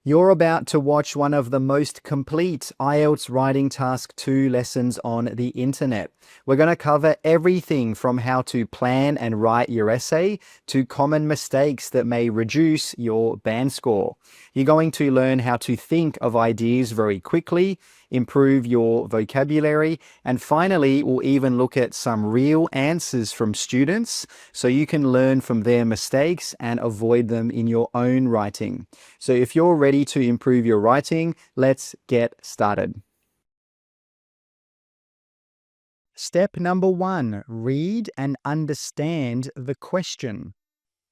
You're about to watch one of the most complete IELTS Writing Task 2 lessons on the internet. We're going to cover everything from how to plan and write your essay to common mistakes that may reduce your band score. You're going to learn how to think of ideas very quickly, improve your vocabulary, and finally, we'll even look at some real answers from students so you can learn from their mistakes and avoid them in your own writing. So if you're ready to improve your writing, let's get started. Step number 1, read and understand the question.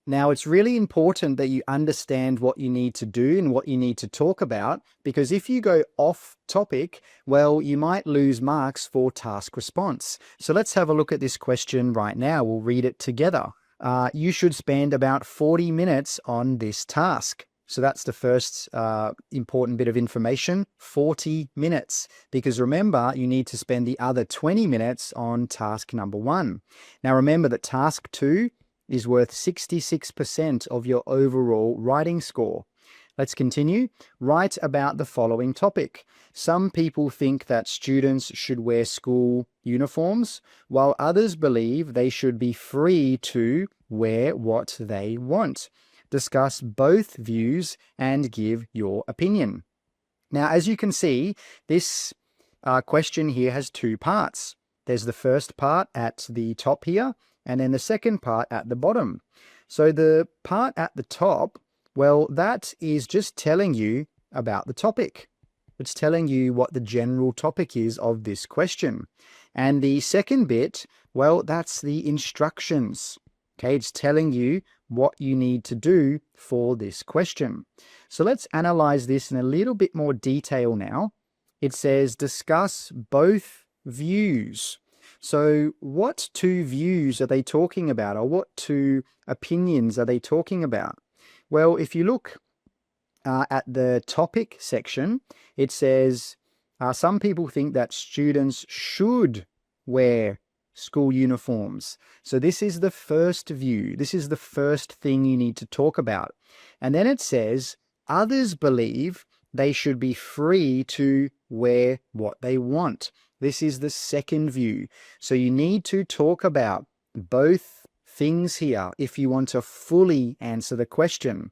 Now, it's really important that you understand what you need to do and what you need to talk about, because if you go off topic, well, you might lose marks for task response. So let's have a look at this question right now. We'll read it together. You should spend about 40 minutes on this task. So that's the first important bit of information, 40 minutes, because remember, you need to spend the other 20 minutes on task number 1. Now remember that task 2 is worth 66% of your overall writing score. Let's continue. Write about the following topic. Some people think that students should wear school uniforms, while others believe they should be free to wear what they want. Discuss both views and give your opinion. Now, as you can see, this question here has 2 parts. There's the first part at the top here, and then the second part at the bottom. So the part at the top, well, that is just telling you about the topic. It's telling you what the general topic is of this question. And the second bit, well, that's the instructions. Okay, it's telling you what you need to do for this question. So let's analyze this in a little bit more detail now. It says discuss both views. So what 2 views are they talking about, or what 2 opinions are they talking about? Well, if you look at the topic section, it says some people think that students should wear school uniforms. So this is the first view. This is the first thing you need to talk about. And then it says others believe they should be free to wear what they want. This is the second view. So you need to talk about both things here if you want to fully answer the question.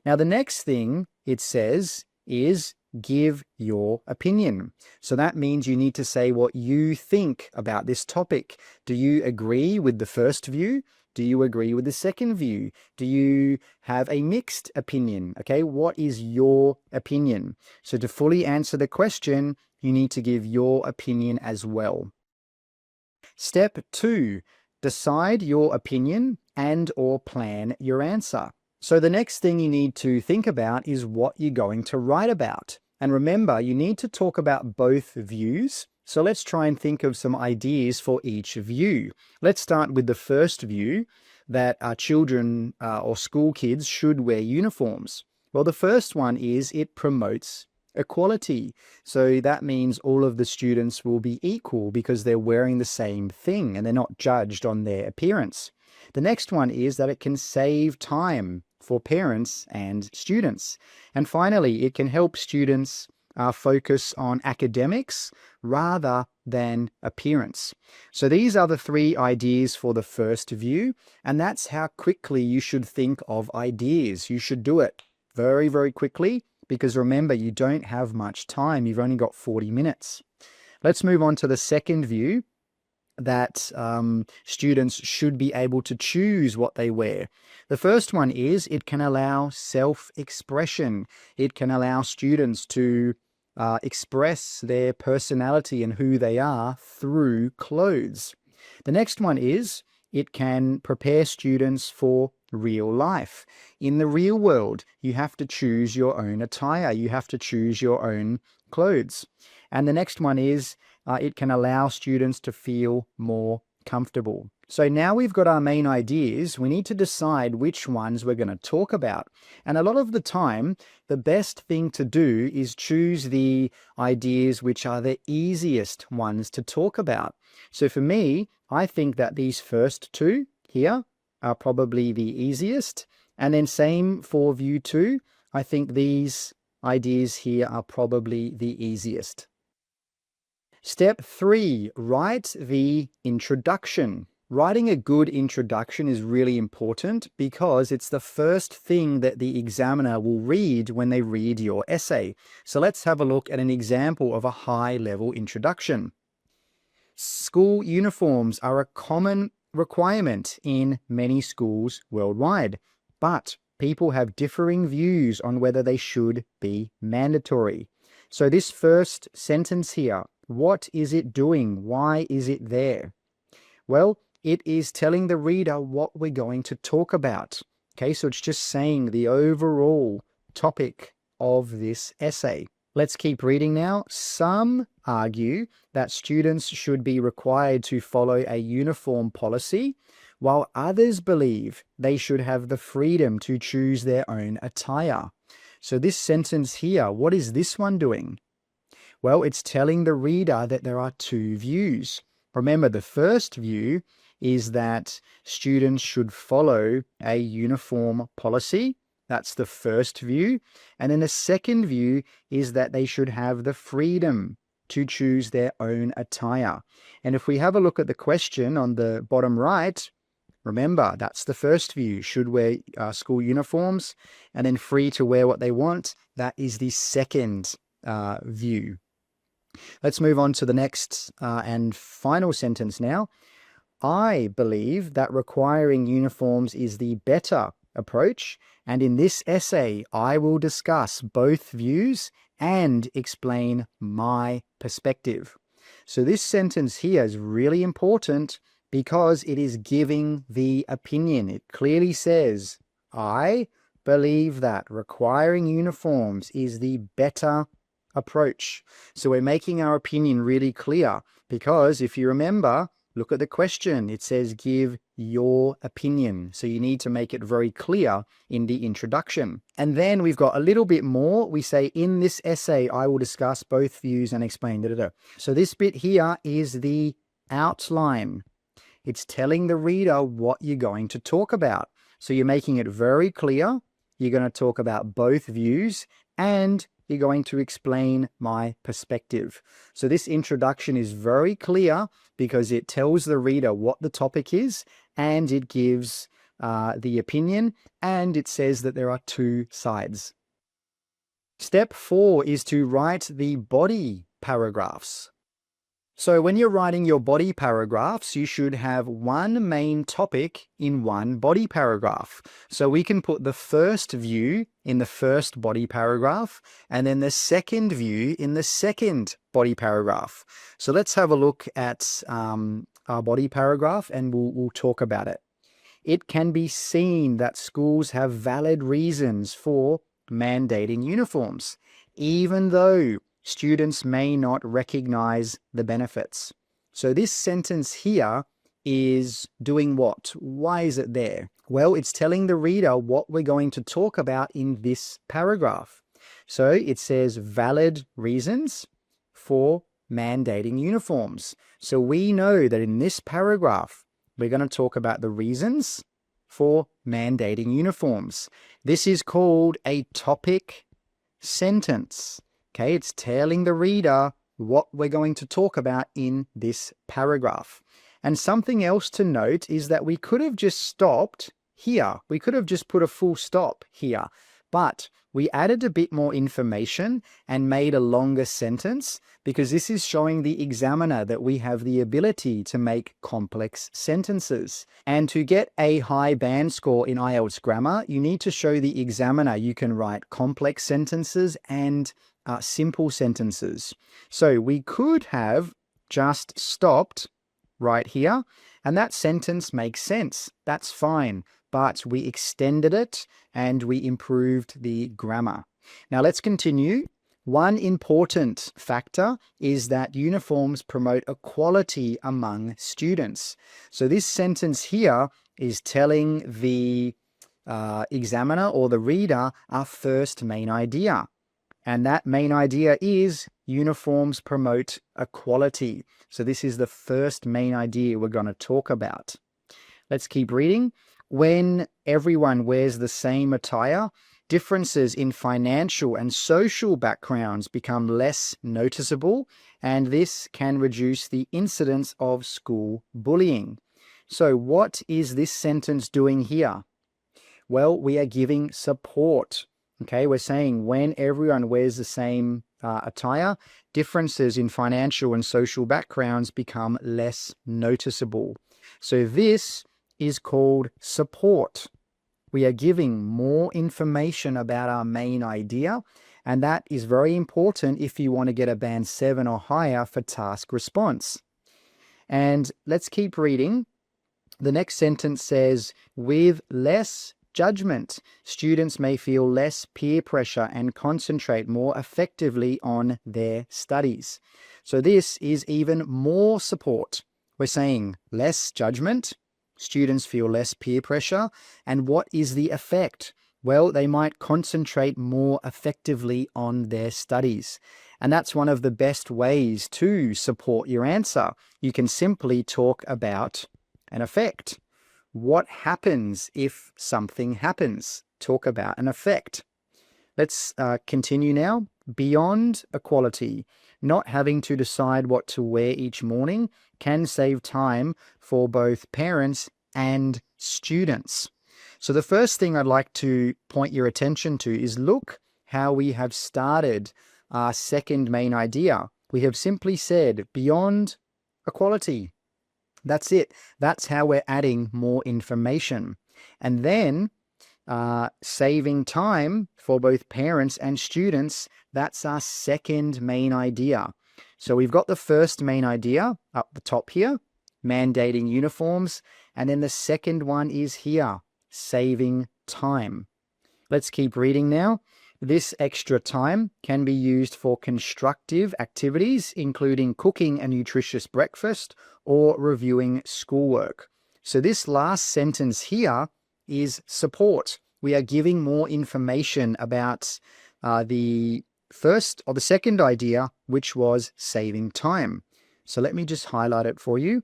Now, the next thing it says is give your opinion. So that means you need to say what you think about this topic. Do you agree with the first view? Do you agree with the second view? Do you have a mixed opinion? Okay, what is your opinion? So to fully answer the question, you need to give your opinion as well. Step 2, decide your opinion and or plan your answer. So the next thing you need to think about is what you're going to write about. And remember, you need to talk about both views. So let's try and think of some ideas for each view. Let's start with the first view, that our children or school kids should wear uniforms. Well, the first one is it promotes equality. So that means all of the students will be equal because they're wearing the same thing and they're not judged on their appearance. The next one is that it can save time for parents and students. And finally, it can help students focus on academics rather than appearance. So these are the 3 ideas for the first view, and that's how quickly you should think of ideas. You should do it very, very quickly, because remember, you don't have much time. You've only got 40 minutes. Let's move on to the second view, that students should be able to choose what they wear. The first one is it can allow self-expression. It can allow students to express their personality and who they are through clothes. The next one is it can prepare students for real life. In the real world, you have to choose your own attire. You have to choose your own clothes. And the next one is it can allow students to feel more comfortable. So now we've got our main ideas, we need to decide which ones we're going to talk about. And a lot of the time, the best thing to do is choose the ideas which are the easiest ones to talk about. So for me, I think that these first 2 here are probably the easiest. And then same for view 2. I think these ideas here are probably the easiest. Step 3, write the introduction. Writing a good introduction is really important because it's the first thing that the examiner will read when they read your essay. So let's have a look at an example of a high-level introduction. School uniforms are a common requirement in many schools worldwide, but people have differing views on whether they should be mandatory. So this first sentence here, what is it doing? Why is it there? Well, it is telling the reader what we're going to talk about. Okay, so it's just saying the overall topic of this essay. Let's keep reading now. Some argue that students should be required to follow a uniform policy, while others believe they should have the freedom to choose their own attire. So this sentence here, what is this one doing? Well, it's telling the reader that there are two views. Remember, the first view is that students should follow a uniform policy. That's the first view. And then the second view is that they should have the freedom to choose their own attire. And if we have a look at the question on the bottom right, remember, that's the first view, should wear school uniforms and then free to wear what they want. That is the second view. Let's move on to the next and final sentence now. I believe that requiring uniforms is the better approach, and in this essay, I will discuss both views and explain my perspective. So this sentence here is really important because it is giving the opinion. It clearly says, I believe that requiring uniforms is the better approach. So we're making our opinion really clear because if you remember, look at the question. It says give your opinion. So you need to make it very clear in the introduction. And then we've got a little bit more. We say in this essay, I will discuss both views and explain. Da, da, da. So this bit here is the outline. It's telling the reader what you're going to talk about. So you're making it very clear. You're going to talk about both views and you're going to explain my perspective. So this introduction is very clear because it tells the reader what the topic is and it gives the opinion and it says that there are two sides. Step 4 is to write the body paragraphs. So when you're writing your body paragraphs, you should have one main topic in one body paragraph. So we can put the first view in the first body paragraph and then the second view in the second body paragraph. So let's have a look at our body paragraph and we'll talk about it. It can be seen that schools have valid reasons for mandating uniforms, even though students may not recognize the benefits. So this sentence here is doing what? Why is it there? Well, it's telling the reader what we're going to talk about in this paragraph. So it says valid reasons for mandating uniforms. So we know that in this paragraph, we're going to talk about the reasons for mandating uniforms. This is called a topic sentence. Okay, it's telling the reader what we're going to talk about in this paragraph. And something else to note is that we could have just stopped here. We could have just put a full stop here, but we added a bit more information and made a longer sentence because this is showing the examiner that we have the ability to make complex sentences. And to get a high band score in IELTS grammar, you need to show the examiner you can write complex sentences and simple sentences. So we could have just stopped right here, and that sentence makes sense. That's fine. But we extended it and we improved the grammar. Now let's continue. One important factor is that uniforms promote equality among students. So this sentence here is telling the examiner or the reader our first main idea. And that main idea is uniforms promote equality. So this is the first main idea we're going to talk about. Let's keep reading. When everyone wears the same attire, Differences in financial and social backgrounds become less noticeable, and this can reduce the incidence of school bullying. So what is this sentence doing here? Well, we are giving support. Okay, we're saying when everyone wears the same attire, differences in financial and social backgrounds become less noticeable. So this is called support. We are giving more information about our main idea, and that is very important if you want to get a band 7 or higher for task response. And let's keep reading. The next sentence says, with less judgment, students may feel less peer pressure and concentrate more effectively on their studies. So this is even more support. We're saying less judgment, students feel less peer pressure, and what is the effect? Well, they might concentrate more effectively on their studies. And that's one of the best ways to support your answer. You can simply talk about an effect. What happens if something happens? Talk about an effect. Let's continue now. Beyond equality, not having to decide what to wear each morning can save time for both parents and students. So the first thing I'd like to point your attention to is look how we have started our second main idea. We have simply said beyond equality. That's it. That's how we're adding more information. And then saving time for both parents and students, that's our second main idea. So we've got the first main idea up the top here, mandating uniforms. And then the second one is here, saving time. Let's keep reading now. This extra time can be used for constructive activities, including cooking a nutritious breakfast or reviewing schoolwork. So this last sentence here is support. We are giving more information about the first or the second idea, which was saving time. So let me just highlight it for you.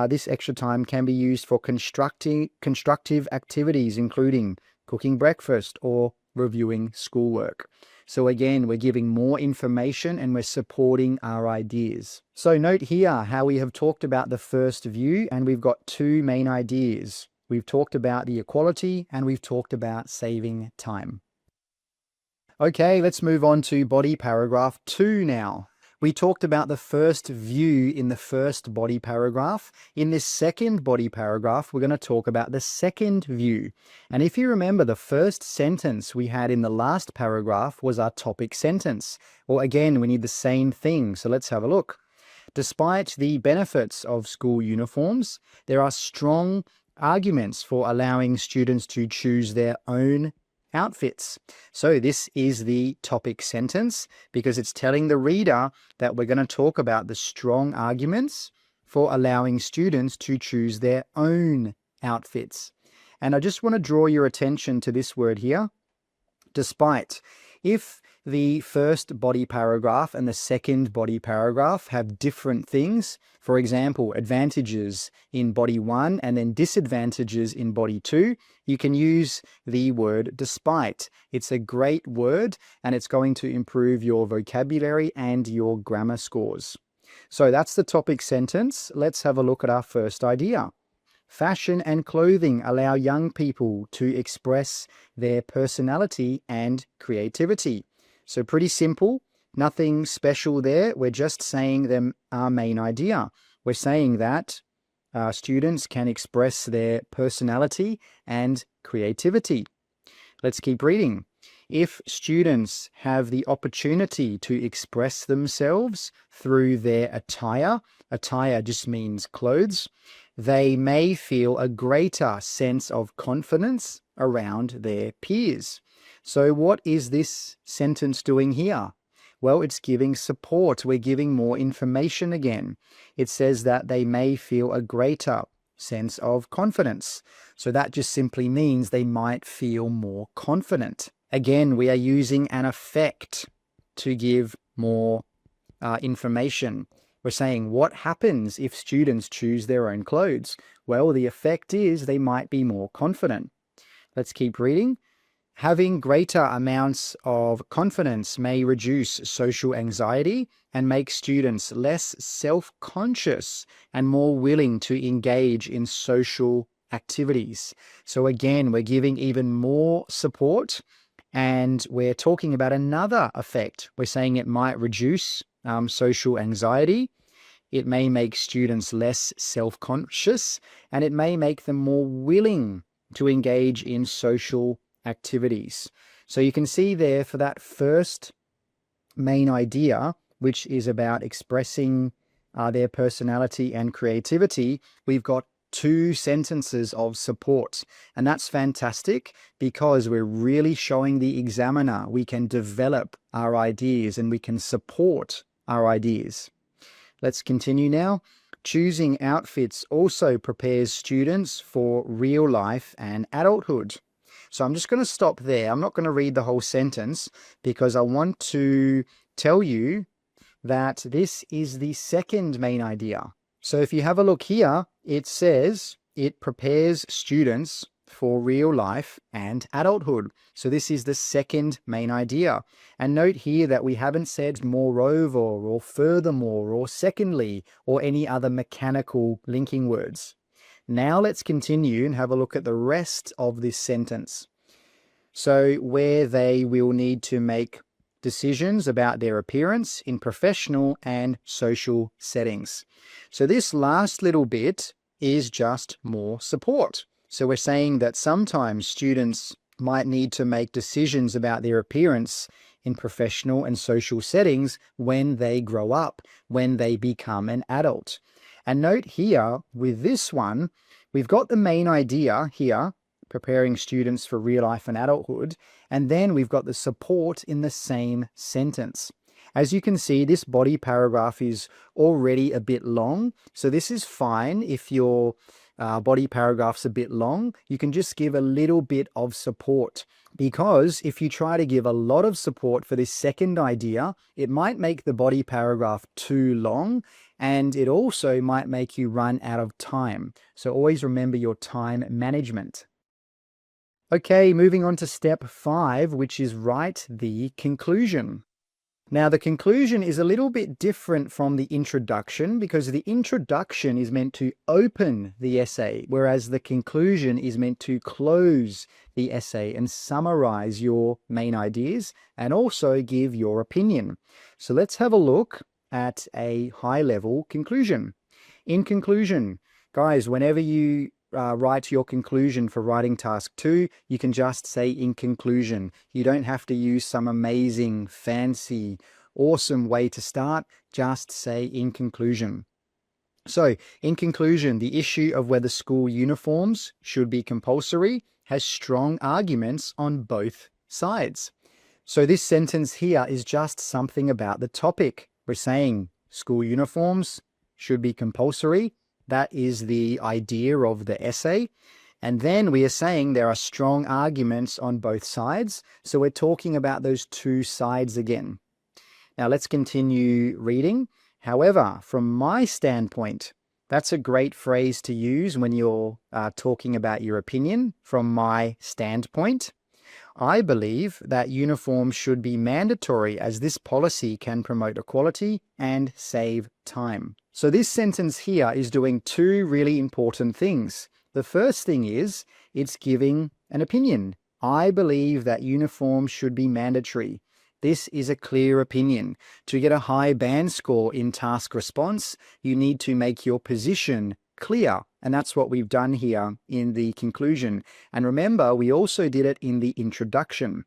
This extra time can be used for constructive activities, including cooking breakfast or reviewing schoolwork. So again, we're giving more information and we're supporting our ideas. So note here how we have talked about the first view and we've got two main ideas. We've talked about the equality and we've talked about saving time. Okay, let's move on to body paragraph 2 now. We talked about the first view in the first body paragraph. In this second body paragraph, we're going to talk about the second view. And if you remember, the first sentence we had in the last paragraph was our topic sentence. Well, again, we need the same thing. So let's have a look. Despite the benefits of school uniforms, there are strong arguments for allowing students to choose their own outfits. So this is the topic sentence because it's telling the reader that we're going to talk about the strong arguments for allowing students to choose their own outfits. And I just want to draw your attention to this word here, despite. If the first body paragraph and the second body paragraph have different things, for example, advantages in body 1 and then disadvantages in body 2, you can use the word despite. It's a great word and it's going to improve your vocabulary and your grammar scores. So that's the topic sentence. Let's have a look at our first idea. Fashion and clothing allow young people to express their personality and creativity. So pretty simple, nothing special there. We're just saying our main idea. We're saying that students can express their personality and creativity. Let's keep reading. If students have the opportunity to express themselves through their attire just means clothes, they may feel a greater sense of confidence around their peers. So what is this sentence doing here? Well, it's giving support. We're giving more information again. It says that they may feel a greater sense of confidence. So that just simply means they might feel more confident. Again, we are using an effect to give more information. We're saying what happens if students choose their own clothes? Well, the effect is they might be more confident. Let's keep reading. Having greater amounts of confidence may reduce social anxiety and make students less self-conscious and more willing to engage in social activities. So again, we're giving even more support, and we're talking about another effect. We're saying it might reduce social anxiety. It may make students less self-conscious, and it may make them more willing to engage in social activities. So you can see there for that first main idea, which is about expressing their personality and creativity, we've got 2 sentences of support. And that's fantastic because we're really showing the examiner we can develop our ideas and we can support our ideas. Let's continue now. Choosing outfits also prepares students for real life and adulthood. So I'm just going to stop there. I'm not going to read the whole sentence because I want to tell you that this is the second main idea. So if you have a look here, it says it prepares students for real life and adulthood. So this is the second main idea. And note here that we haven't said moreover or furthermore or secondly or any other mechanical linking words. Now let's continue and have a look at the rest of this sentence. So where they will need to make decisions about their appearance in professional and social settings. So this last little bit is just more support. So we're saying that sometimes students might need to make decisions about their appearance in professional and social settings when they grow up, when they become an adult. And note here with this one, we've got the main idea here, preparing students for real life and adulthood, and then we've got the support in the same sentence. As you can see, this body paragraph is already a bit long, so this is fine if your body paragraph's a bit long. You can just give a little bit of support, because if you try to give a lot of support for this second idea, it might make the body paragraph too long, and it also might make you run out of time. So always remember your time management. Okay, moving on to step 5, which is write the conclusion. Now, the conclusion is a little bit different from the introduction because the introduction is meant to open the essay, whereas the conclusion is meant to close the essay and summarize your main ideas and also give your opinion. So let's have a look at a high-level conclusion. In conclusion, guys, whenever you write your conclusion for writing task 2, you can just say in conclusion. You don't have to use some amazing, fancy, awesome way to start. Just say in conclusion. So, in conclusion, the issue of whether school uniforms should be compulsory has strong arguments on both sides. So this sentence here is just something about the topic. We're saying school uniforms should be compulsory. That is the idea of the essay. And then we are saying there are strong arguments on both sides. So we're talking about those 2 sides again. Now let's continue reading. However, from my standpoint, that's a great phrase to use when you're talking about your opinion. From my standpoint, I believe that uniforms should be mandatory as this policy can promote equality and save time. So this sentence here is doing 2 really important things. The first thing is it's giving an opinion. I believe that uniforms should be mandatory. This is a clear opinion. To get a high band score in task response, you need to make your position clear. And that's what we've done here in the conclusion. And remember, we also did it in the introduction.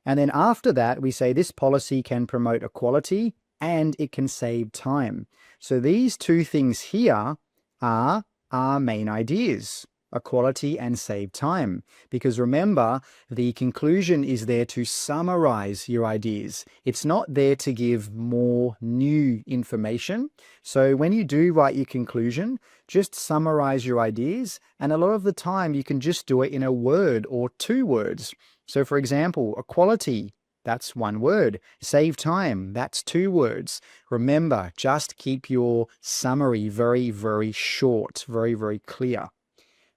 And then after that, we say this policy can promote equality and it can save time. So these 2 things here are our main ideas, equality and save time. Because remember, the conclusion is there to summarize your ideas. It's not there to give more new information. So when you do write your conclusion, just summarize your ideas. And a lot of the time you can just do it in a word or 2 words. So for example, equality, that's 1 word. Save time, that's 2 words. Remember, just keep your summary very, very short, very, very clear.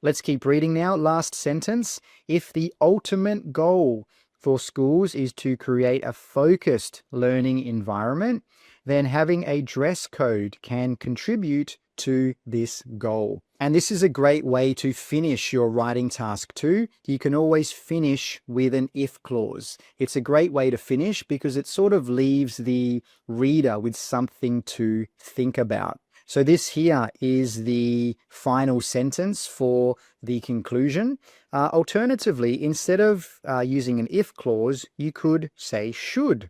Let's keep reading now. Last sentence. If the ultimate goal for schools is to create a focused learning environment, then having a dress code can contribute to this goal. And this is a great way to finish your writing task too. You can always finish with an if clause. It's a great way to finish because it sort of leaves the reader with something to think about. So this here is the final sentence for the conclusion. Alternatively, instead of using an if clause, you could say should.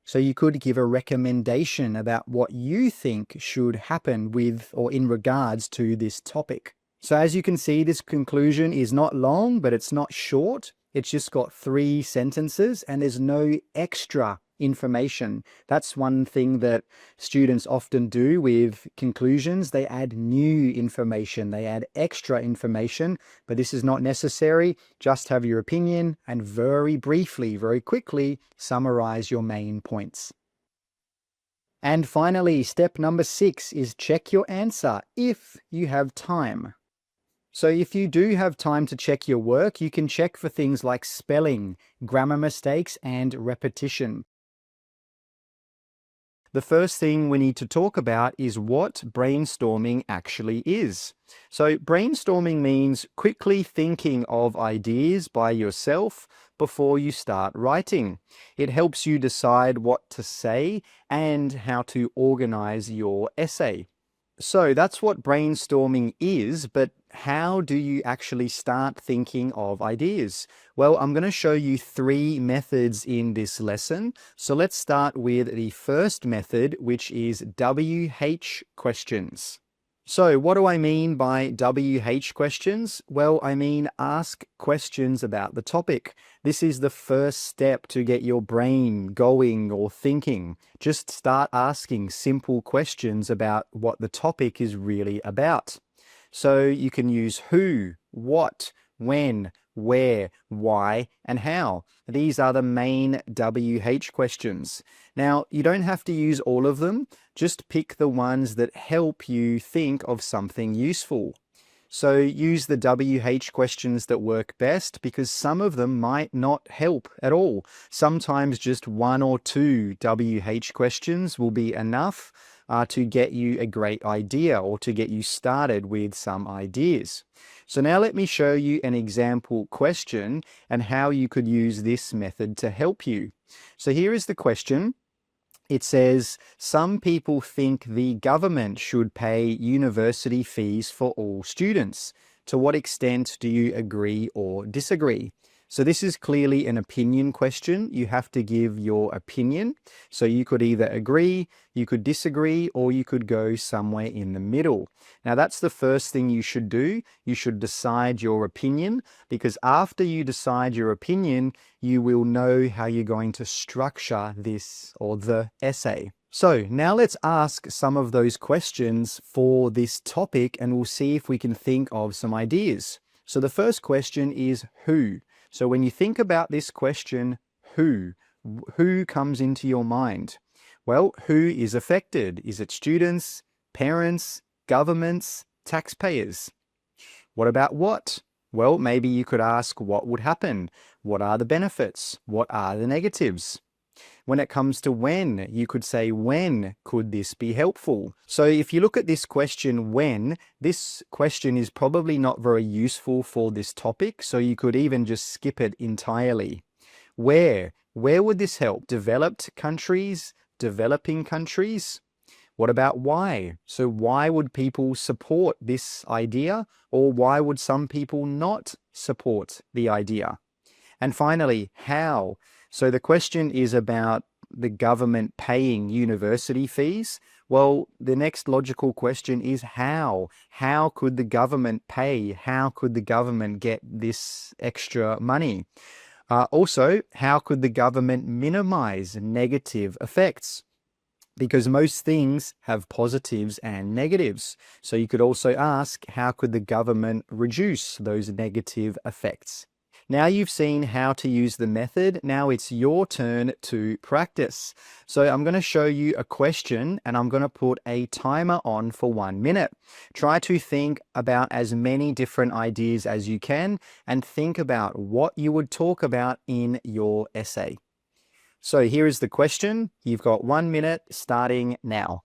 So you could give a recommendation about what you think should happen with or in regards to this topic. So as you can see, this conclusion is not long, but it's not short. It's just got 3 sentences and there's no extra information. That's one thing that students often do with conclusions. They add new information, they add extra information, but this is not necessary. Just have your opinion and very briefly, very quickly summarize your main points. And finally, step number 6 is check your answer if you have time. So if you do have time to check your work, you can check for things like spelling, grammar mistakes, and repetition. The first thing we need to talk about is what brainstorming actually is. So brainstorming means quickly thinking of ideas by yourself before you start writing. It helps you decide what to say and how to organize your essay. So that's what brainstorming is, but how do you actually start thinking of ideas? Well, I'm going to show you 3 methods in this lesson. So let's start with the first method, which is WH questions. So what do I mean by WH questions? Well, I mean ask questions about the topic. This is the first step to get your brain going or thinking. Just start asking simple questions about what the topic is really about. So you can use who, what, when, where, why, and how. These are the main WH questions. Now, you don't have to use all of them. Just pick the ones that help you think of something useful. So use the WH questions that work best because some of them might not help at all. Sometimes just 1 or 2 WH questions will be enough to get you a great idea or to get you started with some ideas. So now let me show you an example question and how you could use this method to help you. So here is the question. It says, some people think the government should pay university fees for all students. To what extent do you agree or disagree? So this is clearly an opinion question. You have to give your opinion. So you could either agree, you could disagree, or you could go somewhere in the middle. Now that's the first thing you should do. You should decide your opinion, because after you decide your opinion, you will know how you're going to structure this or the essay. So now let's ask some of those questions for this topic and we'll see if we can think of some ideas. So the first question is who? So when you think about this question, who comes into your mind? Well, who is affected? Is it students, parents, governments, taxpayers? What about what? Well, maybe you could ask what would happen? What are the benefits? What are the negatives? When it comes to when, you could say, when could this be helpful? So if you look at this question, when, this question is probably not very useful for this topic, so you could even just skip it entirely. Where would this help? Developed countries, developing countries? What about why? So why would people support this idea, or why would some people not support the idea? And finally, how? So the question is about the government paying university fees. Well, the next logical question is how? How could the government pay? How could the government get this extra money? Also, how could the government minimize negative effects? Because most things have positives and negatives. So you could also ask, how could the government reduce those negative effects? Now you've seen how to use the method. Now it's your turn to practice. So I'm going to show you a question and I'm going to put a timer on for 1 minute. Try to think about as many different ideas as you can and think about what you would talk about in your essay. So here is the question. You've got 1 minute starting now.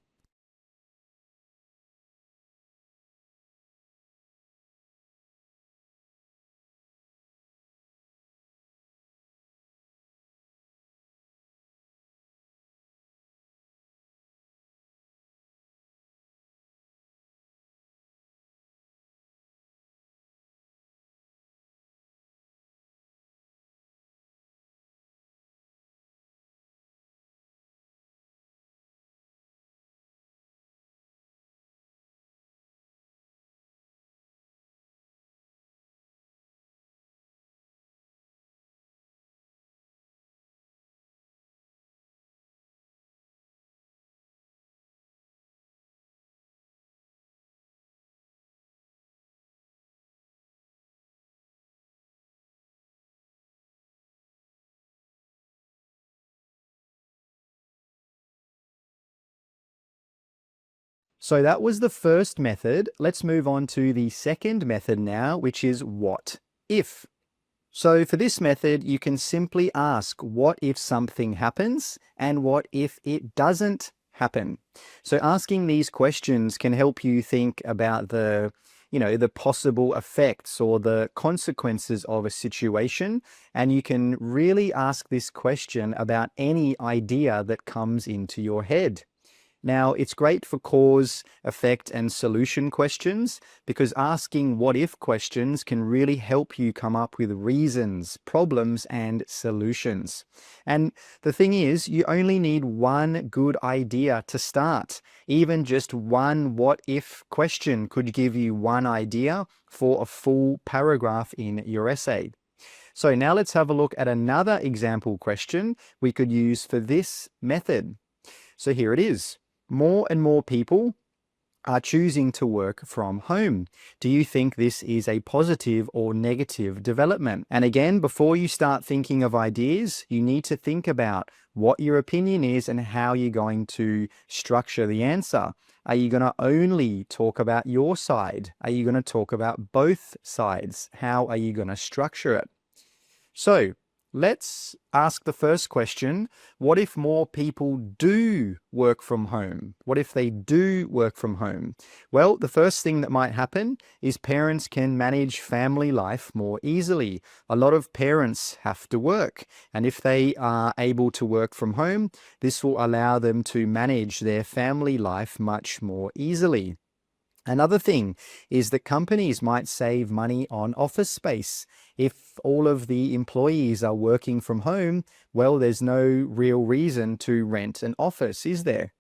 So that was the first method. Let's move on to the second method now, which is what if. So for this method, you can simply ask what if something happens and what if it doesn't happen. So asking these questions can help you think about the possible effects or the consequences of a situation. And you can really ask this question about any idea that comes into your head. Now, it's great for cause, effect, and solution questions because asking what if questions can really help you come up with reasons, problems, and solutions. And the thing is, you only need one good idea to start. Even just one what if question could give you one idea for a full paragraph in your essay. So now let's have a look at another example question we could use for this method. So here it is. More and more people are choosing to work from home. Do you think this is a positive or negative development? And again, before you start thinking of ideas, you need to think about what your opinion is and how you're going to structure the answer. Are you going to only talk about your side? Are you going to talk about both sides? How are you going to structure it? So let's ask the first question. What if more people do work from home? What if they do work from home? Well, the first thing that might happen is parents can manage family life more easily. A lot of parents have to work, and if they are able to work from home, this will allow them to manage their family life much more easily. Another thing is that companies might save money on office space. If all of the employees are working from home, well, there's no real reason to rent an office, is there?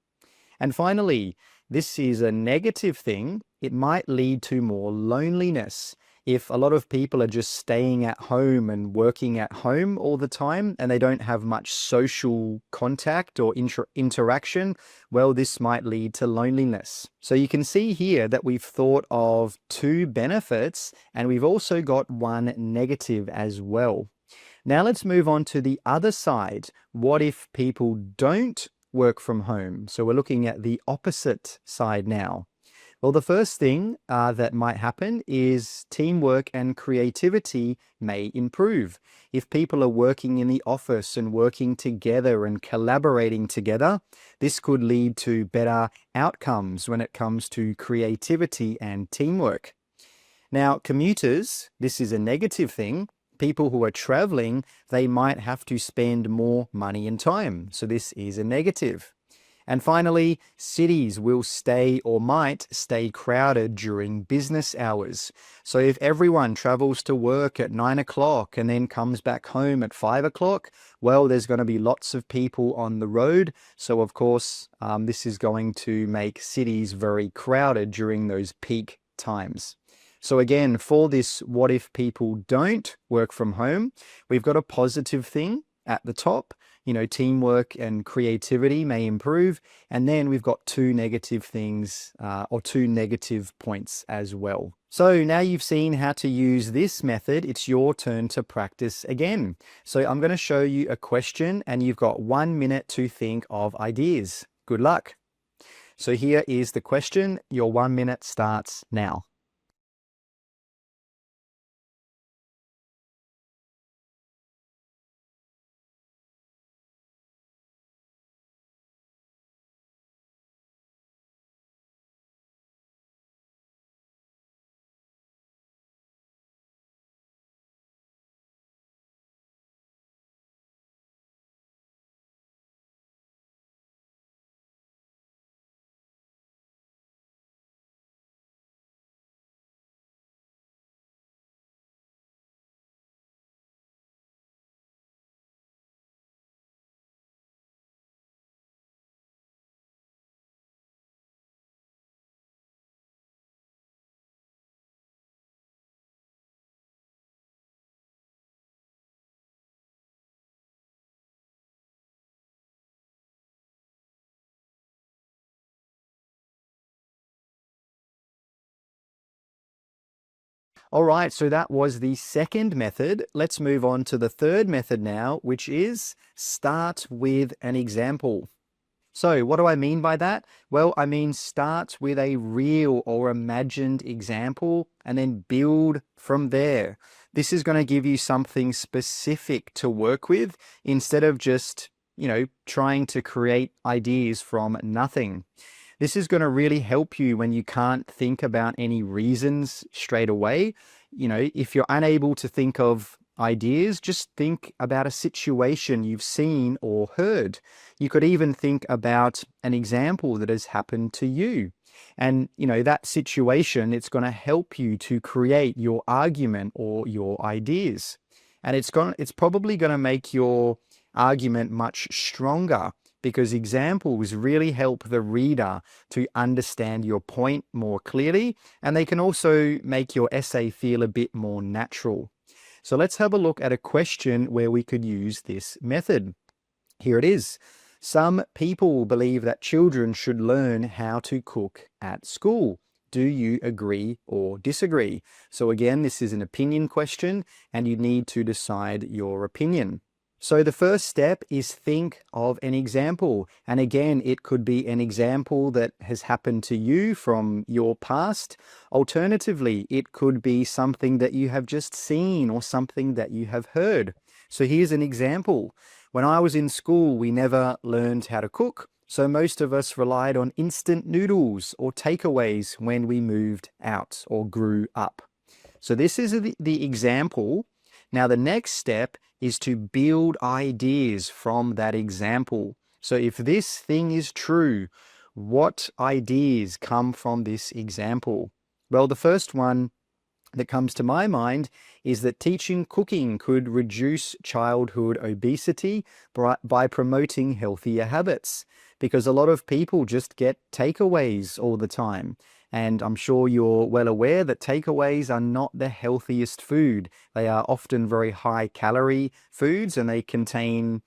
And finally, this is a negative thing. It might lead to more loneliness. If a lot of people are just staying at home and working at home all the time and they don't have much social contact or interaction, well, this might lead to loneliness. So you can see here that we've thought of two benefits and we've also got one negative as well. Now let's move on to the other side. What if people don't work from home? So we're looking at the opposite side now. Well, the first thing that might happen is teamwork and creativity may improve. If people are working in the office and working together and collaborating together, this could lead to better outcomes when it comes to creativity and teamwork. Now, commuters, this is a negative thing. People who are traveling, they might have to spend more money and time. So this is a negative. And finally, cities will stay or might stay crowded during business hours. So if everyone travels to work at 9 o'clock and then comes back home at 5 o'clock, well, there's going to be lots of people on the road. So of course, this is going to make cities very crowded during those peak times. So again, for this, what if people don't work from home, we've got a positive thing at the top. teamwork and creativity may improve. And then we've got two negative things or two negative points as well. So now you've seen how to use this method, it's your turn to practice again. So I'm going to show you a question and you've got 1 minute to think of ideas. Good luck. So here is the question. Your 1 minute starts now. All right, so that was the second method. Let's move on to the third method now, which is start with an example. So what do I mean by that? Well, I mean start with a real or imagined example and then build from there. This is going to give you something specific to work with instead of just, trying to create ideas from nothing. This is going to really help you when you can't think about any reasons straight away. If you're unable to think of ideas, just think about a situation you've seen or heard. You could even think about an example that has happened to you. And, that situation, it's going to help you to create your argument or your ideas. And it's probably going to make your argument much stronger because examples really help the reader to understand your point more clearly, and they can also make your essay feel a bit more natural. So let's have a look at a question where we could use this method. Here it is. Some people believe that children should learn how to cook at school. Do you agree or disagree? So again, this is an opinion question and you need to decide your opinion. So the first step is think of an example. And again, it could be an example that has happened to you from your past. Alternatively, it could be something that you have just seen or something that you have heard. So here's an example. When I was in school, we never learned how to cook. So most of us relied on instant noodles or takeaways when we moved out or grew up. So this is the example. Now the next step is to build ideas from that example. So if this thing is true, what ideas come from this example? Well, the first one that comes to my mind is that teaching cooking could reduce childhood obesity by promoting healthier habits, because a lot of people just get takeaways all the time. And I'm sure you're well aware that takeaways are not the healthiest food. They are often very high calorie foods and they contain,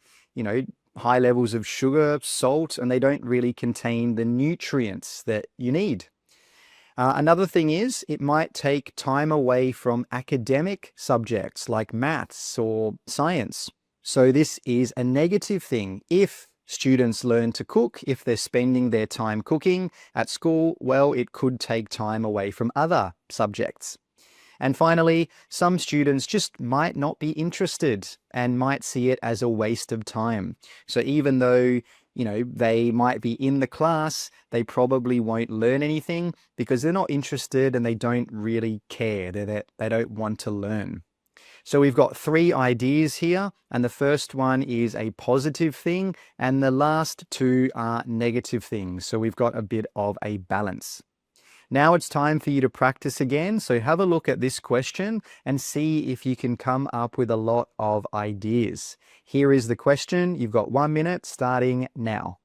high levels of sugar, salt, and they don't really contain the nutrients that you need. Another thing is it might take time away from academic subjects like maths or science. So this is a negative thing. If students learn to cook, if they're spending their time cooking at school, well, it could take time away from other subjects. And finally, some students just might not be interested and might see it as a waste of time. So even though, they might be in the class, they probably won't learn anything because they're not interested and they don't really care. They don't want to learn. So we've got three ideas here, and the first one is a positive thing, and the last two are negative things. So we've got a bit of a balance. Now it's time for you to practice again. So have a look at this question and see if you can come up with a lot of ideas. Here is the question. You've got 1 minute starting now.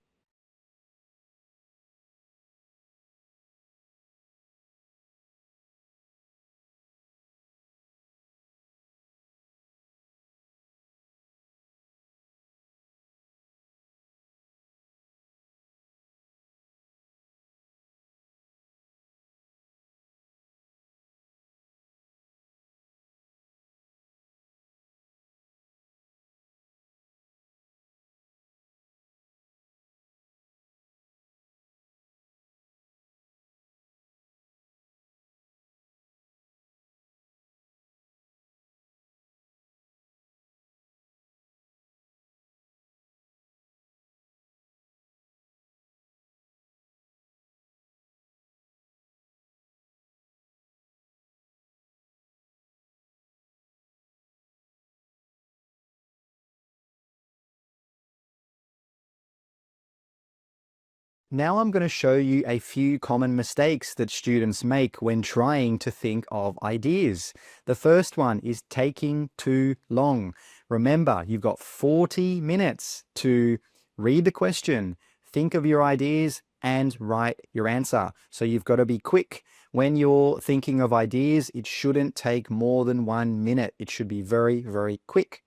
Now I'm going to show you a few common mistakes that students make when trying to think of ideas. The first one is taking too long. Remember, you've got 40 minutes to read the question, think of your ideas, and write your answer. So you've got to be quick. When you're thinking of ideas, it shouldn't take more than 1 minute. It should be very, very quick.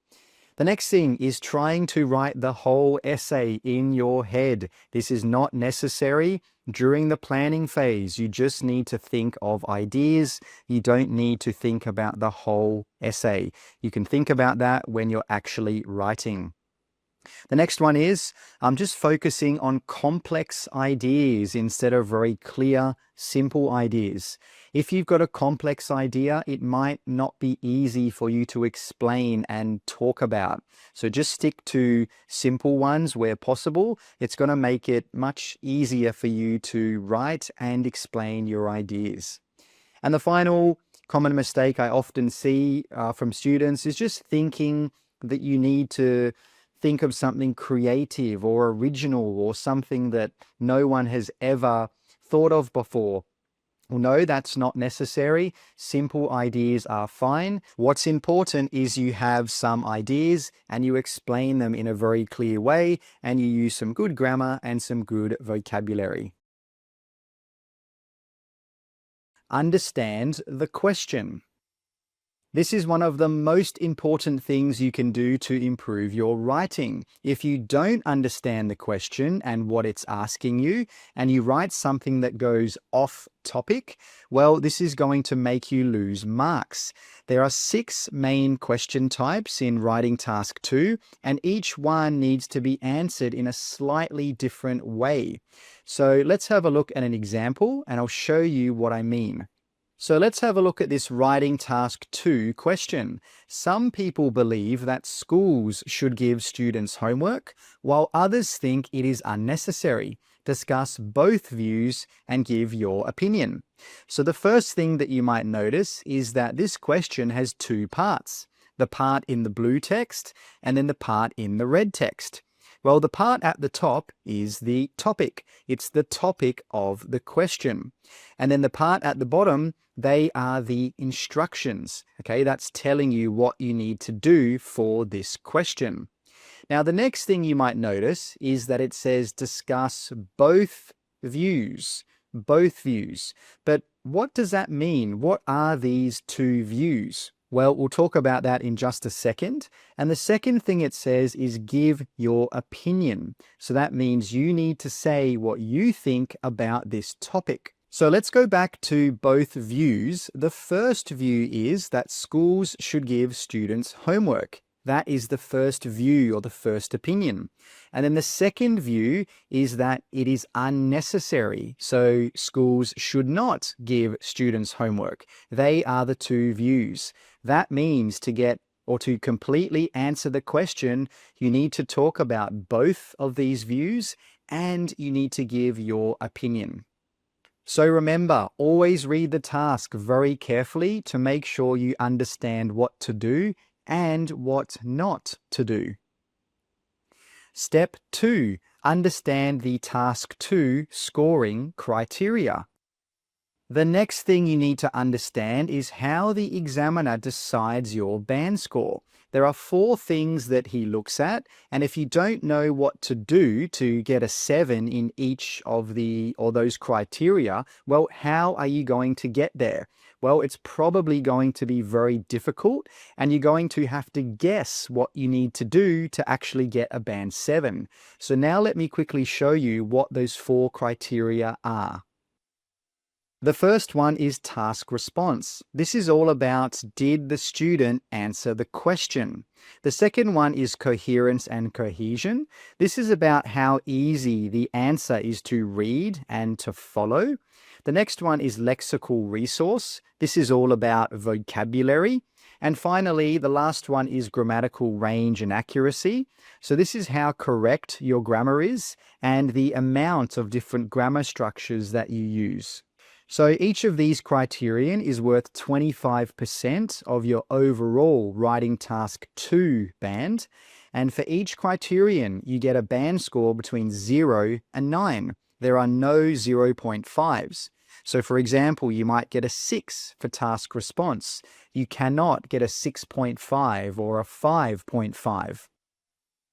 The next thing is trying to write the whole essay in your head. This is not necessary during the planning phase. You just need to think of ideas. You don't need to think about the whole essay. You can think about that when you're actually writing. The next one is just focusing on complex ideas instead of very clear, simple ideas. If you've got a complex idea, it might not be easy for you to explain and talk about. So just stick to simple ones where possible. It's going to make it much easier for you to write and explain your ideas. And the final common mistake I often see from students is just thinking that you need to think of something creative or original or something that no one has ever thought of before. Well, no, that's not necessary. Simple ideas are fine. What's important is you have some ideas and you explain them in a very clear way and you use some good grammar and some good vocabulary. Understand the question. This is one of the most important things you can do to improve your writing. If you don't understand the question and what it's asking you, and you write something that goes off topic, well, this is going to make you lose marks. There are 6 main question types in Writing Task 2, and each one needs to be answered in a slightly different way. So let's have a look at an example, and I'll show you what I mean. So let's have a look at this Writing Task 2 question. Some people believe that schools should give students homework, while others think it is unnecessary. Discuss both views and give your opinion. So the first thing that you might notice is that this question has 2 parts. The part in the blue text and then the part in the red text. Well, the part at the top is the topic. It's the topic of the question. And then the part at the bottom, they are the instructions. Okay, that's telling you what you need to do for this question. Now, the next thing you might notice is that it says discuss both views. Both views. But what does that mean? What are these 2 views? Well, we'll talk about that in just a second. And the second thing it says is give your opinion. So that means you need to say what you think about this topic. So let's go back to both views. The first view is that schools should give students homework. That is the first view or the first opinion. And then the second view is that it is unnecessary. So schools should not give students homework. They are the 2 views. That means to get or to completely answer the question, you need to talk about both of these views and you need to give your opinion. So remember, always read the task very carefully to make sure you understand what to do and what not to do. Step 2. Understand the Task 2 scoring criteria. The next thing you need to understand is how the examiner decides your band score. There are 4 things that he looks at, and if you don't know what to do to get a 7 in each of those criteria, well, how are you going to get there? Well, it's probably going to be very difficult, and you're going to have to guess what you need to do to actually get a band 7. So now let me quickly show you what those 4 criteria are. The first one is task response. This is all about did the student answer the question. The second one is coherence and cohesion. This is about how easy the answer is to read and to follow. The next one is lexical resource. This is all about vocabulary. And finally, the last one is grammatical range and accuracy. So this is how correct your grammar is and the amount of different grammar structures that you use. So each of these criterion is worth 25% of your overall Writing Task 2 band. And for each criterion, you get a band score between 0 and 9. there are no 0.5s. So for example, you might get a 6 for task response. You cannot get a 6.5 or a 5.5.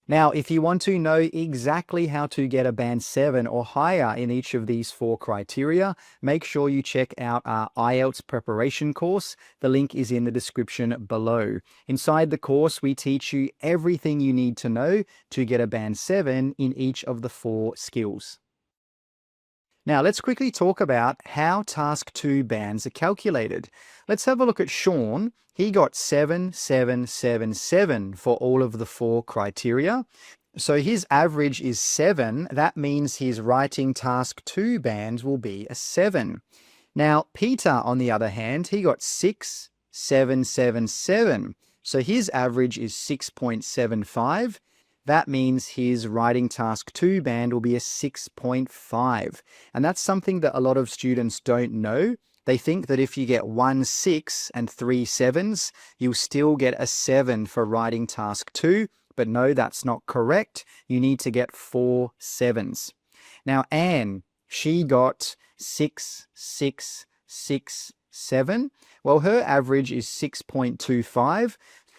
Now, if you want to know exactly how to get a band 7 or higher in each of these 4 criteria, make sure you check out our IELTS preparation course. The link is in the description below. Inside the course, we teach you everything you need to know to get a band 7 in each of the 4 skills. Now, let's quickly talk about how Task 2 bands are calculated. Let's have a look at Sean. He got 7,777 for all of the 4 criteria. So his average is 7. That means his Writing Task 2 band will be a 7. Now, Peter, on the other hand, he got 6,777. So his average is 6.75. That means his Writing Task 2 band will be a 6.5. And that's something that a lot of students don't know. They think that if you get 1 6 and 3 7s, you'll still get a 7 for Writing Task 2. But no, that's not correct. You need to get 4 7s. Now, Anne, she got 6 6 6 7. Well, her average is 6.25.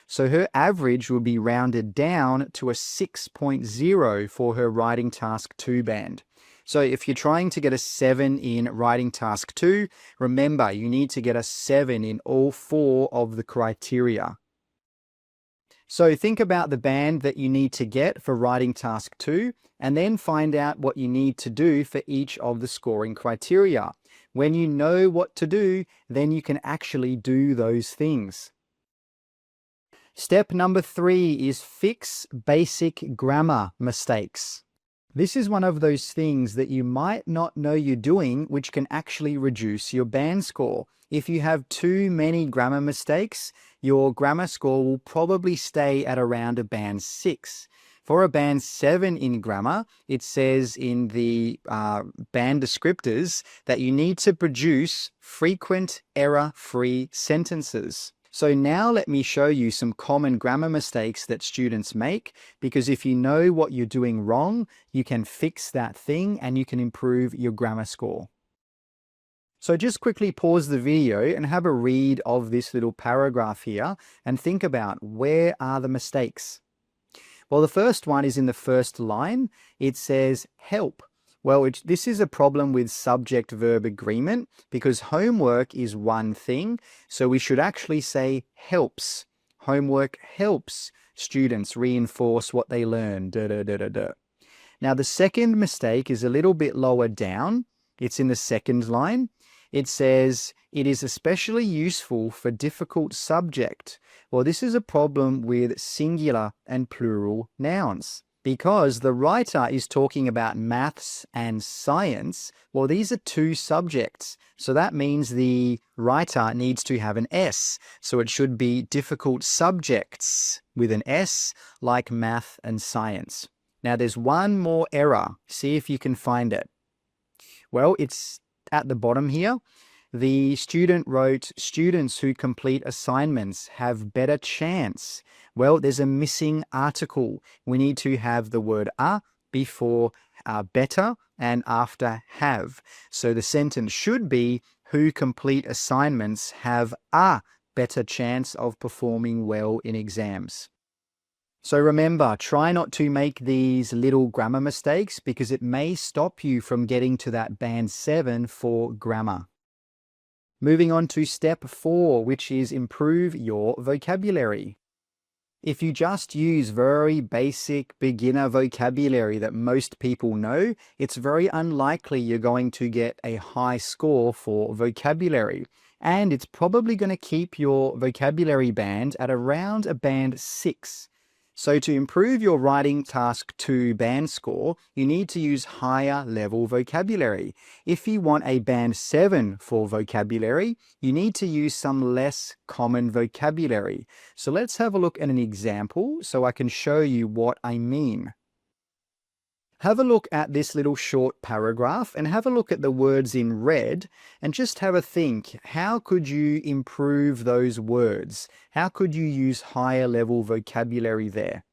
So her average will be rounded down to a 6.0 for her Writing Task 2 band. So if you're trying to get a 7 in Writing Task 2, remember you need to get a 7 in all 4 of the criteria. So think about the band that you need to get for Writing Task 2, and then find out what you need to do for each of the scoring criteria. When you know what to do, then you can actually do those things. Step number 3 is fix basic grammar mistakes. This is one of those things that you might not know you're doing, which can actually reduce your band score. If you have too many grammar mistakes, your grammar score will probably stay at around a band 6. For a band 7 in grammar, it says in the band descriptors that you need to produce frequent error-free sentences. So now let me show you some common grammar mistakes that students make, because if you know what you're doing wrong, you can fix that thing and you can improve your grammar score. So just quickly pause the video and have a read of this little paragraph here and think about, where are the mistakes? Well, the first one is in the first line. It says help. Well, this is a problem with subject-verb agreement, because homework is one thing, so we should actually say helps. Homework helps students reinforce what they learn. Now, the second mistake is a little bit lower down. It's in the second line. It says, it is especially useful for difficult subject. Well, this is a problem with singular and plural nouns, because the writer is talking about maths and science. Well, these are 2 subjects. So that means the writer needs to have an S. So it should be difficult subjects with an S, like math and science. Now, there's one more error. See if you can find it. Well, it's at the bottom here. The student wrote, students who complete assignments have better chance. Well, there's a missing article. We need to have the word a before better and after have. So the sentence should be, who complete assignments have a better chance of performing well in exams. So remember, try not to make these little grammar mistakes, because it may stop you from getting to that band 7 for grammar. Moving on to step 4, which is improve your vocabulary. If you just use very basic beginner vocabulary that most people know, it's very unlikely you're going to get a high score for vocabulary. And it's probably going to keep your vocabulary band at around a band 6. So to improve your Writing Task 2 band score, you need to use higher level vocabulary. If you want a band 7 for vocabulary, you need to use some less common vocabulary. So let's have a look at an example so I can show you what I mean. Have a look at this little short paragraph and have a look at the words in red and just have a think. How could you improve those words? How could you use higher level vocabulary there?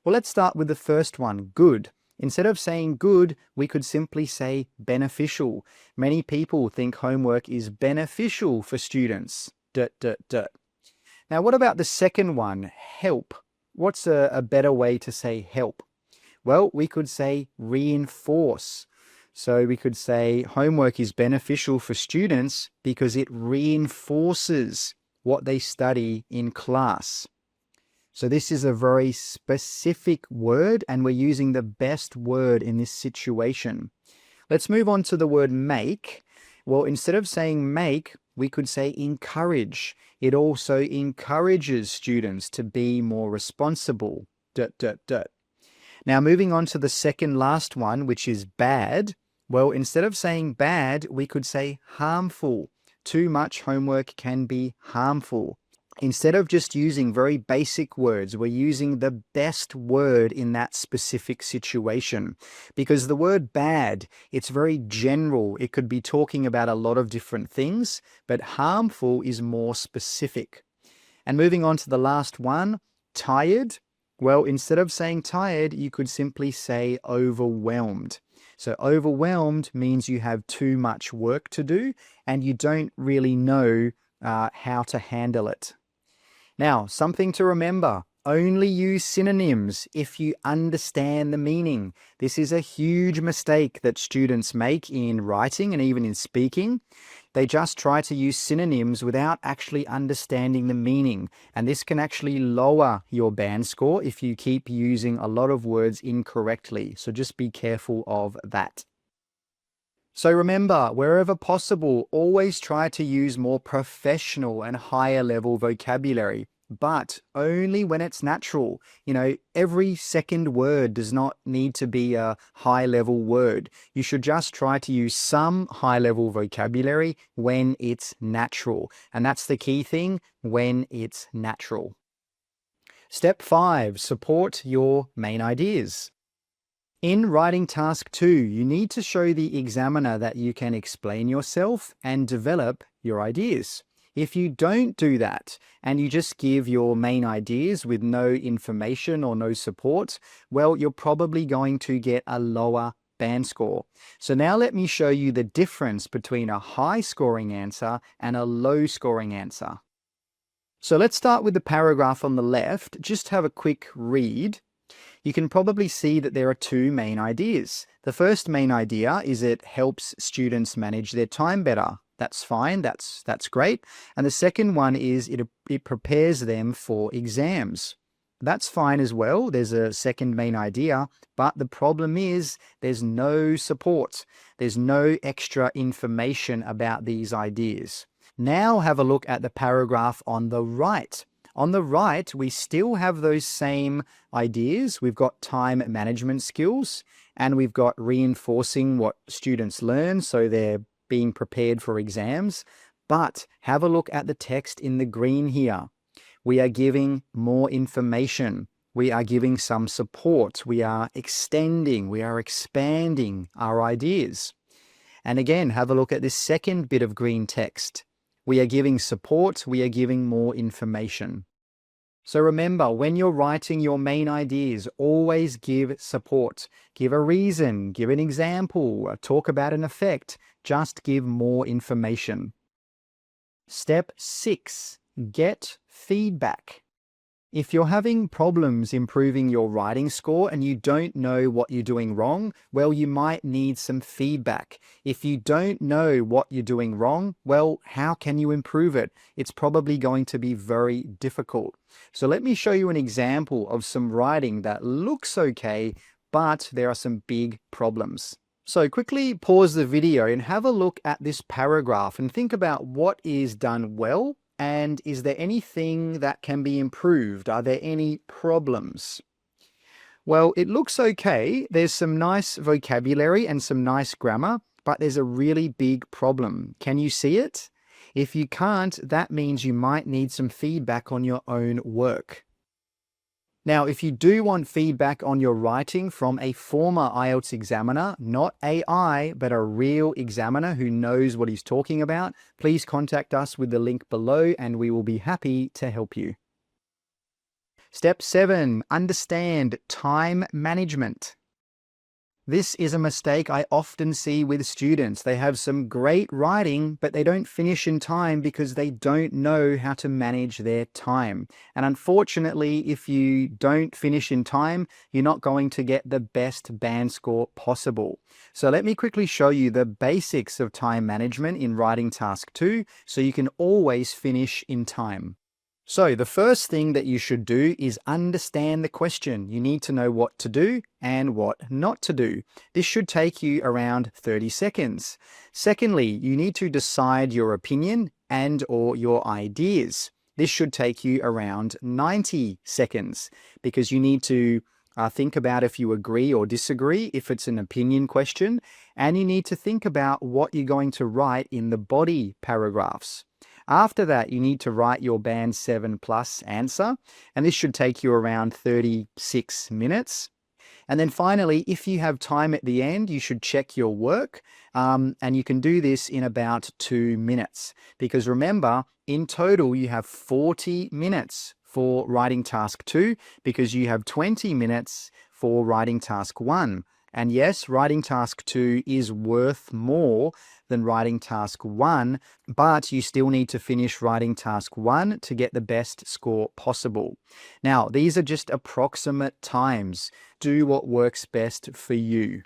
Well, let's start with the first one, good. Instead of saying good, we could simply say beneficial. Many people think homework is beneficial for students. Dut, dut, dut. Now, what about the second one, help? What's a better way to say help? Well, we could say reinforce. So we could say homework is beneficial for students because it reinforces what they study in class. So this is a very specific word, and we're using the best word in this situation. Let's move on to the word make. Well, instead of saying make, we could say encourage. It also encourages students to be more responsible. Dut, dut, dut. Now, moving on to the second last one, which is bad. Well, instead of saying bad, we could say harmful. Too much homework can be harmful. Instead of just using very basic words, we're using the best word in that specific situation. Because the word bad, it's very general. It could be talking about a lot of different things, but harmful is more specific. And moving on to the last one, tired. Well, instead of saying tired, you could simply say overwhelmed. So overwhelmed means you have too much work to do and you don't really know how to handle it. Now, something to remember, only use synonyms if you understand the meaning. This is a huge mistake that students make in writing and even in speaking. They just try to use synonyms without actually understanding the meaning. And this can actually lower your band score if you keep using a lot of words incorrectly. So just be careful of that. So remember, wherever possible, always try to use more professional and higher level vocabulary, but only when it's natural. You know, every second word does not need to be a high level word. You should just try to use some high level vocabulary when it's natural. And that's the key thing, when it's natural. Step 5, support your main ideas. In writing task 2, you need to show the examiner that you can explain yourself and develop your ideas. If you don't do that and you just give your main ideas with no information or no support, well, you're probably going to get a lower band score. So now let me show you the difference between a high scoring answer and a low scoring answer. So let's start with the paragraph on the left. Just have a quick read. You can probably see that there are two main ideas. The first main idea is it helps students manage their time better. That's fine, that's great. And the second one is it prepares them for exams. That's fine as well. There's a second main idea, but the problem is there's no support. There's no extra information about these ideas. Now have a look at the paragraph on the right. On the right, we still have those same ideas. We've got time management skills and we've got reinforcing what students learn so they're being prepared for exams. But have a look at the text in the green here. We are giving more information. We are giving some support. We are extending, we are expanding our ideas. And again, have a look at this second bit of green text. We are giving support, we are giving more information. So remember, when you're writing your main ideas, always give support. Give a reason, give an example, talk about an effect. Just give more information. Step 6, get feedback. If you're having problems improving your writing score and you don't know what you're doing wrong, well, you might need some feedback. If you don't know what you're doing wrong, well, how can you improve it? It's probably going to be very difficult. So let me show you an example of some writing that looks okay, but there are some big problems. So quickly pause the video and have a look at this paragraph and think about what is done well. And is there anything that can be improved? Are there any problems? Well, it looks okay. There's some nice vocabulary and some nice grammar, but there's a really big problem. Can you see it? If you can't, that means you might need some feedback on your own work. Now, if you do want feedback on your writing from a former IELTS examiner, not AI, but a real examiner who knows what he's talking about, please contact us with the link below and we will be happy to help you. Step 7, understand time management. This is a mistake I often see with students. They have some great writing, but they don't finish in time because they don't know how to manage their time. And unfortunately, if you don't finish in time, you're not going to get the best band score possible. So let me quickly show you the basics of time management in Writing Task 2 so you can always finish in time. So the first thing that you should do is understand the question. You need to know what to do and what not to do. This should take you around 30 seconds. Secondly, you need to decide your opinion and or your ideas. This should take you around 90 seconds because you need to think about if you agree or disagree if it's an opinion question, and you need to think about what you're going to write in the body paragraphs. After that, you need to write your Band 7 Plus answer, and this should take you around 36 minutes. And then finally, if you have time at the end, you should check your work, and you can do this in about 2 minutes. Because remember, in total, you have 40 minutes for writing task 2 because you have 20 minutes for writing task 1. And yes, writing task 2 is worth more than writing task 1, but you still need to finish writing task 1 to get the best score possible. Now, these are just approximate times. Do what works best for you.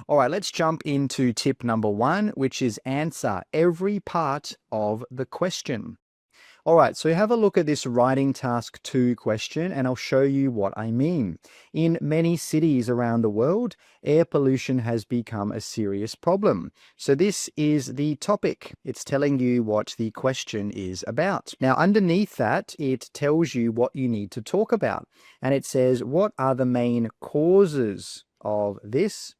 All right, let's jump into tip number 1, which is answer every part of the question. All right, so have a look at this writing task 2 question, and I'll show you what I mean. In many cities around the world, air pollution has become a serious problem. So this is the topic. It's telling you what the question is about. Now, underneath that, it tells you what you need to talk about. And it says, what are the main causes of this?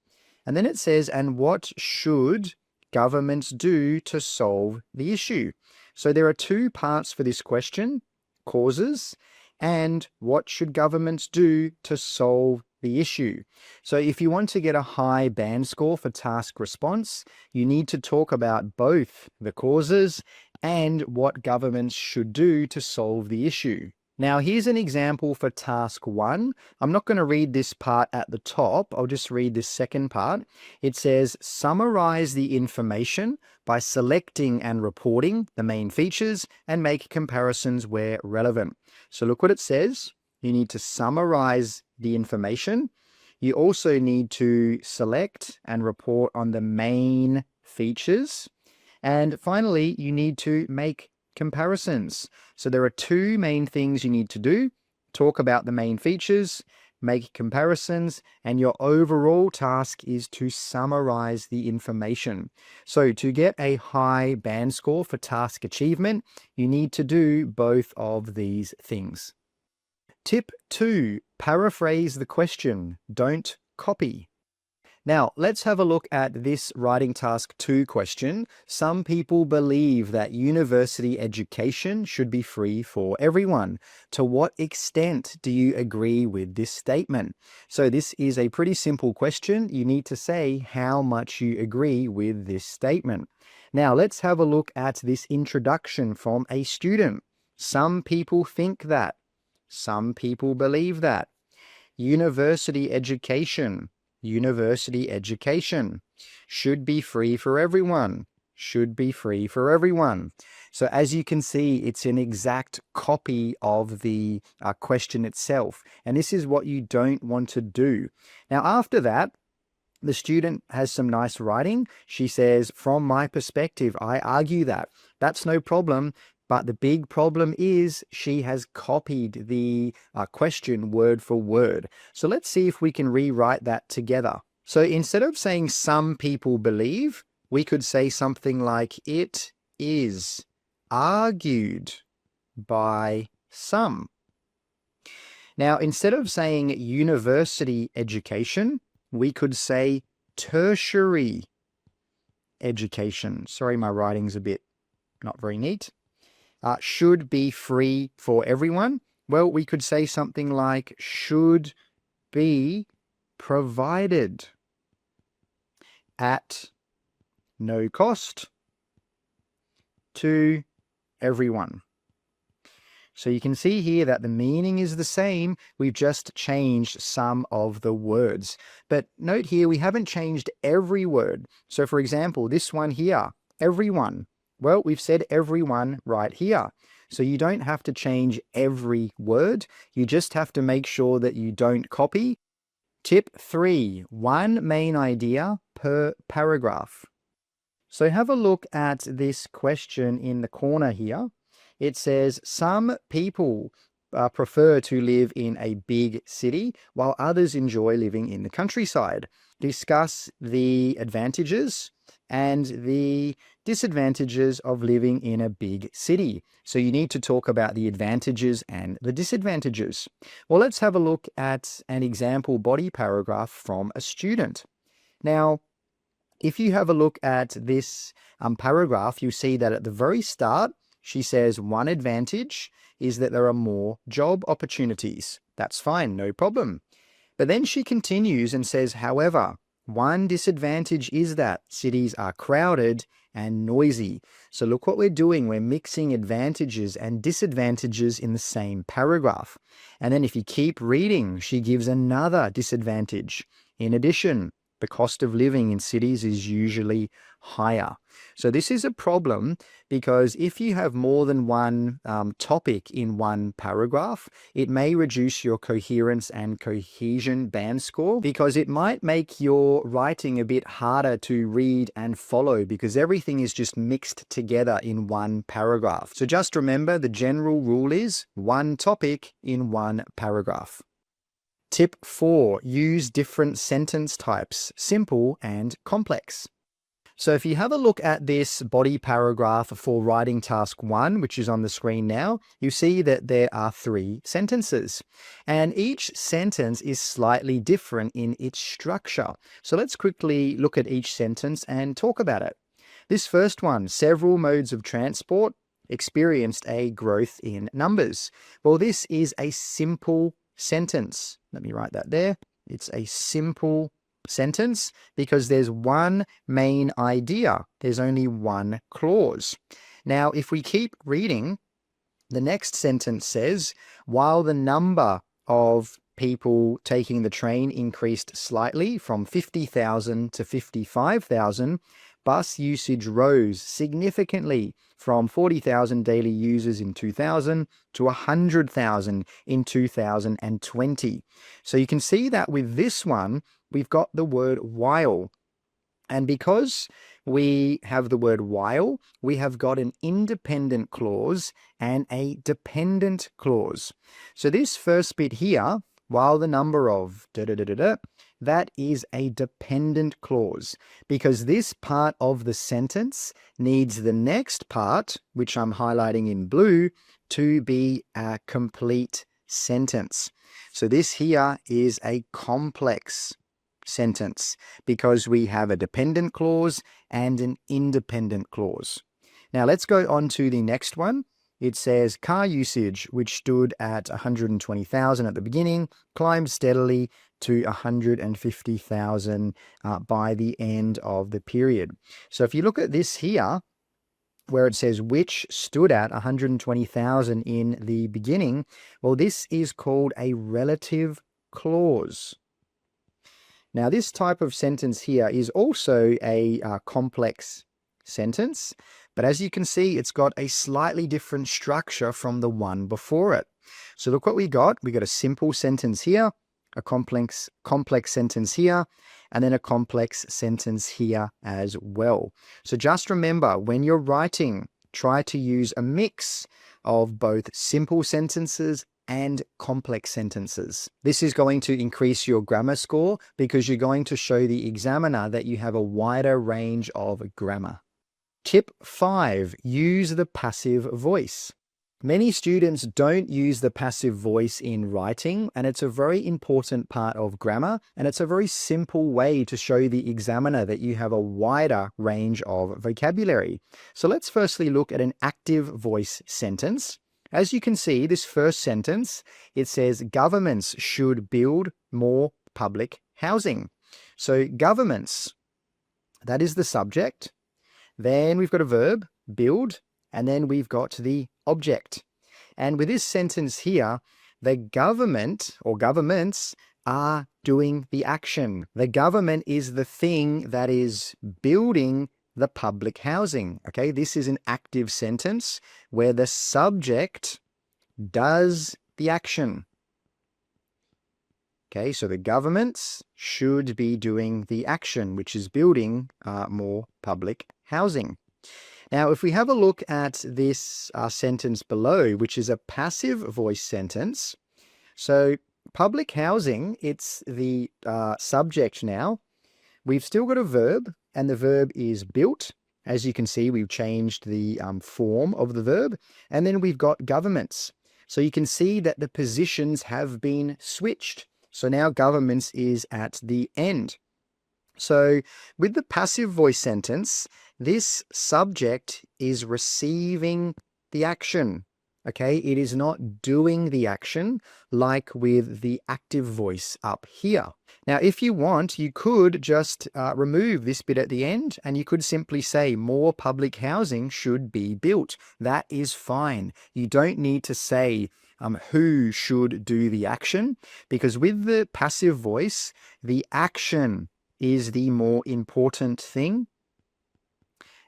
And then it says, and what should governments do to solve the issue? So there are two parts for this question, causes and what should governments do to solve the issue. So if you want to get a high band score for task response, you need to talk about both the causes and what governments should do to solve the issue. Now, here's an example for task 1. I'm not going to read this part at the top. I'll just read this second part. It says, summarize the information by selecting and reporting the main features and make comparisons where relevant. So look what it says. You need to summarize the information. You also need to select and report on the main features. And finally, you need to make comparisons. So there are two main things you need to do. Talk about the main features, make comparisons, and your overall task is to summarize the information. So to get a high band score for task achievement, you need to do both of these things. Tip 2, paraphrase the question, don't copy. Now, let's have a look at this writing task 2 question. Some people believe that university education should be free for everyone. To what extent do you agree with this statement? So this is a pretty simple question. You need to say how much you agree with this statement. Now, let's have a look at this introduction from a student. Some people think that. Some people believe that. University education should be free for everyone. Should be free for everyone. So as you can see, it's an exact copy of the question itself. And this is what you don't want to do. Now, after that, the student has some nice writing. She says, from my perspective, I argue that. That's no problem. But the big problem is she has copied the question word for word. So let's see if we can rewrite that together. So instead of saying some people believe, we could say something like it is argued by some. Now, instead of saying university education, we could say tertiary education. Sorry, my writing's a bit not very neat. Should be free for everyone. Well, we could say something like should be provided at no cost to everyone. So you can see here that the meaning is the same. We've just changed some of the words. But note here, we haven't changed every word. So for example, this one here, everyone. Well, we've said everyone right here. So you don't have to change every word. You just have to make sure that you don't copy. Tip 3, one main idea per paragraph. So have a look at this question in the corner here. It says, some people prefer to live in a big city while others enjoy living in the countryside. Discuss the advantages and the disadvantages of living in a big city. So you need to talk about the advantages and the disadvantages. Well, let's have a look at an example body paragraph from a student. Now, if you have a look at this paragraph, you see that at the very start, she says one advantage is that there are more job opportunities. That's fine, no problem. But then she continues and says, however, one disadvantage is that cities are crowded and noisy. So look what we're doing. We're mixing advantages and disadvantages in the same paragraph. And then if you keep reading, she gives another disadvantage. In addition, the cost of living in cities is usually higher. So this is a problem because if you have more than one topic in one paragraph, it may reduce your coherence and cohesion band score because it might make your writing a bit harder to read and follow because everything is just mixed together in one paragraph. So just remember the general rule is one topic in one paragraph. Tip 4, use different sentence types, simple and complex. So if you have a look at this body paragraph for writing task 1, which is on the screen now, you see that there are 3 sentences. And each sentence is slightly different in its structure. So let's quickly look at each sentence and talk about it. This first one, several modes of transport experienced a growth in numbers. Well, this is a simple sentence. Let me write that there. It's a simple sentence because there's one main idea. There's only one clause. Now, if we keep reading, the next sentence says, while the number of people taking the train increased slightly from 50,000 to 55,000, bus usage rose significantly from 40,000 daily users in 2000 to 100,000 in 2020. So you can see that with this one, we've got the word while. And because we have the word while, we have got an independent clause and a dependent clause. So this first bit here, while the number of that is a dependent clause because this part of the sentence needs the next part, which I'm highlighting in blue, to be a complete sentence. So this here is a complex sentence because we have a dependent clause and an independent clause. Now let's go on to the next one. It says car usage, which stood at 120,000 at the beginning, climbed steadily to 150,000 by the end of the period. So if you look at this here, where it says which stood at 120,000 in the beginning, well, this is called a relative clause. Now, this type of sentence here is also a complex sentence, but as you can see, it's got a slightly different structure from the one before it. So look what we got. We got a simple sentence here, a complex sentence here, and then a complex sentence here as well. So just remember, when you're writing, try to use a mix of both simple sentences and complex sentences. This is going to increase your grammar score because you're going to show the examiner that you have a wider range of grammar. Tip 5, use the passive voice. Many students don't use the passive voice in writing, and it's a very important part of grammar, and it's a very simple way to show the examiner that you have a wider range of vocabulary. So let's firstly look at an active voice sentence. As you can see, this first sentence, it says governments should build more public housing. So governments, that is the subject. Then we've got a verb, build, and then we've got the object. And with this sentence here, the government or governments are doing the action. The government is the thing that is building the public housing. Okay, this is an active sentence where the subject does the action. Okay, so the governments should be doing the action, which is building more public housing. Now, if we have a look at this sentence below, which is a passive voice sentence, so public housing, it's the subject now. We've still got a verb, and the verb is built. As you can see, we've changed the form of the verb, and then we've got governments. So you can see that the positions have been switched. So now governments is at the end. So with the passive voice sentence, this subject is receiving the action. Okay, it is not doing the action like with the active voice up here. Now, if you want, you could just remove this bit at the end and you could simply say more public housing should be built. That is fine. You don't need to say who should do the action, because with the passive voice, the action is the more important thing.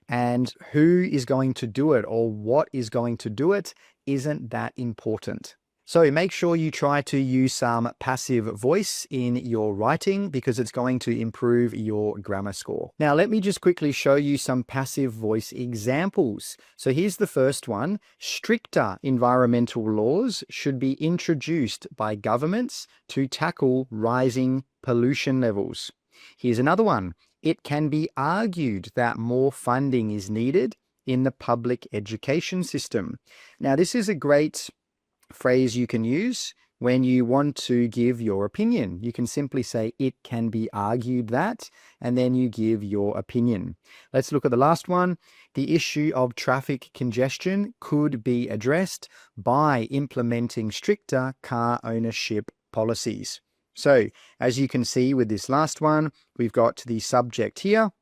And who is going to do it or what is going to do it isn't that important. So make sure you try to use some passive voice in your writing because it's going to improve your grammar score. Now, let me just quickly show you some passive voice examples. So here's the first one. Stricter environmental laws should be introduced by governments to tackle rising pollution levels. Here's another one. It can be argued that more funding is needed in the public education system. Now, this is a great phrase you can use when you want to give your opinion. You can simply say, it can be argued that, and then you give your opinion. Let's look at the last one. The issue of traffic congestion could be addressed by implementing stricter car ownership policies. So, as you can see with this last one, we've got the subject here.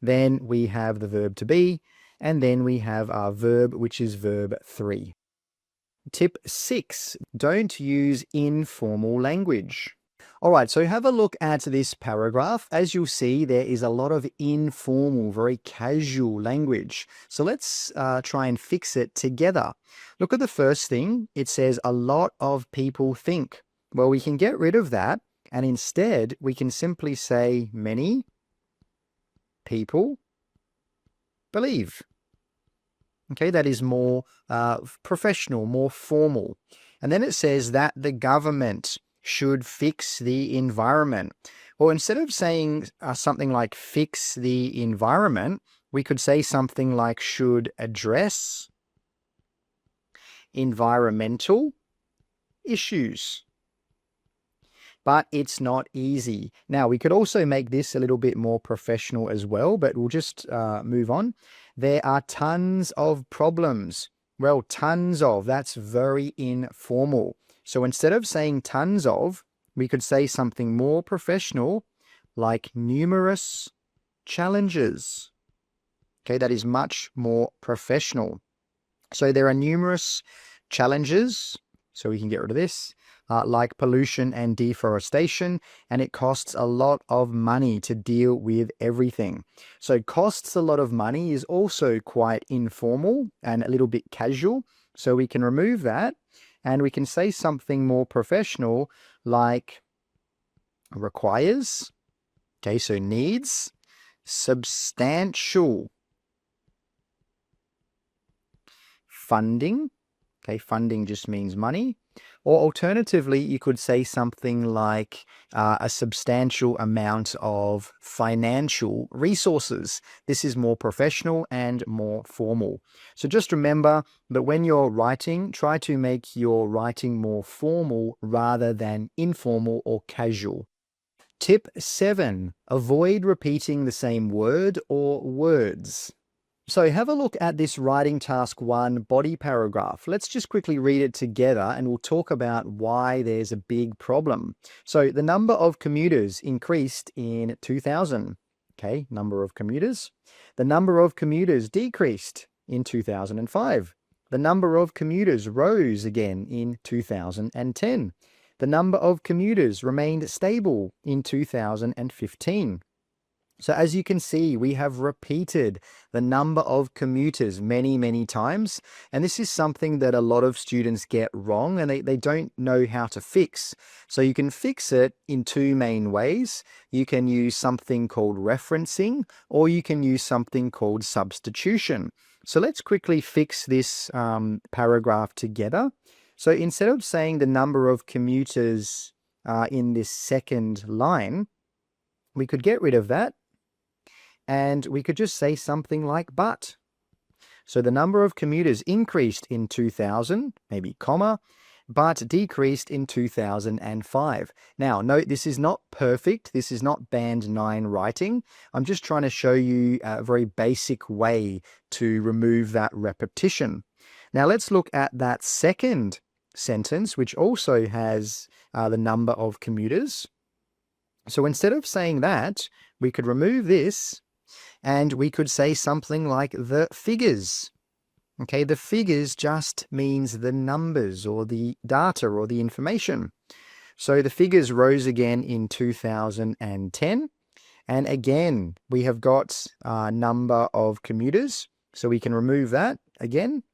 Then we have the verb to be, and then we have our verb, which is verb 3. Tip 6, don't use informal language. All right, so have a look at this paragraph. As you'll see, there is a lot of informal, very casual language. So let's try and fix it together. Look at the first thing. It says a lot of people think. Well, we can get rid of that, and instead we can simply say many people believe. Okay, that is more professional, more formal. And then it says that the government should fix the environment. Well, instead of saying something like fix the environment, we could say something like should address environmental issues. But it's not easy. Now, we could also make this a little bit more professional as well, but we'll just move on. There are tons of problems. Well, tons of, that's very informal. So instead of saying tons of, we could say something more professional like numerous challenges. Okay, that is much more professional. So there are numerous challenges. So we can get rid of this. Like pollution and deforestation, and it costs a lot of money to deal with everything. So costs a lot of money is also quite informal and a little bit casual. So we can remove that and we can say something more professional like requires, okay, so needs, substantial funding, okay, funding just means money. Or alternatively, you could say something like a substantial amount of financial resources. This is more professional and more formal. So just remember that when you're writing, try to make your writing more formal rather than informal or casual. Tip 7, avoid repeating the same word or words. So have a look at this writing task 1 body paragraph. Let's just quickly read it together and we'll talk about why there's a big problem. So the number of commuters increased in 2000. Okay, number of commuters. The number of commuters decreased in 2005. The number of commuters rose again in 2010. The number of commuters remained stable in 2015. So as you can see, we have repeated the number of commuters many, many times. And this is something that a lot of students get wrong and they don't know how to fix. So you can fix it in two main ways. You can use something called referencing, or you can use something called substitution. So let's quickly fix this paragraph together. So instead of saying the number of commuters in this second line, we could get rid of that. And we could just say something like but. So the number of commuters increased in 2000, maybe comma, but decreased in 2005. Now, note this is not perfect. This is not band 9 writing. I'm just trying to show you a very basic way to remove that repetition. Now, let's look at that second sentence, which also has the number of commuters. So instead of saying that, we could remove this and we could say something like the figures. Okay, the figures just means the numbers or the data or the information. So the figures rose again in 2010. And again, we have got a number of commuters. So we can remove that again.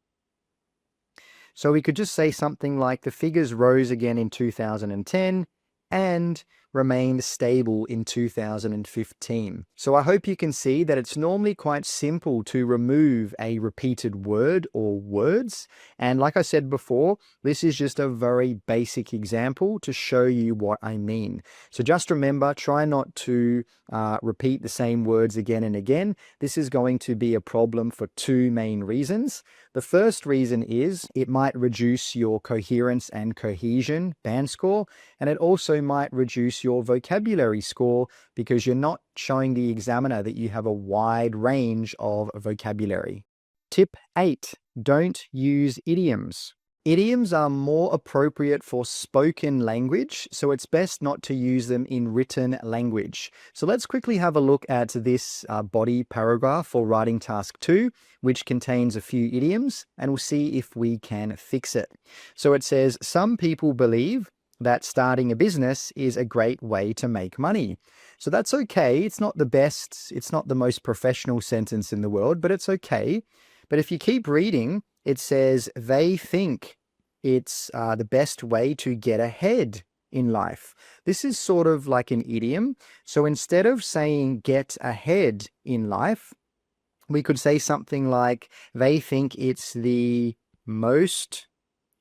So we could just say something like the figures rose again in 2010 and remained stable in 2015. So I hope you can see that it's normally quite simple to remove a repeated word or words. And like I said before, this is just a very basic example to show you what I mean. So just remember, try not to repeat the same words again and again. This is going to be a problem for two main reasons. The first reason is it might reduce your coherence and cohesion band score, and it also might reduce your vocabulary score because you're not showing the examiner that you have a wide range of vocabulary. Tip 8, don't use idioms. Idioms are more appropriate for spoken language, so it's best not to use them in written language. So let's quickly have a look at this body paragraph for writing task 2, which contains a few idioms, and we'll see if we can fix it. So it says, some people believe that starting a business is a great way to make money. So that's okay. It's not the best, it's not the most professional sentence in the world, but it's okay. But if you keep reading, it says they think it's the best way to get ahead in life. This is sort of like an idiom. So instead of saying get ahead in life, we could say something like they think it's the most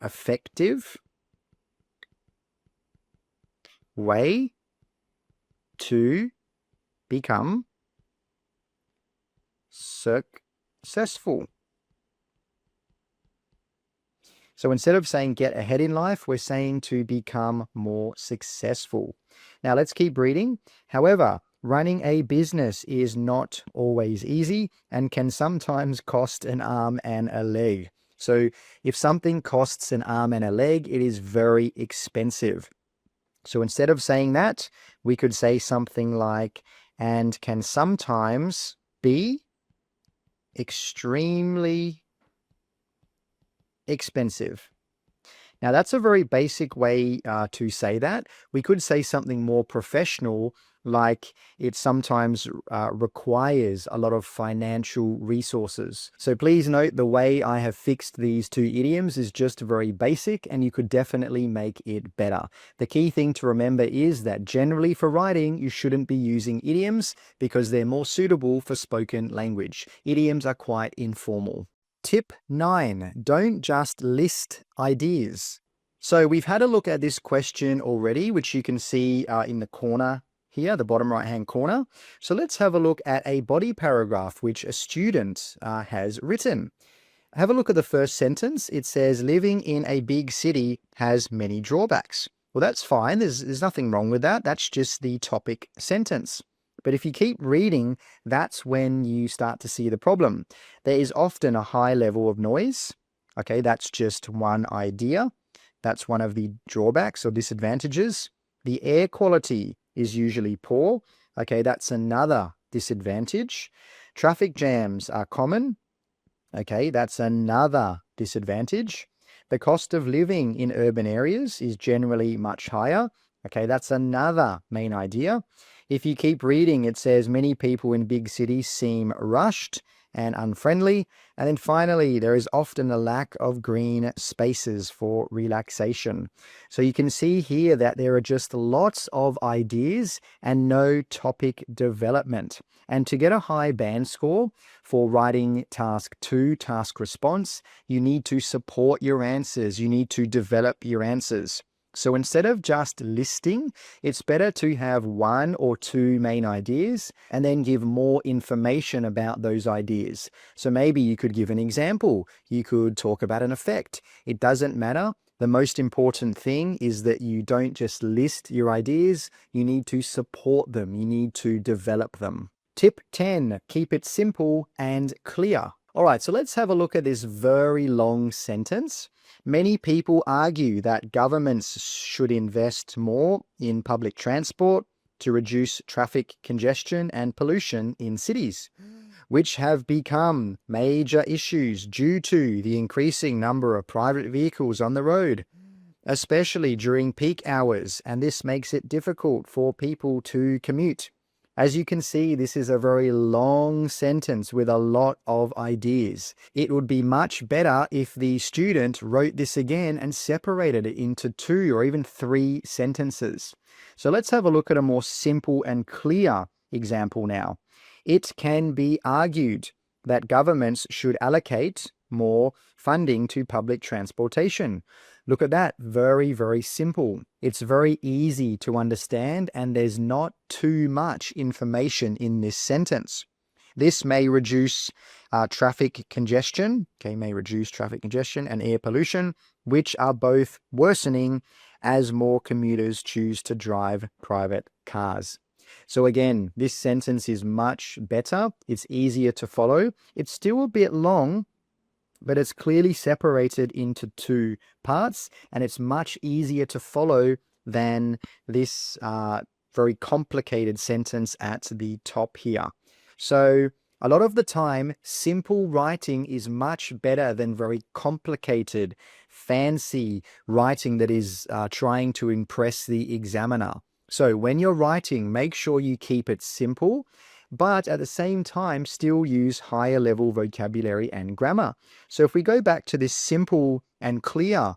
effective way to become successful. So instead of saying get ahead in life, we're saying to become more successful. Now let's keep reading. However, running a business is not always easy and can sometimes cost an arm and a leg. So if something costs an arm and a leg, it is very expensive. So instead of saying that, we could say something like, and can sometimes be extremely expensive. Now that's a very basic way to say that. We could say something more professional, like it sometimes requires a lot of financial resources. So please note the way I have fixed these two idioms is just very basic, and you could definitely make it better. The key thing to remember is that generally for writing, you shouldn't be using idioms because they're more suitable for spoken language. Idioms are quite informal. Tip 9, don't just list ideas. So we've had a look at this question already, which you can see in the corner here, the bottom right-hand corner. So let's have a look at a body paragraph which a student has written. Have a look at the first sentence. It says, living in a big city has many drawbacks. Well, that's fine. There's nothing wrong with that. That's just the topic sentence. But if you keep reading, that's when you start to see the problem. There is often a high level of noise. Okay, that's just one idea. That's one of the drawbacks or disadvantages. The air quality is usually poor. Okay, that's another disadvantage. Traffic jams are common. Okay, that's another disadvantage. The cost of living in urban areas is generally much higher. Okay, that's another main idea. If you keep reading, it says many people in big cities seem rushed and unfriendly. And then finally, there is often a lack of green spaces for relaxation. So you can see here that there are just lots of ideas and no topic development. And to get a high band score for writing task 2, task response, you need to support your answers. You need to develop your answers. So instead of just listing, it's better to have 1 or 2 main ideas and then give more information about those ideas. So maybe you could give an example. You could talk about an effect. It doesn't matter. The most important thing is that you don't just list your ideas. You need to support them. You need to develop them. Tip 10, keep it simple and clear. All right, so let's have a look at this very long sentence. Many people argue that governments should invest more in public transport to reduce traffic congestion and pollution in cities, which have become major issues due to the increasing number of private vehicles on the road, especially during peak hours, and this makes it difficult for people to commute. As you can see, this is a very long sentence with a lot of ideas. It would be much better if the student wrote this again and separated it into 2 or even 3 sentences. So let's have a look at a more simple and clear example now. It can be argued that governments should allocate more funding to public transportation. Look at that, very, very simple. It's very easy to understand and there's not too much information in this sentence. This may reduce traffic congestion, and air pollution, which are both worsening as more commuters choose to drive private cars. So again, this sentence is much better. It's easier to follow. It's still a bit long, but it's clearly separated into 2 parts, and it's much easier to follow than this very complicated sentence at the top here. So a lot of the time, simple writing is much better than very complicated, fancy writing that is trying to impress the examiner. So when you're writing, make sure you keep it simple, but at the same time, still use higher level vocabulary and grammar. So if we go back to this simple and clear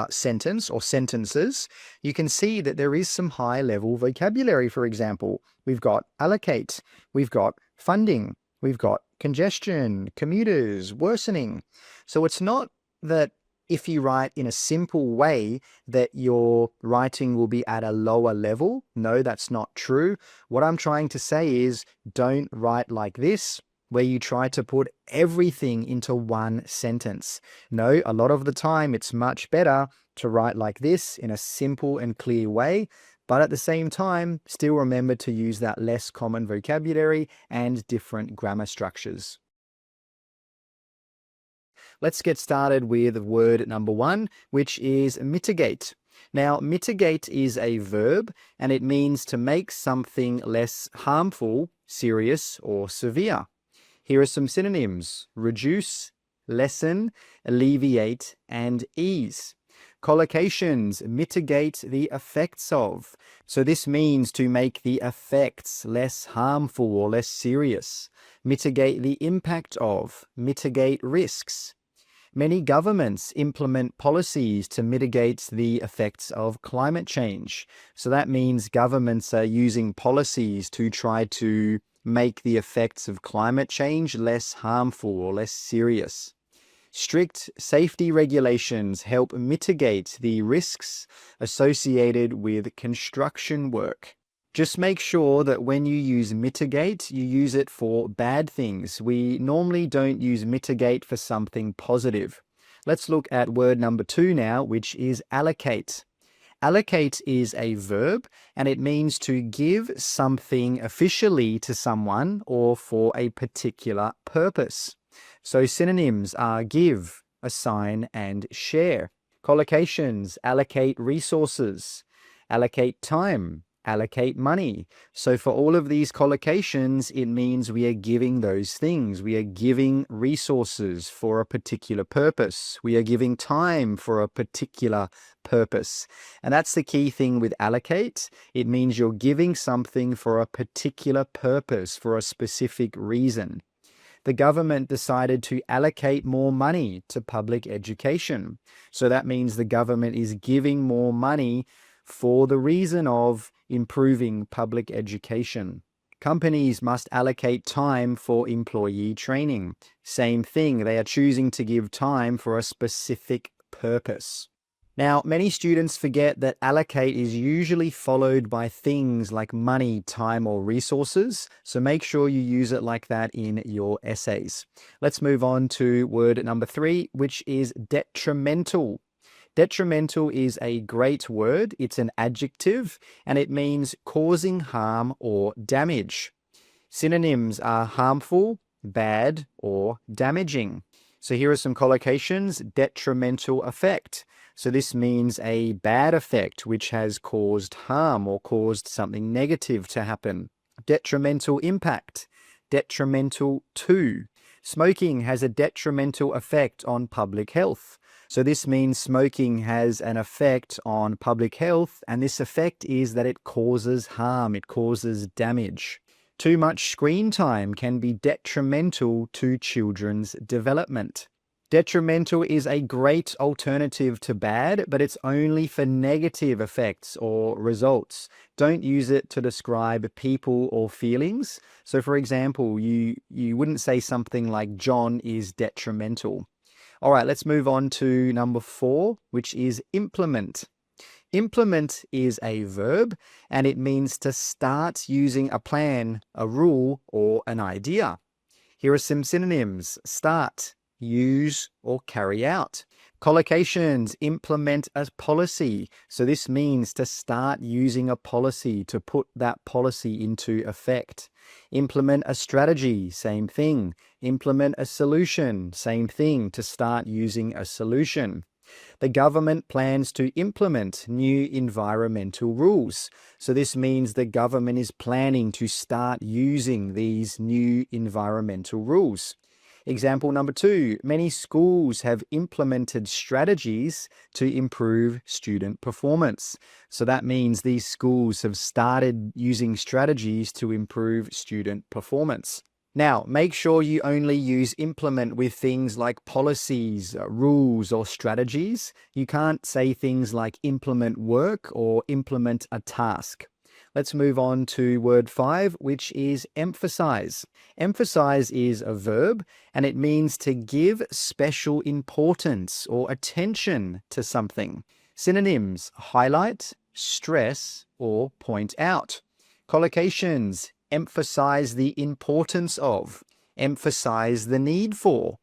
sentence or sentences, you can see that there is some high level vocabulary. For example, we've got allocate, we've got funding, we've got congestion, commuters, worsening. So it's not that if you write in a simple way that your writing will be at a lower level. No, that's not true. What I'm trying to say is don't write like this, where you try to put everything into 1 sentence. No, a lot of the time it's much better to write like this in a simple and clear way, but at the same time, still remember to use that less common vocabulary and different grammar structures. Let's get started with word number 1, which is mitigate. Now, mitigate is a verb, and it means to make something less harmful, serious, or severe. Here are some synonyms: reduce, lessen, alleviate, and ease. Collocations: mitigate the effects of. So this means to make the effects less harmful or less serious. Mitigate the impact of. Mitigate risks. Many governments implement policies to mitigate the effects of climate change. So that means governments are using policies to try to make the effects of climate change less harmful or less serious. Strict safety regulations help mitigate the risks associated with construction work. Just make sure that when you use mitigate, you use it for bad things. We normally don't use mitigate for something positive. Let's look at word number 2 now, which is allocate. Allocate is a verb, and it means to give something officially to someone or for a particular purpose. So synonyms are give, assign, and share. Collocations: allocate resources, allocate time, allocate money. So for all of these collocations, it means we are giving those things. We are giving resources for a particular purpose. We are giving time for a particular purpose. And that's the key thing with allocate. It means you're giving something for a particular purpose, for a specific reason. The government decided to allocate more money to public education. So that means the government is giving more money for the reason of improving public education. Companies must allocate time for employee training. Same thing, they are choosing to give time for a specific purpose. Now, many students forget that allocate is usually followed by things like money, time, or resources, so make sure you use it like that in your essays. Let's move on to word number 3, which is detrimental. Detrimental is a great word. It's an adjective, and it means causing harm or damage. Synonyms are harmful, bad, or damaging. So here are some collocations. Detrimental effect. So this means a bad effect which has caused harm or caused something negative to happen. Detrimental impact. Detrimental to. Smoking has a detrimental effect on public health. So this means smoking has an effect on public health, and this effect is that it causes harm, it causes damage. Too much screen time can be detrimental to children's development. Detrimental is a great alternative to bad, but it's only for negative effects or results. Don't use it to describe people or feelings. So for example, you wouldn't say something like John is detrimental. All right, let's move on to number 4, which is implement. Implement is a verb, and it means to start using a plan, a rule, or an idea. Here are some synonyms: start, use, or carry out. Collocations: implement a policy. So this means to start using a policy, to put that policy into effect. Implement a strategy, same thing. Implement a solution, same thing, to start using a solution. The government plans to implement new environmental rules. So this means the government is planning to start using these new environmental rules. Example number 2, many schools have implemented strategies to improve student performance. So that means these schools have started using strategies to improve student performance. Now, make sure you only use implement with things like policies, rules, or strategies. You can't say things like implement work or implement a task. Let's move on to word 5, which is emphasize. Emphasize is a verb, and it means to give special importance or attention to something. Synonyms: highlight, stress, or point out. Collocations: emphasize the importance of, emphasize the need for,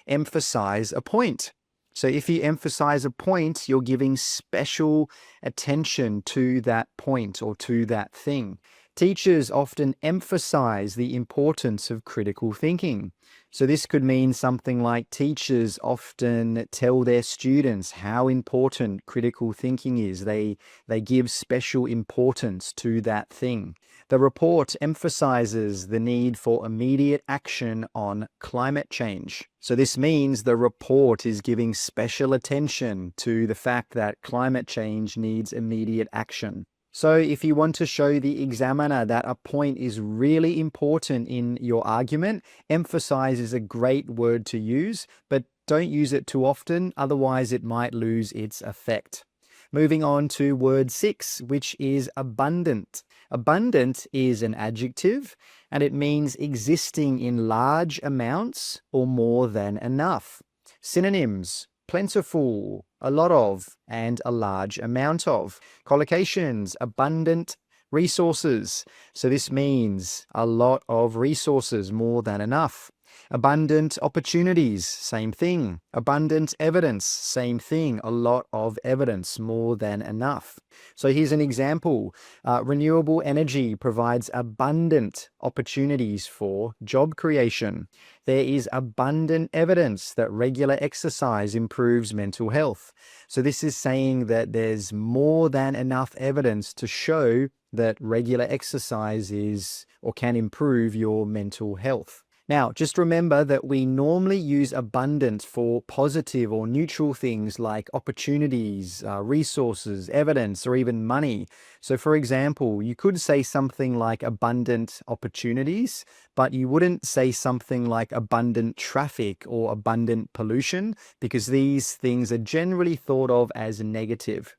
emphasize a point. So if you emphasize a point, you're giving special attention to that point or to that thing. Teachers often emphasize the importance of critical thinking. So this could mean something like teachers often tell their students how important critical thinking is. They give special importance to that thing. The report emphasizes the need for immediate action on climate change. So this means the report is giving special attention to the fact that climate change needs immediate action. So if you want to show the examiner that a point is really important in your argument, emphasize is a great word to use, but don't use it too often, otherwise it might lose its effect. Moving on to word 6, which is abundant. Abundant is an adjective, and it means existing in large amounts or more than enough. Synonyms: plentiful, a lot of, and a large amount of. Collocations: abundant resources. So this means a lot of resources, more than enough. Abundant opportunities, same thing. Abundant evidence, same thing. A lot of evidence, more than enough. So here's an example. Renewable energy provides abundant opportunities for job creation. There is abundant evidence that regular exercise improves mental health. So this is saying that there's more than enough evidence to show that regular exercise is or can improve your mental health. Now, just remember that we normally use abundant for positive or neutral things like opportunities, resources, evidence, or even money. So, for example, you could say something like abundant opportunities, but you wouldn't say something like abundant traffic or abundant pollution, because these things are generally thought of as negative.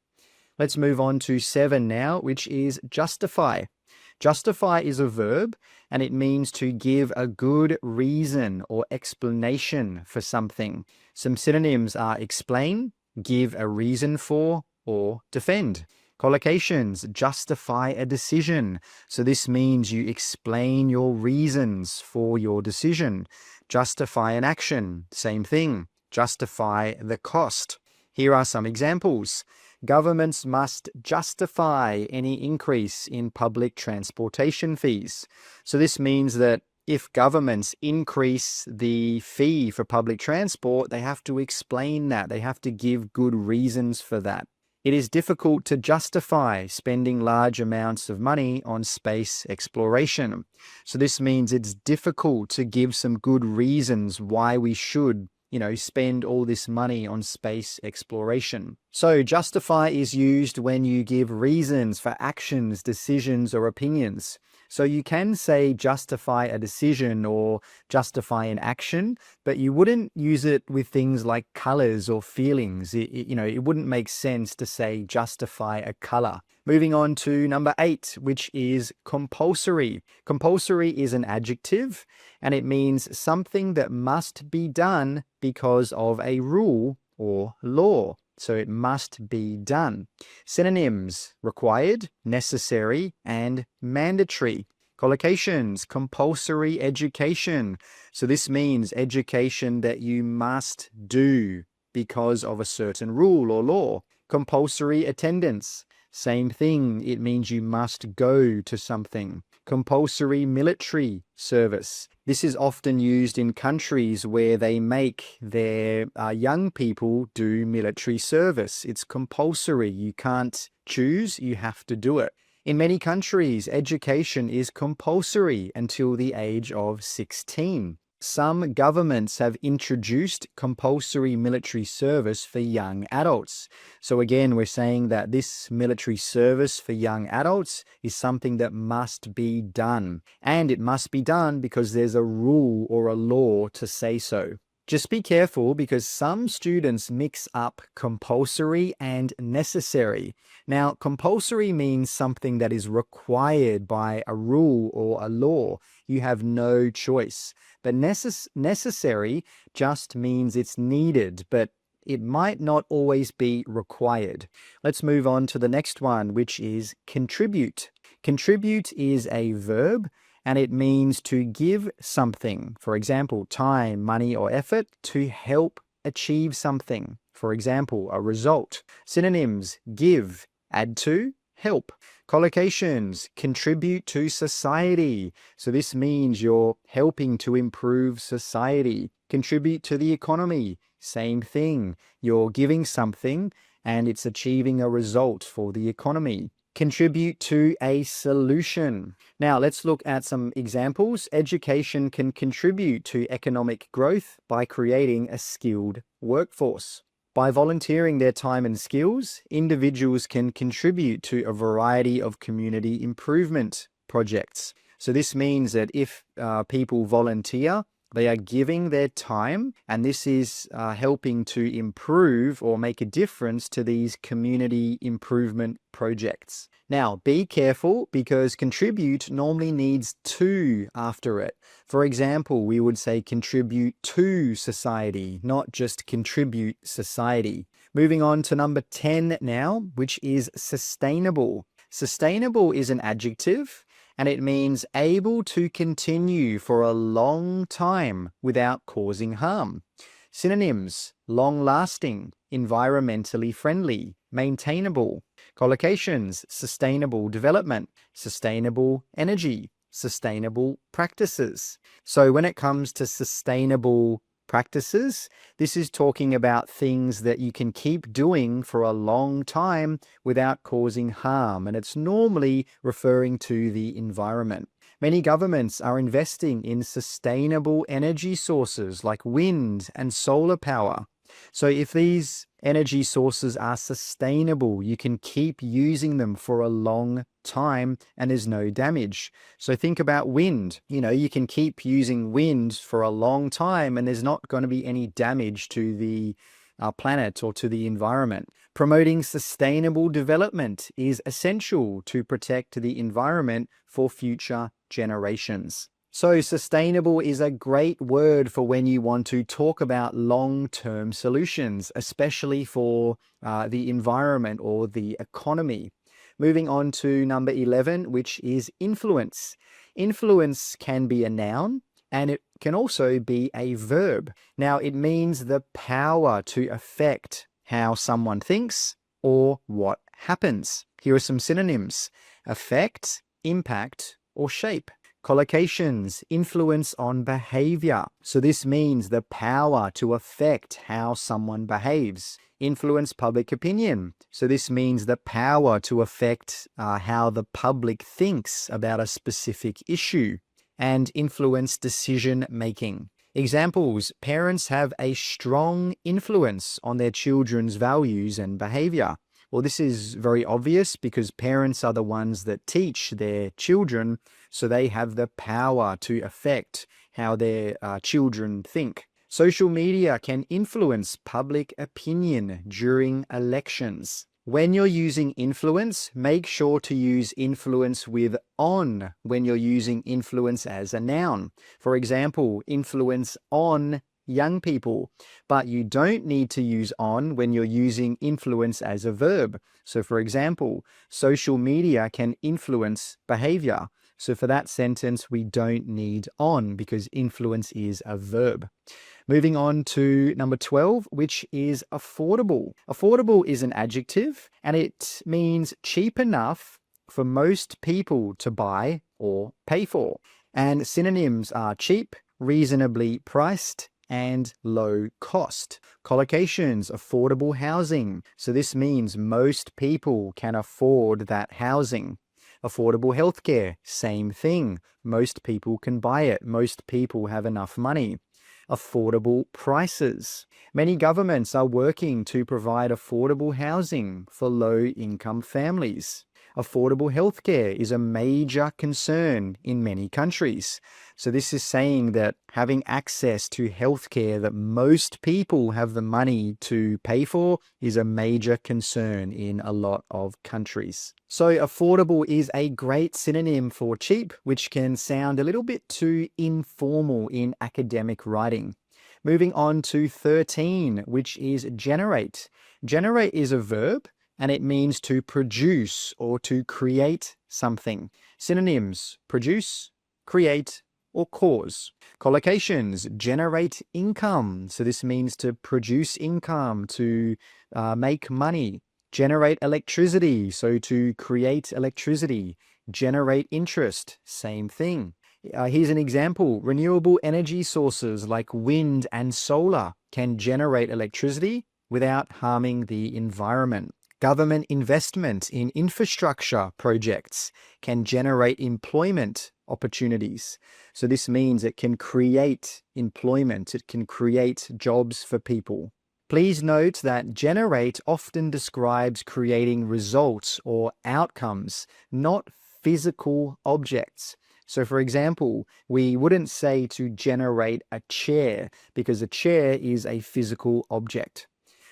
Let's move on to 7 now, which is justify. Justify is a verb, and it means to give a good reason or explanation for something. Some synonyms are explain, give a reason for, or defend. Collocations, justify a decision. So this means you explain your reasons for your decision. Justify an action, same thing. Justify the cost. Here are some examples. Governments must justify any increase in public transportation fees. So this means that if governments increase the fee for public transport, they have to explain that. They have to give good reasons for that. It is difficult to justify spending large amounts of money on space exploration. So this means it's difficult to give some good reasons why we should spend all this money on space exploration. So justify is used when you give reasons for actions, decisions, or opinions. So you can say justify a decision or justify an action, but you wouldn't use it with things like colors or feelings. It wouldn't make sense to say justify a color. Moving on to number 8, which is compulsory. Compulsory is an adjective, and it means something that must be done because of a rule or law. So it must be done. Synonyms: required, necessary, and mandatory. Collocations: compulsory education. So this means education that you must do because of a certain rule or law. Compulsory attendance. Same thing, it means you must go to something. Compulsory military service. This is often used in countries where they make their young people do military service. It's compulsory. You can't choose, you have to do it. In many countries, education is compulsory until the age of 16. Some governments have introduced compulsory military service for young adults. So again, we're saying that this military service for young adults is something that must be done. And it must be done because there's a rule or a law to say so. Just be careful because some students mix up compulsory and necessary. Now, compulsory means something that is required by a rule or a law. You have no choice. But necessary just means it's needed, but it might not always be required. Let's move on to the next one, which is contribute. Contribute is a verb, and it means to give something, for example, time, money, or effort, to help achieve something. For example, a result. Synonyms: give, add to, help. Collocations: contribute to society. So this means you're helping to improve society. Contribute to the economy. Same thing. You're giving something and it's achieving a result for the economy. Contribute to a solution. Now let's look at some examples. Education can contribute to economic growth by creating a skilled workforce. By volunteering their time and skills, individuals can contribute to a variety of community improvement projects. So this means that if people volunteer, they are giving their time, and this is helping to improve or make a difference to these community improvement projects. Now, be careful because contribute normally needs to after it. For example, we would say contribute to society, not just contribute society. Moving on to number 10 now, which is sustainable. Sustainable is an adjective, and it means able to continue for a long time without causing harm. Synonyms: long-lasting, environmentally friendly, maintainable. Collocations: sustainable development, sustainable energy, sustainable practices. So when it comes to sustainable practices, this is talking about things that you can keep doing for a long time without causing harm, and it's normally referring to the environment. Many governments are investing in sustainable energy sources like wind and solar power. So if these energy sources are sustainable, you can keep using them for a long time and there's no damage. So think about wind. You can keep using wind for a long time and there's not going to be any damage to the planet or to the environment. Promoting sustainable development is essential to protect the environment for future generations. So sustainable is a great word for when you want to talk about long-term solutions, especially for the environment or the economy. Moving on to number 11, which is influence. Influence can be a noun and it can also be a verb. Now, it means the power to affect how someone thinks or what happens. Here are some synonyms: affect, impact, or shape. Collocations: influence on behavior. So this means the power to affect how someone behaves. Influence public opinion. So this means the power to affect how the public thinks about a specific issue. And influence decision making. Examples: parents have a strong influence on their children's values and behavior. Well, this is very obvious because parents are the ones that teach their children, so they have the power to affect how their children think. Social media can influence public opinion during elections. When you're using influence, make sure to use influence with on when you're using influence as a noun. For example, influence on young people, but you don't need to use on when you're using influence as a verb. So for example, social media can influence behavior. So for that sentence, we don't need on because influence is a verb. Moving on to number 12, which is affordable. Affordable is an adjective and it means cheap enough for most people to buy or pay for. And synonyms are cheap, reasonably priced, and low cost. Collocations: affordable housing. So this means most people can afford that housing. Affordable healthcare, same thing. Most people can buy it. Most people have enough money. Affordable prices. Many governments are working to provide affordable housing for low-income families. Affordable healthcare is a major concern in many countries. So this is saying that having access to healthcare that most people have the money to pay for is a major concern in a lot of countries. So affordable is a great synonym for cheap, which can sound a little bit too informal in academic writing. Moving on to 13, which is generate. Generate is a verb and it means to produce or to create something. Synonyms: produce, create, or cause. Collocations: generate income. So this means to produce income, to make money. Generate electricity. So to create electricity. Generate interest. Same thing. Here's an example. Renewable energy sources like wind and solar can generate electricity without harming the environment. Government investment in infrastructure projects can generate employment opportunities. So this means it can create employment, it can create jobs for people. Please note that generate often describes creating results or outcomes, not physical objects. So for example, we wouldn't say to generate a chair because a chair is a physical object.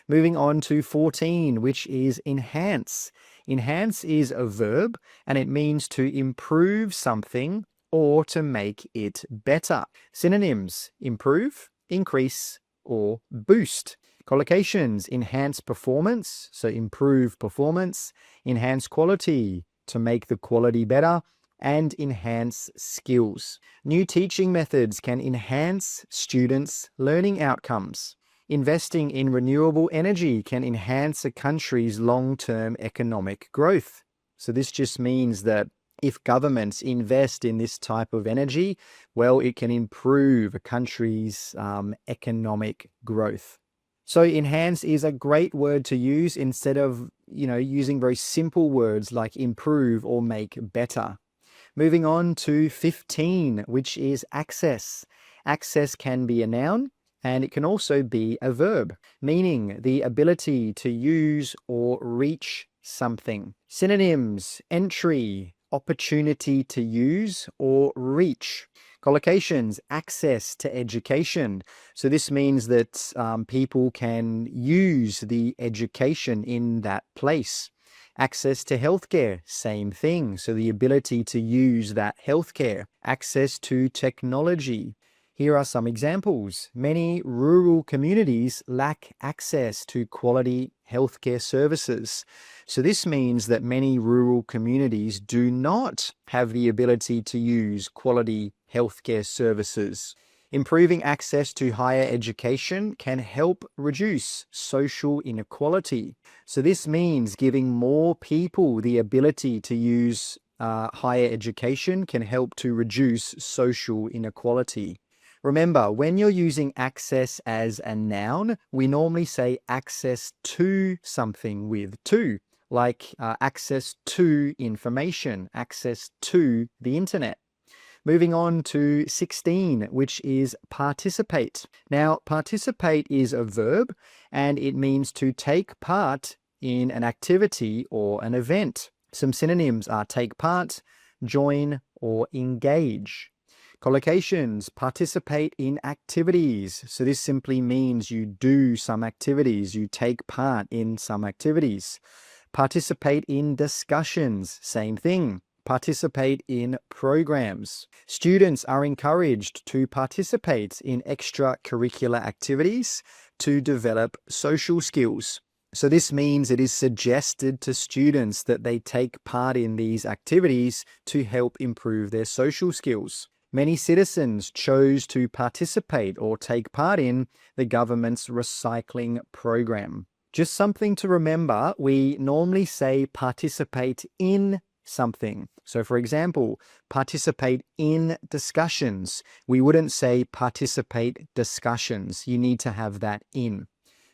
Moving on to 14, which is enhance. Enhance is a verb and it means to improve something or to make it better. Synonyms: improve, increase, or boost. Collocations: enhance performance, so improve performance, enhance quality, to make the quality better, and enhance skills. New teaching methods can enhance students' learning outcomes. Investing in renewable energy can enhance a country's long-term economic growth. So this just means that if governments invest in this type of energy, well, it can improve a country's economic growth. So enhance is a great word to use instead of, using very simple words like improve or make better. Moving on to 15, which is access. Access can be a noun and it can also be a verb, meaning the ability to use or reach something. Synonyms: entry, opportunity to use or reach. Collocations: access to education. So this means that people can use the education in that place. Access to healthcare, same thing. So the ability to use that healthcare. Access to technology. Here are some examples. Many rural communities lack access to quality healthcare services. So this means that many rural communities do not have the ability to use quality healthcare services. Improving access to higher education can help reduce social inequality. So this means giving more people the ability to use higher education can help to reduce social inequality. Remember, when you're using access as a noun, we normally say access to something with to, like access to information, access to the internet. Moving on to 16, which is participate. Now, participate is a verb and it means to take part in an activity or an event. Some synonyms are take part, join, or engage. Collocations: participate in activities. So this simply means you do some activities, you take part in some activities. Participate in discussions, same thing. Participate in programs. Students are encouraged to participate in extracurricular activities to develop social skills. So this means it is suggested to students that they take part in these activities to help improve their social skills. Many citizens chose to participate or take part in the government's recycling program. Just something to remember, we normally say participate in something. So for example, participate in discussions. We wouldn't say participate discussions. You need to have that in.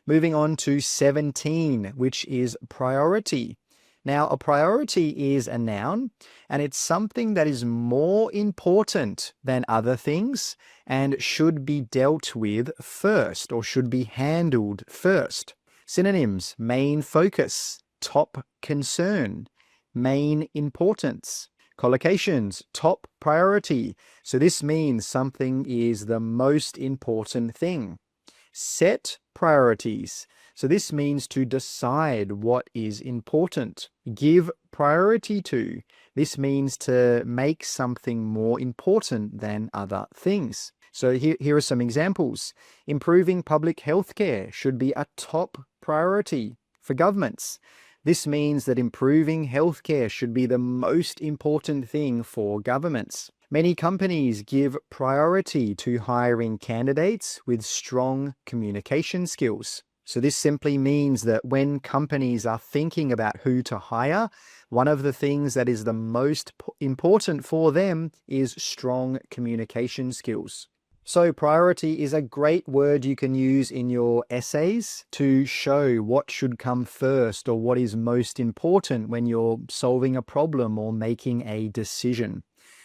Moving on to 17, which is priority. Now, a priority is a noun, and it's something that is more important than other things and should be dealt with first or should be handled first. Synonyms: main focus, top concern, main importance. Collocations: top priority. So this means something is the most important thing. Set priorities. So this means to decide what is important. Give priority to. This means to make something more important than other things. So here are some examples. Improving public health care should be a top priority for governments. This means that improving healthcare should be the most important thing for governments. Many companies give priority to hiring candidates with strong communication skills. So this simply means that when companies are thinking about who to hire, one of the things that is the most important for them is strong communication skills. So priority is a great word you can use in your essays to show what should come first or what is most important when you're solving a problem or making a decision.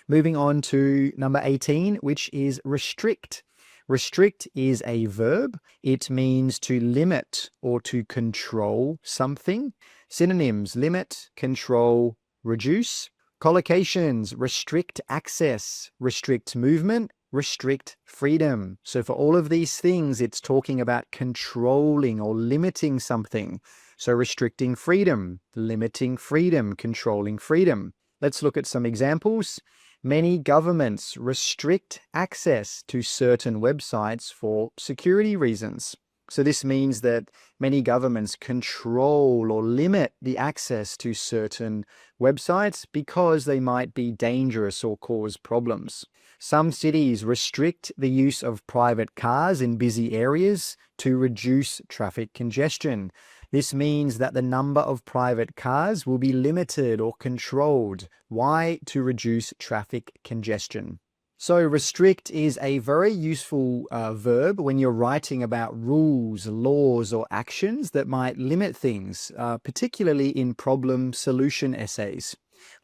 Moving on to number 18, which is restrict. Restrict is a verb. It means to limit or to control something. Synonyms: limit, control, reduce. Collocations: restrict access, restrict movement, restrict freedom. So for all of these things, it's talking about controlling or limiting something. So restricting freedom, limiting freedom, controlling freedom. Let's look at some examples. Many governments restrict access to certain websites for security reasons. So this means that many governments control or limit the access to certain websites because they might be dangerous or cause problems. Some cities restrict the use of private cars in busy areas to reduce traffic congestion. This means that the number of private cars will be limited or controlled. Why? To reduce traffic congestion. So restrict is a very useful verb when you're writing about rules, laws, or actions that might limit things, particularly in problem solution essays.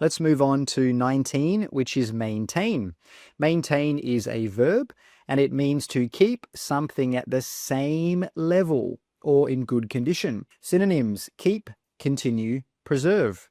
Let's move on to 19, which is maintain. Maintain is a verb, and it means to keep something at the same level or in good condition. Synonyms: keep, continue, preserve.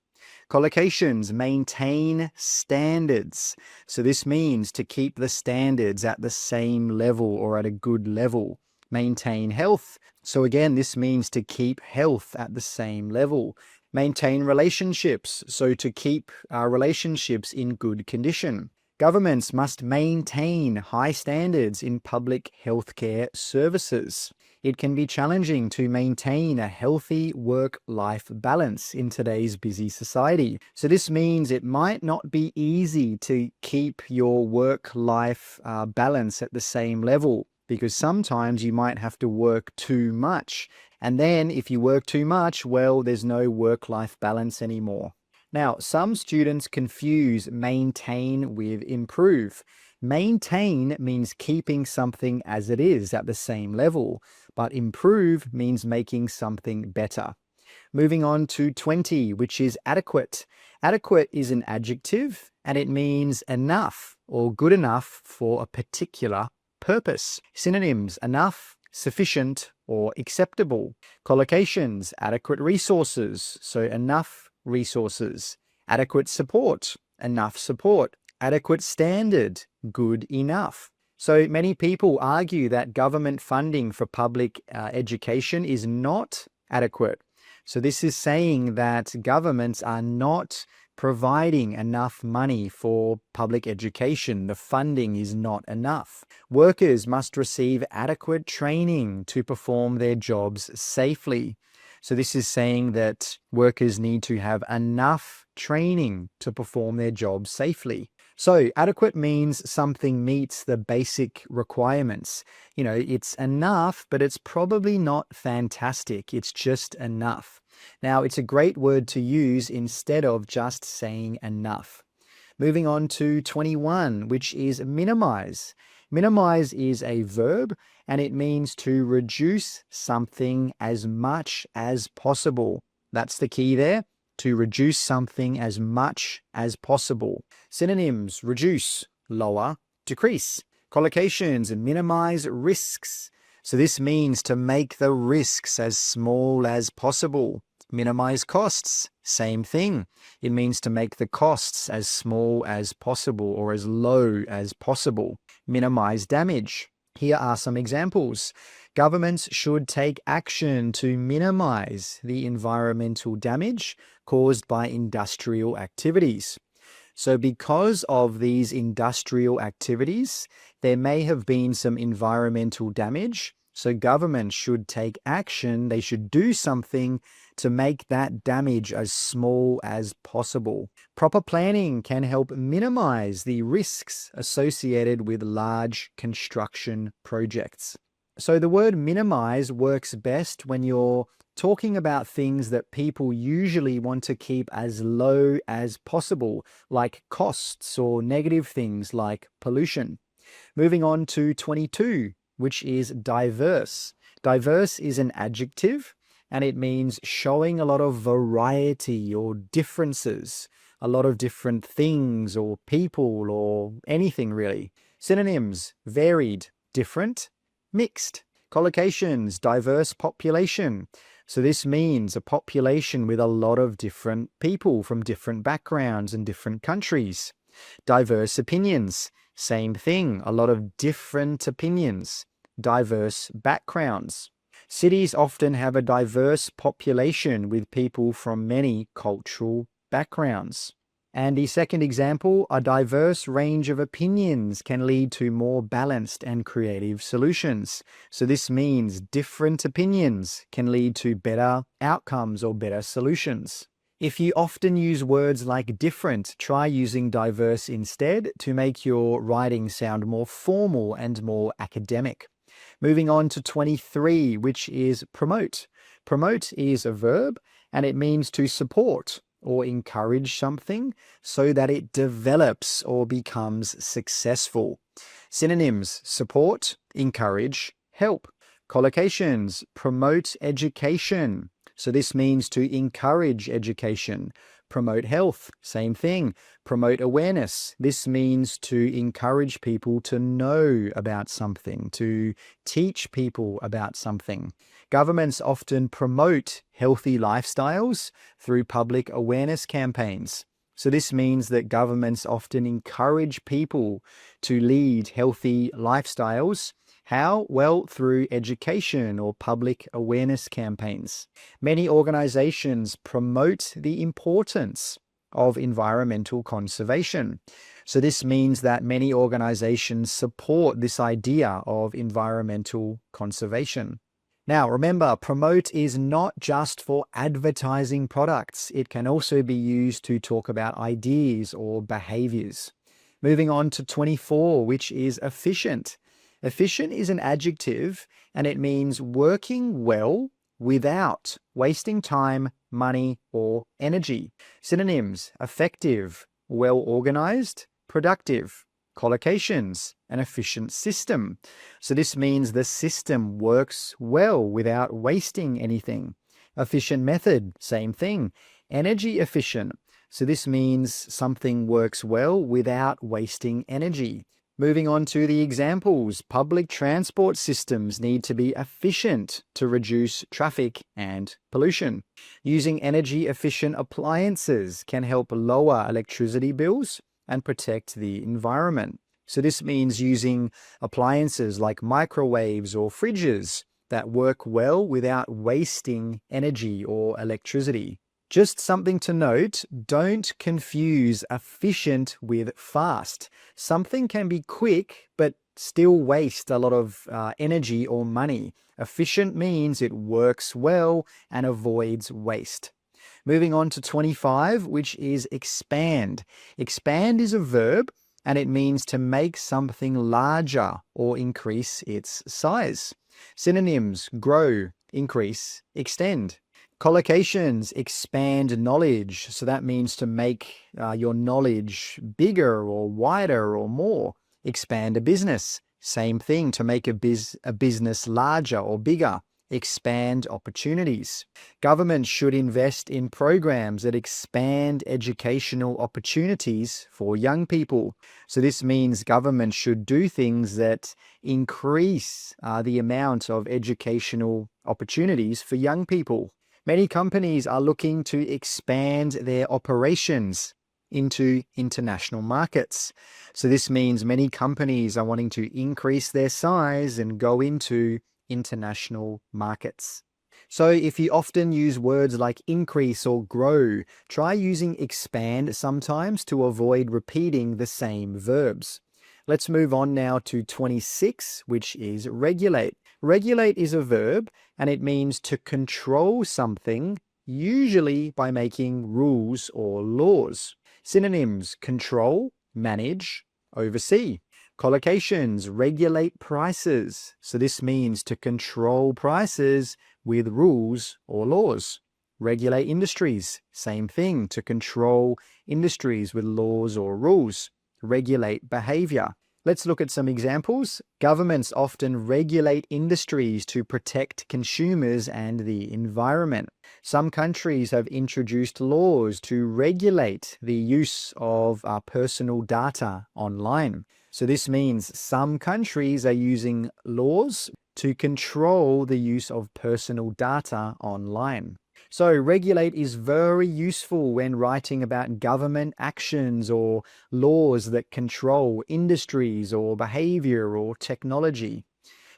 Collocations: maintain standards. So this means to keep the standards at the same level or at a good level. Maintain health. So again, this means to keep health at the same level. Maintain relationships. So to keep our relationships in good condition. Governments must maintain high standards in public healthcare services. It can be challenging to maintain a healthy work-life balance in today's busy society. So this means it might not be easy to keep your work-life balance at the same level, because sometimes you might have to work too much. And then if you work too much, well, there's no work-life balance anymore. Now, some students confuse maintain with improve. Maintain means keeping something as it is at the same level, but improve means making something better. Moving on to 20, which is adequate. Adequate is an adjective, and it means enough or good enough for a particular purpose. Synonyms: enough, sufficient, or acceptable. Collocations: adequate resources, so enough resources. Adequate support, enough support. Adequate standard, good enough. So many people argue that government funding for public education is not adequate. So this is saying that governments are not providing enough money for public education. The funding is not enough. Workers must receive adequate training to perform their jobs safely. So this is saying that workers need to have enough training to perform their jobs safely. So adequate means something meets the basic requirements. You know, it's enough, but it's probably not fantastic. It's just enough. Now, it's a great word to use instead of just saying enough. Moving on to 21, which is minimize. Minimize is a verb, and it means to reduce something as much as possible. That's the key there, to reduce something as much as possible. Synonyms: reduce, lower, decrease. Collocations: minimize risks. So this means to make the risks as small as possible. Minimize costs, same thing. It means to make the costs as small as possible or as low as possible. Minimize damage. Here are some examples. Governments should take action to minimize the environmental damage caused by industrial activities. So because of these industrial activities, there may have been some environmental damage. So government should take action, they should do something to make that damage as small as possible. Proper planning can help minimize the risks associated with large construction projects. So the word minimize works best when you're talking about things that people usually want to keep as low as possible, like costs or negative things like pollution. Moving on to 22, which is diverse. Diverse is an adjective, and it means showing a lot of variety or differences, a lot of different things or people or anything really. Synonyms: varied, different, mixed. Collocations: diverse population. So this means a population with a lot of different people from different backgrounds and different countries. Diverse opinions. Same thing, a lot of different opinions. Diverse backgrounds. Cities often have a diverse population with people from many cultural backgrounds. And the second example, a diverse range of opinions can lead to more balanced and creative solutions. So this means different opinions can lead to better outcomes or better solutions. If you often use words like different, try using diverse instead to make your writing sound more formal and more academic. Moving on to 23, which is promote. Promote is a verb and it means to support or encourage something so that it develops or becomes successful. Synonyms: support, encourage, help. Collocations: promote education. So this means to encourage education. Promote health, same thing. Promote awareness. This means to encourage people to know about something, to teach people about something. Governments often promote healthy lifestyles through public awareness campaigns. So this means that governments often encourage people to lead healthy lifestyles. How? Well, through education or public awareness campaigns. Many organizations promote the importance of environmental conservation. So this means that many organizations support this idea of environmental conservation. Now, remember, promote is not just for advertising products. It can also be used to talk about ideas or behaviors. Moving on to 24, which is efficient. Efficient is an adjective and it means working well without wasting time, money, or energy. Synonyms: effective, well organized, productive. Collocations: an efficient system. So this means the system works well without wasting anything. Efficient method, same thing. Energy efficient. So this means something works well without wasting energy. Moving on to the examples, public transport systems need to be efficient to reduce traffic and pollution. Using energy efficient appliances can help lower electricity bills and protect the environment. So this means using appliances like microwaves or fridges that work well without wasting energy or electricity. Just something to note, don't confuse efficient with fast. Something can be quick, but still waste a lot of energy or money. Efficient means it works well and avoids waste. Moving on to 25, which is expand. Expand is a verb and it means to make something larger or increase its size. Synonyms: grow, increase, extend. Collocations: expand knowledge. So that means to make your knowledge bigger or wider or more. Expand a business. Same thing, to make a business larger or bigger. Expand opportunities. Governments should invest in programs that expand educational opportunities for young people. So this means governments should do things that increase the amount of educational opportunities for young people. Many companies are looking to expand their operations into international markets. So this means many companies are wanting to increase their size and go into international markets. So if you often use words like increase or grow, try using expand sometimes to avoid repeating the same verbs. Let's move on now to 26, which is regulate. Regulate is a verb and it means to control something, usually by making rules or laws. Synonyms: control, manage, oversee. Collocations: regulate prices. So this means to control prices with rules or laws. Regulate industries. Same thing, to control industries with laws or rules. Regulate behavior. Let's look at some examples. Governments often regulate industries to protect consumers and the environment. Some countries have introduced laws to regulate the use of personal data online. So this means some countries are using laws to control the use of personal data online. So regulate is very useful when writing about government actions or laws that control industries or behavior or technology.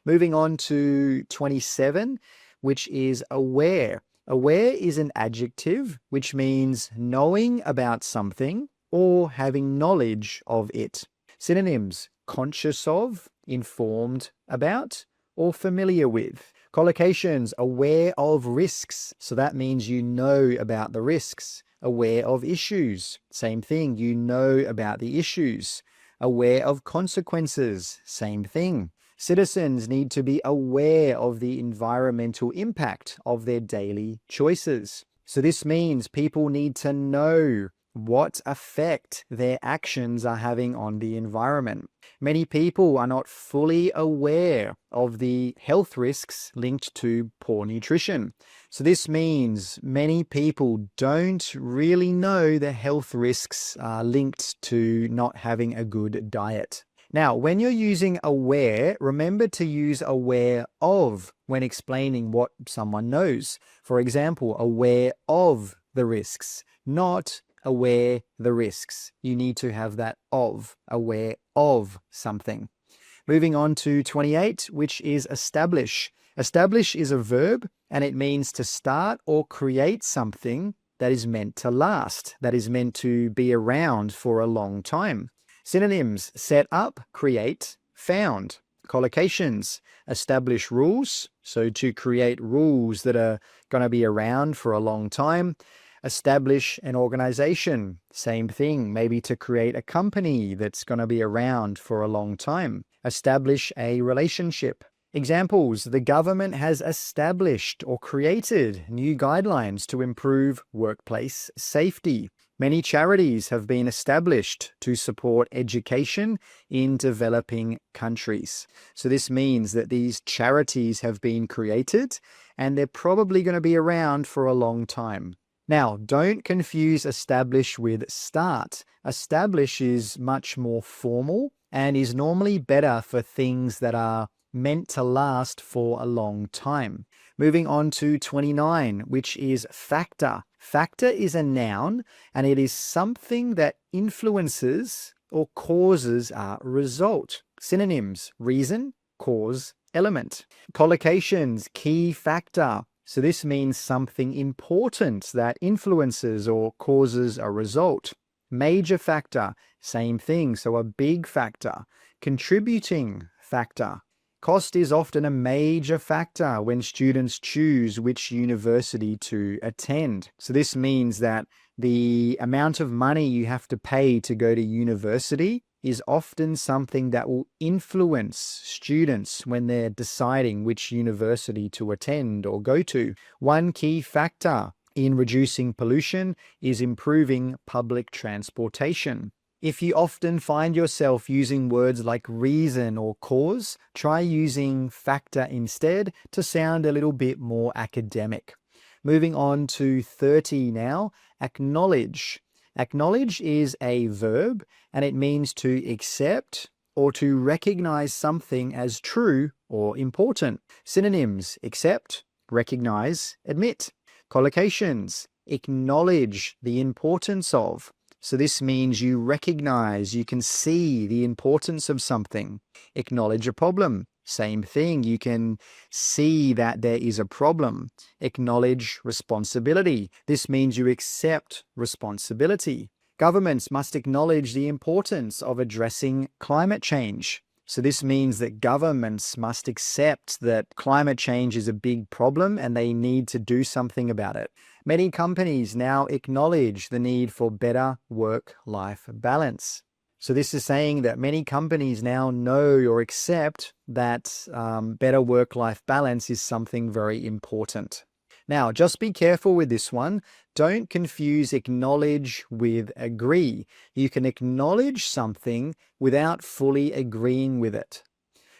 Moving on to 27, which is aware. Aware is an adjective which means knowing about something or having knowledge of it. Synonyms: conscious of, informed about, or familiar with. Collocations: aware of risks. So that means you know about the risks. Aware of issues. Same thing, you know about the issues. Aware of consequences. Same thing. Citizens need to be aware of the environmental impact of their daily choices. So this means people need to know what effect their actions are having on the environment. Many people are not fully aware of the health risks linked to poor nutrition. So this means many people don't really know the health risks linked to not having a good diet. Now, when you're using aware, remember to use aware of when explaining what someone knows. For example, aware of the risks, not aware the risks. You need to have that of, aware of something. Moving on to 28, which is establish. Establish is a verb and it means to start or create something that is meant to last, that is meant to be around for a long time. Synonyms: set up, create, found. Collocations: establish rules, so to create rules that are going to be around for a long time. Establish an organization, same thing, maybe to create a company that's going to be around for a long time. Establish a relationship. Examples: the government has established or created new guidelines to improve workplace safety. Many charities have been established to support education in developing countries. So this means that these charities have been created and they're probably going to be around for a long time. Now, don't confuse establish with start. Establish is much more formal and is normally better for things that are meant to last for a long time. Moving on to 29, which is factor. Factor is a noun and it is something that influences or causes a result. Synonyms: reason, cause, element. Collocations: key factor. So this means something important that influences or causes a result. Major factor, same thing, so a big factor. Contributing factor. Cost is often a major factor when students choose which university to attend. So this means that the amount of money you have to pay to go to university is often something that will influence students when they're deciding which university to attend or go to. One key factor in reducing pollution is improving public transportation. If you often find yourself using words like reason or cause, try using factor instead to sound a little bit more academic. Moving on to 30 now, acknowledge. Acknowledge is a verb and it means to accept or to recognize something as true or important. Synonyms: accept, recognize, admit. Collocations: acknowledge the importance of. So this means you recognize, you can see the importance of something. Acknowledge a problem. Same thing, you can see that there is a problem. Acknowledge responsibility. This means you accept responsibility. Governments must acknowledge the importance of addressing climate change. So this means that governments must accept that climate change is a big problem and they need to do something about it. Many companies now acknowledge the need for better work-life balance. So this is saying that many companies now know or accept that better work-life balance is something very important. Now, just be careful with this one. Don't confuse acknowledge with agree. You can acknowledge something without fully agreeing with it.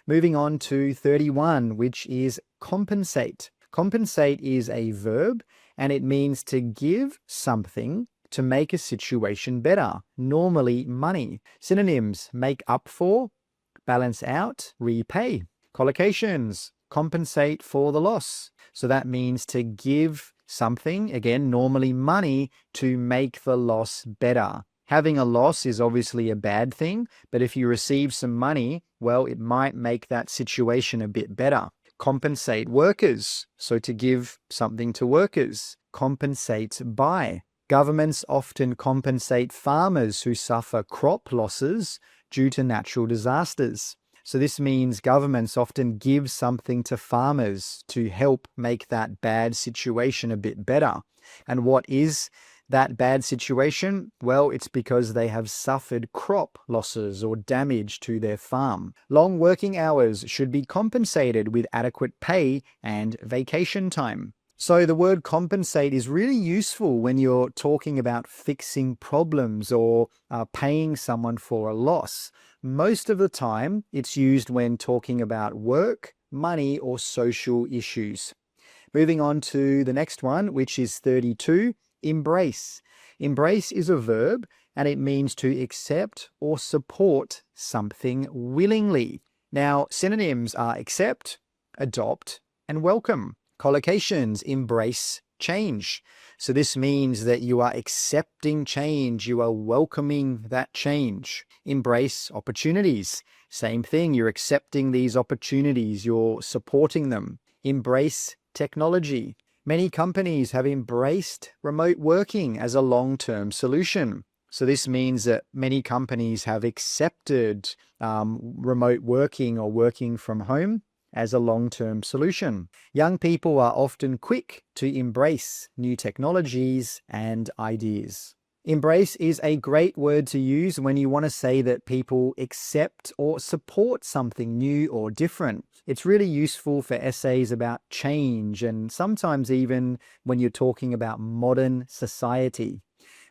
Moving on to 31, which is compensate. Compensate is a verb and it means to give something to make a situation better, normally money. Synonyms: make up for, balance out, repay. Collocations: compensate for the loss. So that means to give something, again, normally money, to make the loss better. Having a loss is obviously a bad thing, but if you receive some money, well, it might make that situation a bit better. Compensate workers. So to give something to workers. Compensate by. Governments often compensate farmers who suffer crop losses due to natural disasters. So this means governments often give something to farmers to help make that bad situation a bit better. And what is that bad situation? Well, it's because they have suffered crop losses or damage to their farm. Long working hours should be compensated with adequate pay and vacation time. So the word compensate is really useful when you're talking about fixing problems or paying someone for a loss. Most of the time, it's used when talking about work, money, or social issues. Moving on to the next one, which is 32, embrace. Embrace is a verb and it means to accept or support something willingly. Now, synonyms are accept, adopt, and welcome. Collocations: embrace change. So this means that you are accepting change, you are welcoming that change. Embrace opportunities. Same thing, you're accepting these opportunities, you're supporting them. Embrace technology. Many companies have embraced remote working as a long-term solution. So this means that many companies have accepted remote working or working from home as a long-term solution. Young people are often quick to embrace new technologies and ideas. Embrace is a great word to use when you want to say that people accept or support something new or different. It's really useful for essays about change and sometimes even when you're talking about modern society.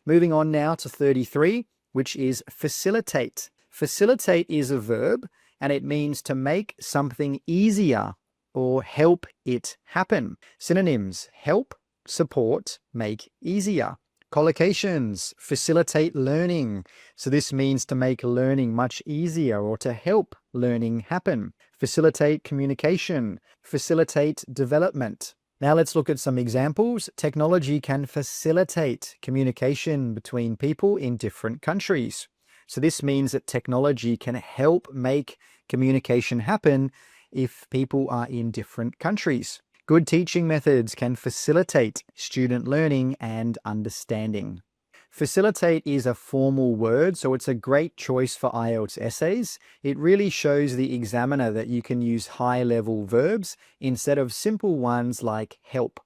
Moving on now to 33, which is facilitate. Facilitate is a verb and it means to make something easier or help it happen. Synonyms: help, support, make easier. Collocations: facilitate learning. So this means to make learning much easier or to help learning happen. Facilitate communication, facilitate development. Now let's look at some examples. Technology can facilitate communication between people in different countries. So this means that technology can help make communication happen if people are in different countries. Good teaching methods can facilitate student learning and understanding. Facilitate is a formal word, so it's a great choice for IELTS essays. It really shows the examiner that you can use high-level verbs instead of simple ones like help.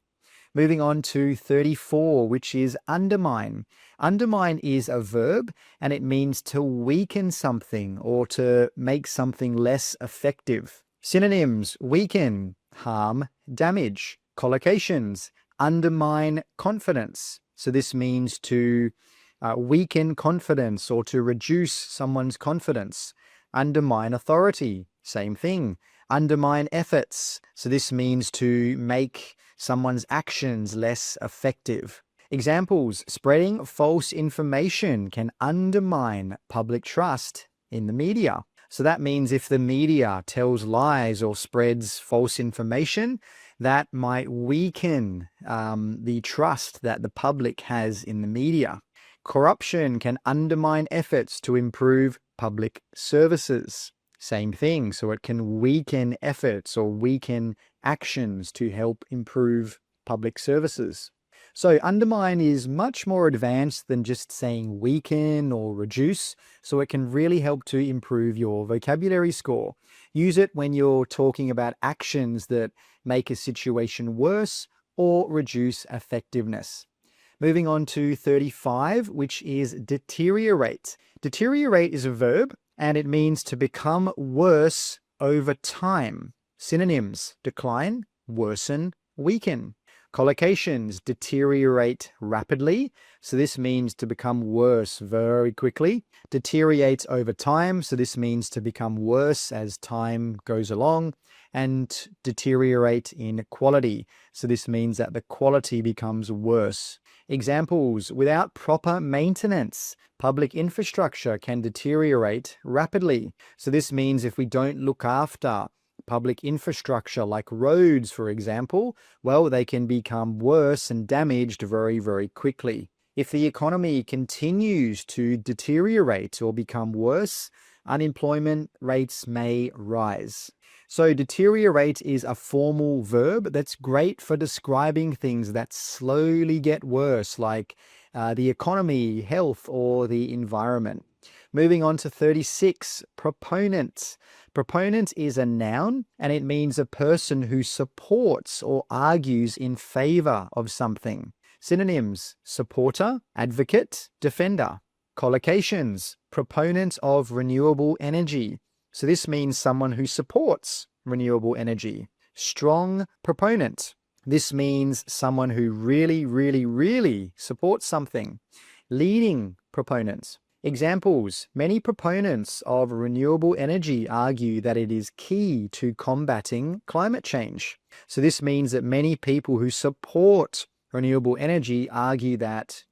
Moving on to 34, which is undermine. Undermine is a verb and it means to weaken something or to make something less effective. Synonyms: weaken, harm, damage. Collocations: undermine confidence. So this means to weaken confidence or to reduce someone's confidence. Undermine authority. Same thing. Undermine efforts. So this means to make someone's actions less effective. Examples: spreading false information can undermine public trust in the media. So that means if the media tells lies or spreads false information, that might weaken the trust that the public has in the media. Corruption can undermine efforts to improve public services. Same thing, so it can weaken efforts or weaken actions to help improve public services. So undermine is much more advanced than just saying weaken or reduce, so it can really help to improve your vocabulary score. Use it when you're talking about actions that make a situation worse or reduce effectiveness. Moving on to 35, which is deteriorate. Deteriorate is a verb and it means to become worse over time. Synonyms: decline, worsen, weaken. Collocations: deteriorate rapidly. So this means to become worse very quickly. Deteriorate over time. So this means to become worse as time goes along. And deteriorate in quality. So this means that the quality becomes worse. Examples: without proper maintenance, public infrastructure can deteriorate rapidly. So this means if we don't look after public infrastructure like roads, for example, well, they can become worse and damaged very, very quickly. If the economy continues to deteriorate or become worse, Unemployment rates may rise. So deteriorate is a formal verb that's great for describing things that slowly get worse, like the economy, health, or the environment. Moving on to 36, proponent. Proponent is a noun and it means a person who supports or argues in favor of something. Synonyms: supporter, advocate, defender. Collocations: proponent of renewable energy. So this means someone who supports renewable energy. Strong proponent. This means someone who really supports something. Leading proponent. Examples: many proponents of renewable energy argue that it is key to combating climate change. So this means that many people who support renewable energy argue that ...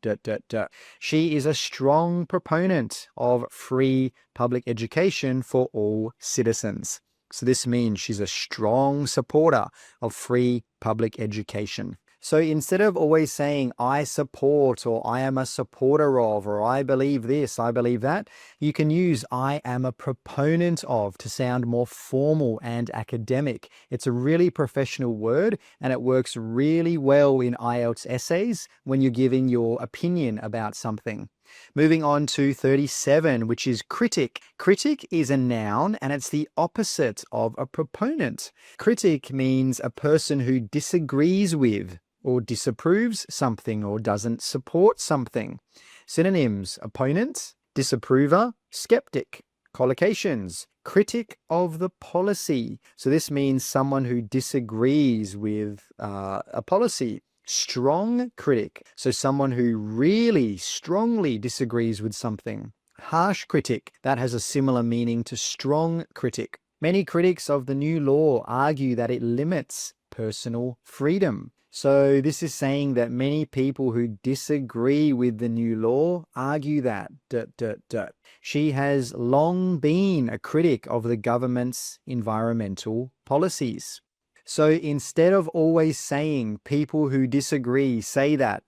She is a strong proponent of free public education for all citizens. So this means she's a strong supporter of free public education. So instead of always saying, I support, or I am a supporter of, or I believe this, I believe that, you can use I am a proponent of to sound more formal and academic. It's a really professional word and it works really well in IELTS essays when you're giving your opinion about something. Moving on to 37, which is critic. Critic is a noun and it's the opposite of a proponent. Critic means a person who disagrees with or disapproves something or doesn't support something. Synonyms: opponent, disapprover, skeptic. Collocations: critic of the policy. So this means someone who disagrees with a policy. Strong critic, so someone who really strongly disagrees with something. Harsh critic, that has a similar meaning to strong critic. Many critics of the new law argue that it limits personal freedom. So this is saying that many people who disagree with the new law argue that ... She has long been a critic of the government's environmental policies. So instead of always saying people who disagree say that ...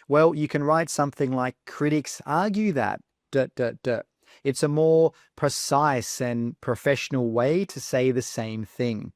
well, you can write something like critics argue that ... It's a more precise and professional way to say the same thing.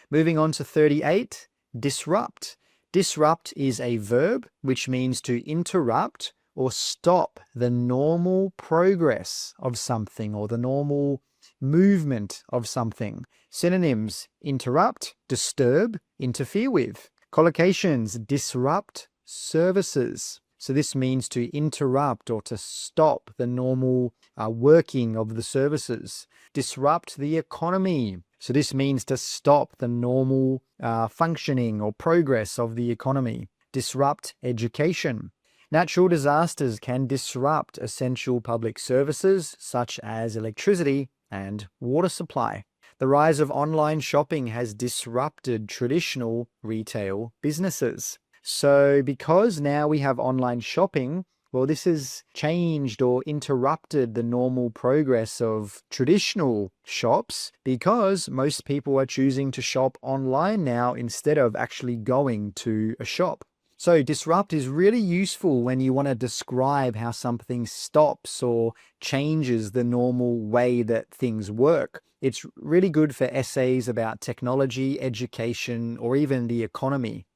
Moving on to 38, disrupt. Disrupt is a verb which means to interrupt or stop the normal progress of something or the normal movement of something. Synonyms: interrupt, disturb, interfere with. Collocations: disrupt services. So this means to interrupt or to stop the normal working of the services. Disrupt the economy. So this means to stop the normal functioning or progress of the economy. Disrupt education. Natural disasters can disrupt essential public services such as electricity and water supply. The rise of online shopping has disrupted traditional retail businesses. So because now we have online shopping, well, this has changed or interrupted the normal progress of traditional shops because most people are choosing to shop online now instead of actually going to a shop. So disrupt is really useful when you want to describe how something stops or changes the normal way that things work. It's really good for essays about technology, education, or even the economy.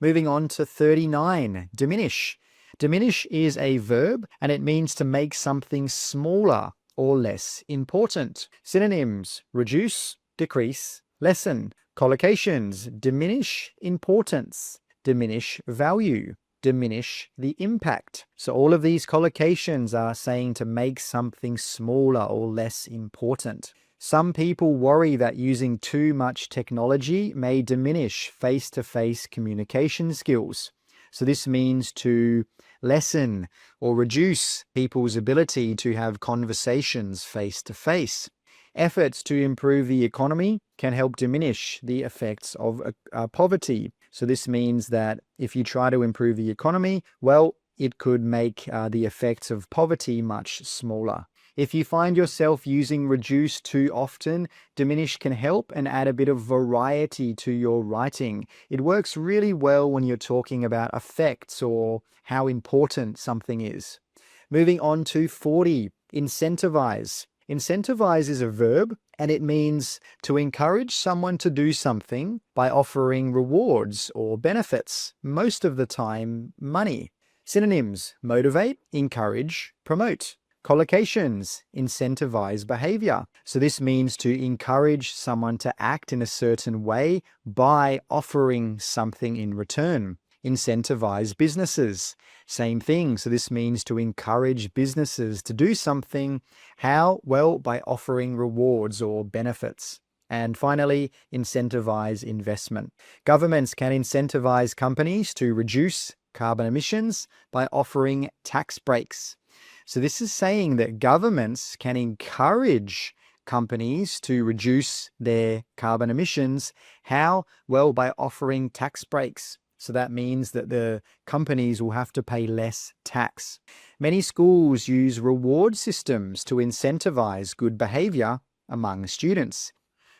Moving on to 39, diminish. Diminish is a verb and it means to make something smaller or less important. Synonyms: reduce, decrease, lessen. Collocations: diminish importance, diminish value, diminish the impact. So all of these collocations are saying to make something smaller or less important. Some people worry that using too much technology may diminish face-to-face communication skills. So this means to lessen or reduce people's ability to have conversations face-to-face. Efforts to improve the economy can help diminish the effects of poverty. So this means that if you try to improve the economy, well, it could make the effects of poverty much smaller. If you find yourself using reduce too often, diminish can help and add a bit of variety to your writing. It works really well when you're talking about effects or how important something is. Moving on to 40, incentivize. Incentivize is a verb and it means to encourage someone to do something by offering rewards or benefits, most of the time money. Synonyms: motivate, encourage, promote. Collocations: incentivize behavior. So this means to encourage someone to act in a certain way by offering something in return. Incentivize businesses. Same thing. So this means to encourage businesses to do something. How? Well, by offering rewards or benefits. And finally, incentivize investment. Governments can incentivize companies to reduce carbon emissions by offering tax breaks. So this is saying that governments can encourage companies to reduce their carbon emissions. How? Well, by offering tax breaks. So that means that the companies will have to pay less tax. Many schools use reward systems to incentivize good behavior among students.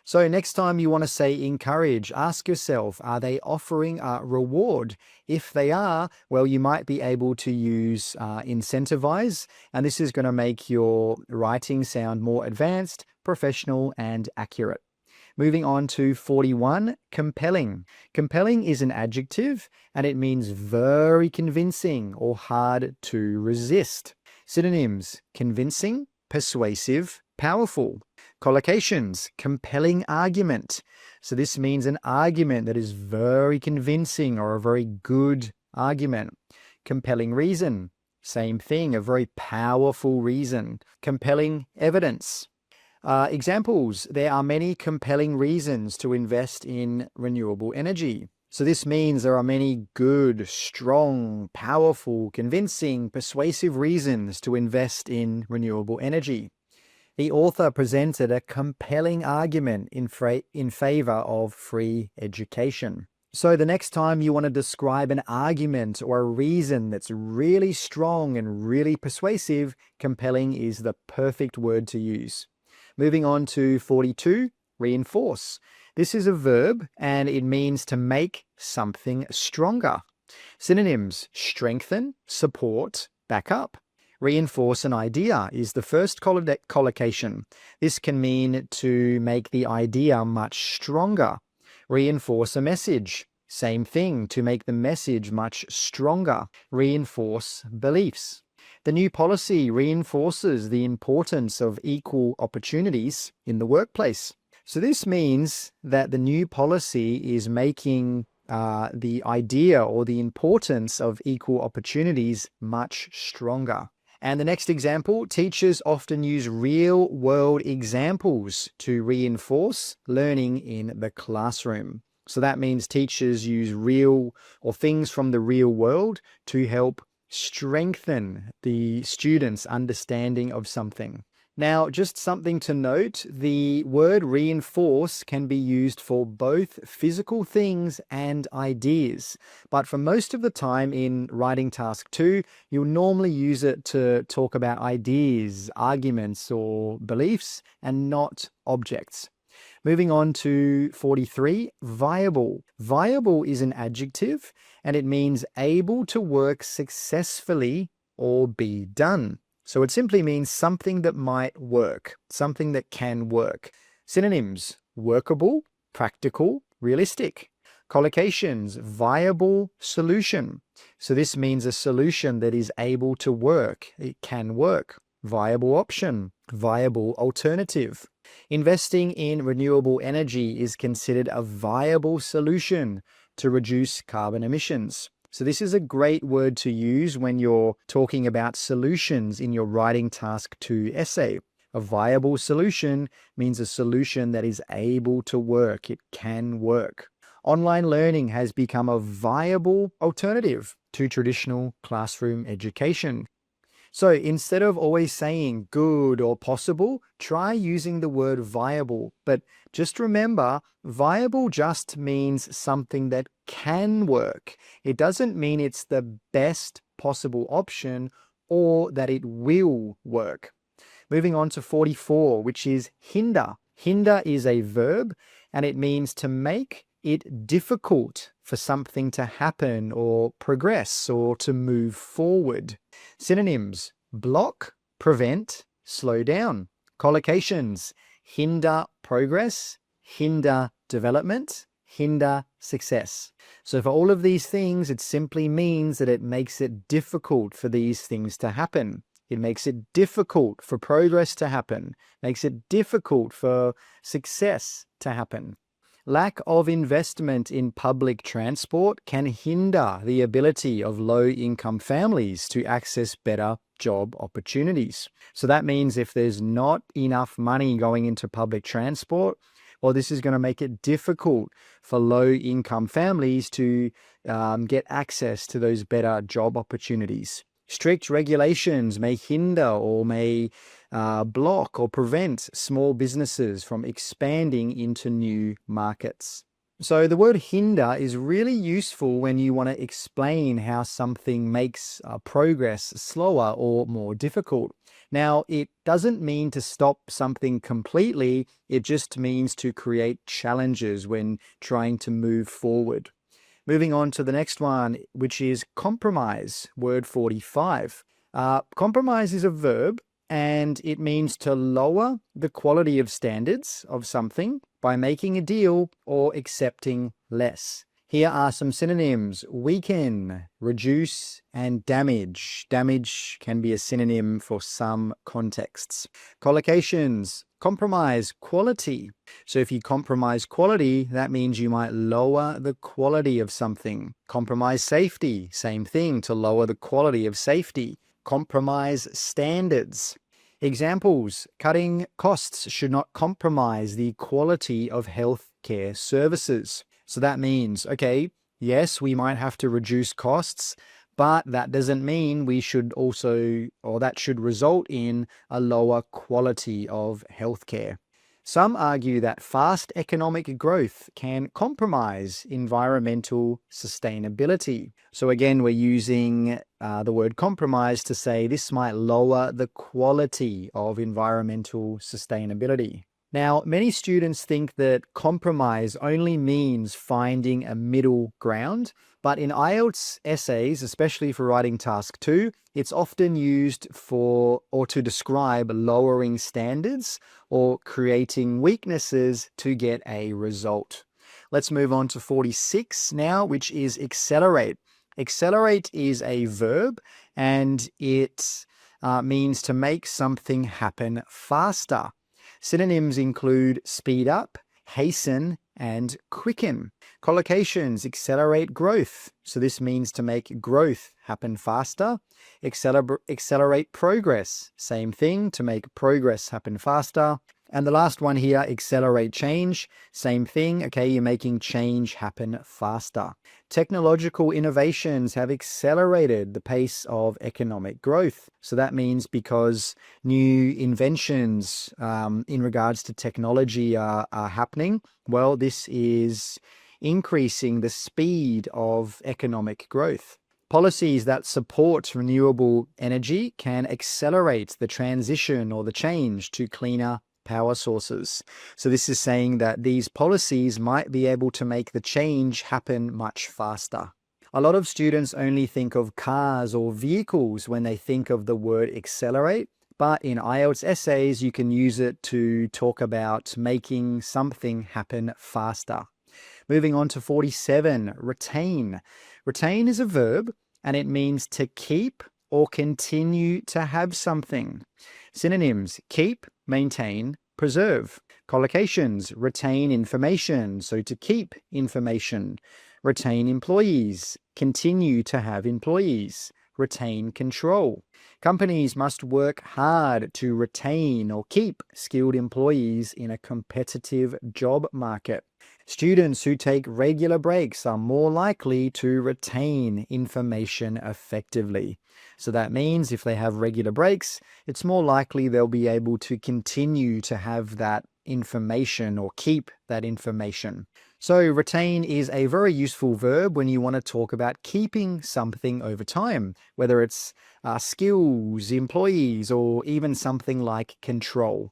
So next time you want to say encourage, ask yourself, are they offering a reward? If they are, well, you might be able to use incentivize, and this is going to make your writing sound more advanced, professional, and accurate. Moving on to 41, compelling. Compelling is an adjective and it means very convincing or hard to resist. Synonyms: convincing, persuasive, powerful. Collocations: compelling argument. So this means an argument that is very convincing or a very good argument. Compelling reason. Same thing, a very powerful reason. Compelling evidence. Examples: there are many compelling reasons to invest in renewable energy. So this means there are many good, strong, powerful, convincing, persuasive reasons to invest in renewable energy. The author presented a compelling argument in favor of free education. So the next time you want to describe an argument or a reason that's really strong and really persuasive, compelling is the perfect word to use. Moving on to 42, reinforce. This is a verb and it means to make something stronger. Synonyms: strengthen, support, back up. Reinforce an idea is the first collocation. This can mean to make the idea much stronger. Reinforce a message. Same thing, to make the message much stronger. Reinforce beliefs. The new policy reinforces the importance of equal opportunities in the workplace. So this means that the new policy is making the idea or the importance of equal opportunities much stronger. And the next example: teachers often use real-world examples to reinforce learning in the classroom. So that means teachers use real or things from the real world to help strengthen the students' understanding of something. Now, just something to note, the word reinforce can be used for both physical things and ideas. But for most of the time in writing task 2, you'll normally use it to talk about ideas, arguments, or beliefs, and not objects. Moving on to 43, viable. Viable is an adjective and it means able to work successfully or be done. So it simply means something that might work, something that can work. Synonyms: workable, practical, realistic. Collocations: viable solution. So this means a solution that is able to work, it can work. Viable option, viable alternative. Investing in renewable energy is considered a viable solution to reduce carbon emissions. So this is a great word to use when you're talking about solutions in your writing task 2 essay. A viable solution means a solution that is able to work. It can work. Online learning has become a viable alternative to traditional classroom education. So instead of always saying good or possible, try using the word viable. But just remember, viable just means something that can work. It doesn't mean it's the best possible option or that it will work. Moving on to 44, which is hinder. Hinder is a verb and it means to make it difficult for something to happen or progress or to move forward. Synonyms: block, prevent, slow down. Collocations: hinder progress, hinder development, hinder success. So for all of these things, it simply means that it makes it difficult for these things to happen. It makes it difficult for progress to happen, makes it difficult for success to happen. Lack of investment in public transport can hinder the ability of low-income families to access better job opportunities. So that means if there's not enough money going into public transport, well, this is going to make it difficult for low-income families to get access to those better job opportunities. Strict regulations may hinder or may block or prevent small businesses from expanding into new markets. So the word hinder is really useful when you want to explain how something makes progress slower or more difficult. Now, it doesn't mean to stop something completely. It just means to create challenges when trying to move forward. Moving on to the next one, which is compromise, word 45. Compromise is a verb, and it means to lower the quality of standards of something by making a deal or accepting less. Here are some synonyms: weaken, reduce, and damage. Damage can be a synonym for some contexts. Collocations: compromise quality. So if you compromise quality, that means you might lower the quality of something. Compromise safety, same thing, to lower the quality of safety. Compromise standards. Examples: cutting costs should not compromise the quality of healthcare services. So that means, okay, yes, we might have to reduce costs, but that doesn't mean we should also, or that should result in a lower quality of healthcare. Some argue that fast economic growth can compromise environmental sustainability. So again, we're using the word compromise to say this might lower the quality of environmental sustainability. Now, many students think that compromise only means finding a middle ground, but in IELTS essays, especially for writing task 2, it's often used for or to describe lowering standards or creating weaknesses to get a result. Let's move on to 46 now, which is accelerate. Accelerate is a verb, and it means to make something happen faster. Synonyms include speed up, hasten, and quicken. Collocations: accelerate growth. So this means to make growth happen faster. Accelerate progress. Same thing, to make progress happen faster. And the last one here, accelerate change. Same thing, okay, you're making change happen faster. Technological innovations have accelerated the pace of economic growth. So that means because new inventions in regards to technology are happening, well, this is increasing the speed of economic growth. Policies that support renewable energy can accelerate the transition or the change to cleaner power sources. So this is saying that these policies might be able to make the change happen much faster. A lot of students only think of cars or vehicles when they think of the word accelerate, but in IELTS essays, you can use it to talk about making something happen faster. Moving on to 47, retain. Retain is a verb, and it means to keep or continue to have something. Synonyms: keep, maintain, preserve. Collocations: retain information, so to keep information. Retain employees, continue to have employees. Retain control. Companies must work hard to retain or keep skilled employees in a competitive job market. Students who take regular breaks are more likely to retain information effectively. So that means if they have regular breaks, it's more likely they'll be able to continue to have that information or keep that information. So retain is a very useful verb when you want to talk about keeping something over time, whether it's skills, employees, or even something like control.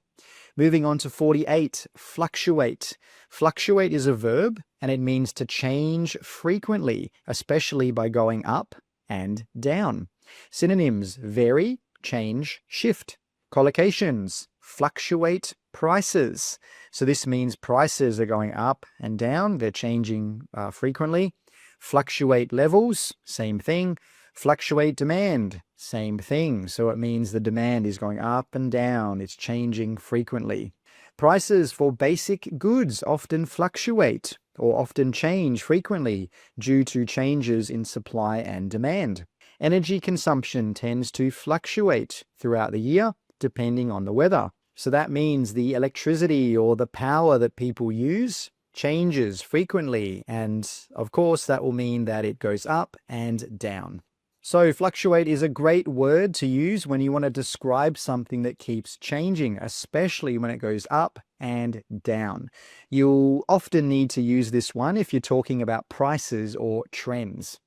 Moving on to 48, fluctuate. Fluctuate is a verb, and it means to change frequently, especially by going up and down. Synonyms: vary, change, shift. Collocations: fluctuate prices. So this means prices are going up and down. They're changing frequently. Fluctuate levels, same thing. Fluctuate demand, same thing. So it means the demand is going up and down. It's changing frequently. Prices for basic goods often fluctuate or often change frequently due to changes in supply and demand. Energy consumption tends to fluctuate throughout the year depending on the weather. So that means the electricity or the power that people use changes frequently, and of course that will mean that it goes up and down. So fluctuate is a great word to use when you want to describe something that keeps changing, especially when it goes up and down. You'll often need to use this one if you're talking about prices or trends.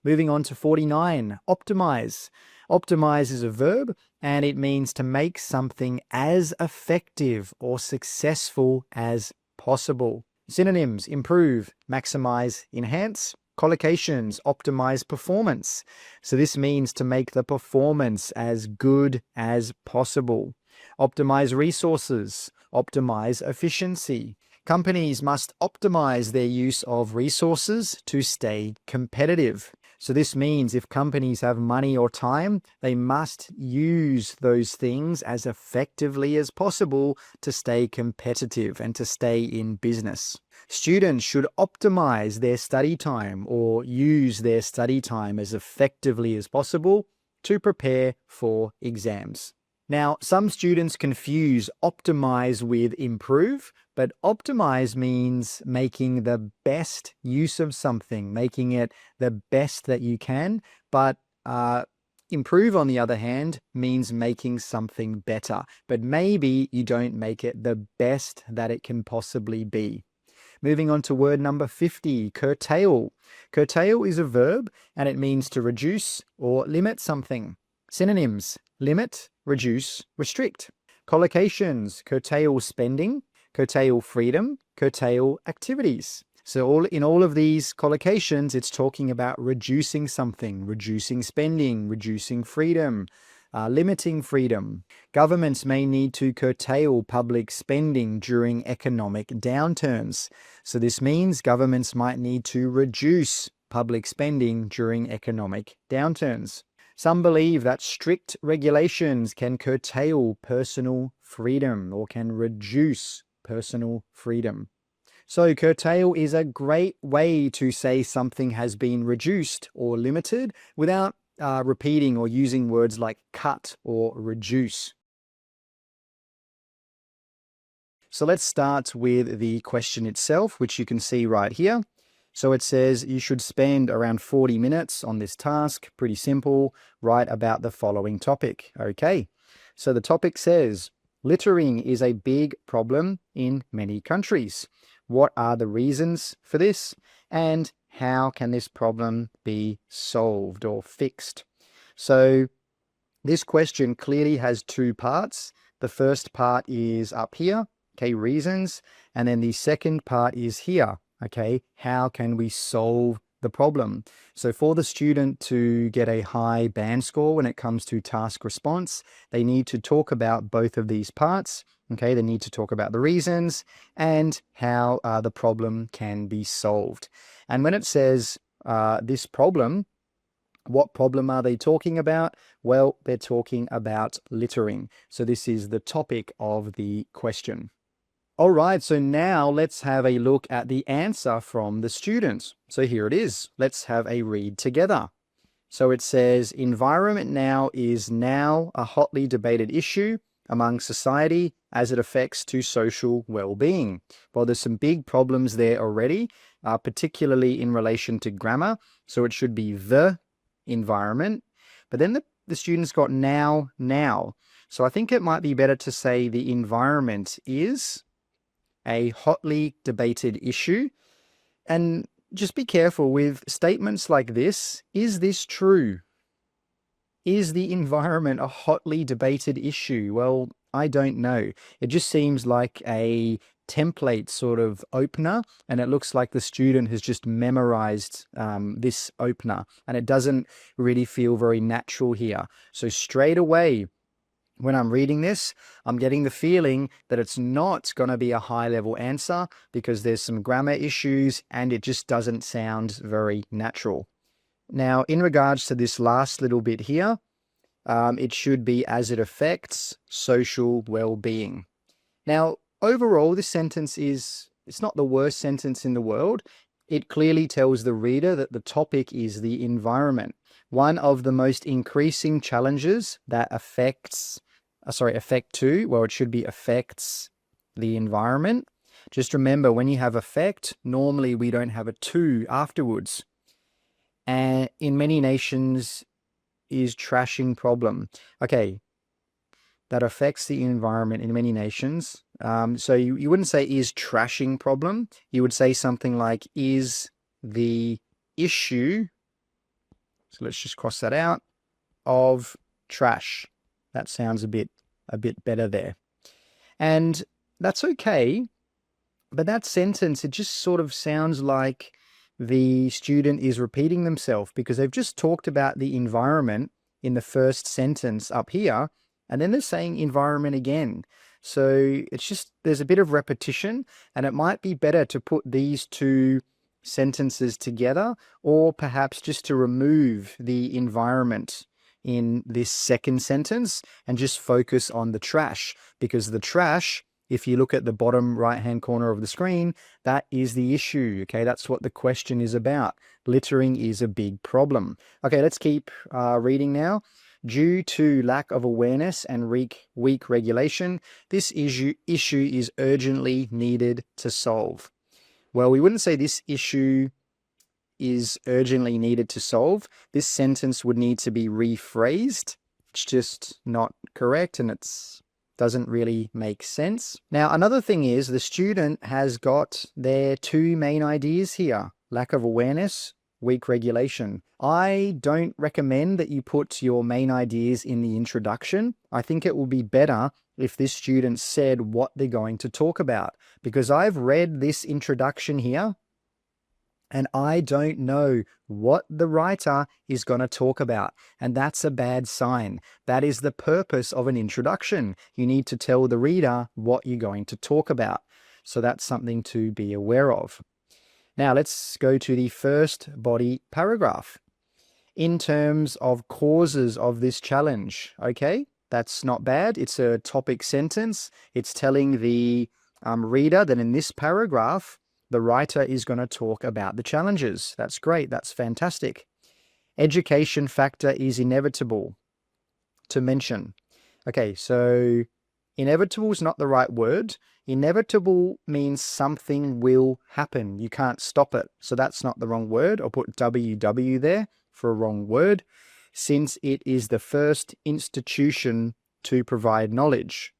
Moving on to 49, optimize. Optimize is a verb and it means to make something as effective or successful as possible. Synonyms: improve, maximize, enhance. Collocations: optimize performance. So this means to make the performance as good as possible. Optimize resources, optimize efficiency. Companies must optimize their use of resources to stay competitive. So this means if companies have money or time, they must use those things as effectively as possible to stay competitive and to stay in business. Students should optimize their study time or use their study time as effectively as possible to prepare for exams. Now, some students confuse optimize with improve, but optimize means making the best use of something, making it the best that you can. But improve, on the other hand, means making something better, but maybe you don't make it the best that it can possibly be. Moving on to word number 50, curtail. Curtail is a verb and it means to reduce or limit something. Synonyms: limit, reduce, restrict. Collocations: curtail spending, curtail freedom, curtail activities. So in all of these collocations, it's talking about reducing something, reducing spending, reducing freedom, limiting freedom. Governments may need to curtail public spending during economic downturns. So this means governments might need to reduce public spending during economic downturns. Some believe that strict regulations can curtail personal freedom or can reduce personal freedom. So curtail is a great way to say something has been reduced or limited without repeating or using words like cut or reduce. So let's start with the question itself, which you can see right here. So it says you should spend around 40 minutes on this task. Pretty simple. Write about the following topic. Okay. So the topic says, littering is a big problem in many countries. What are the reasons for this? And how can this problem be solved or fixed? So this question clearly has two parts. The first part is up here, okay, reasons. And then the second part is here. Okay, how can we solve the problem? So for the student to get a high band score when it comes to task response, they need to talk about both of these parts. Okay, they need to talk about the reasons and how the problem can be solved. And when it says this problem, what problem are they talking about? Well, they're talking about littering. So this is the topic of the question. All right, so now let's have a look at the answer from the students. So here it is. Let's have a read together. So it says, environment now is now a hotly debated issue among society as it affects to social well-being. Well, there's some big problems there already, particularly in relation to grammar. So it should be the environment. But then the students got now. So I think it might be better to say the environment is a hotly debated issue. And just be careful with statements like this. Is this true? Is the environment a hotly debated issue? Well, I don't know. It just seems like a template sort of opener, and it looks like the student has just memorized this opener, and it doesn't really feel very natural here. So straight away, When I'm reading this, I'm getting the feeling that it's not going to be a high-level answer because there's some grammar issues and it just doesn't sound very natural. Now, in regards to this last little bit here, it should be as it affects social well-being. Now, overall, this sentence it's not the worst sentence in the world. It clearly tells the reader that the topic is the environment. One of the most increasing challenges that affect to, well, it should be affects the environment. Just remember, when you have affect, normally we don't have a to afterwards. And in many nations is trashing problem. Okay, that affects the environment in many nations. So you wouldn't say is trashing problem. You would say something like is the issue, so let's just cross that out, of trash. That sounds a bit better there. And that's okay, but that sentence, it just sort of sounds like the student is repeating themselves because they've just talked about the environment in the first sentence up here, and then they're saying environment again. So it's just, there's a bit of repetition, and it might be better to put these two sentences together, or perhaps just to remove the environment in this second sentence and just focus on the trash, because the trash, if you look at the bottom right-hand corner of the screen, that is the issue, okay? That's what the question is about. Littering is a big problem. Okay, let's keep reading now. Due to lack of awareness and weak regulation, this issue is urgently needed to solve. Well, we wouldn't say this issue is urgently needed to solve. This sentence would need to be rephrased. It's just not correct, and it's doesn't really make sense. Now, another thing is the student has got their two main ideas here: lack of awareness, weak regulation. I don't recommend that you put your main ideas in the introduction. I think it will be better if this student said what they're going to talk about, because I've read this introduction here and I don't know what the writer is going to talk about. And that's a bad sign. That is the purpose of an introduction. You need to tell the reader what you're going to talk about. So that's something to be aware of. Now let's go to the first body paragraph. In terms of causes of this challenge, okay, that's not bad. It's a topic sentence. It's telling the reader that in this paragraph, the writer is going to talk about the challenges. That's great. That's fantastic. Education factor is inevitable to mention. Okay, so inevitable is not the right word. Inevitable means something will happen. You can't stop it. So that's not the wrong word. I'll put WW there for a wrong word, since it is the first institution to provide knowledge.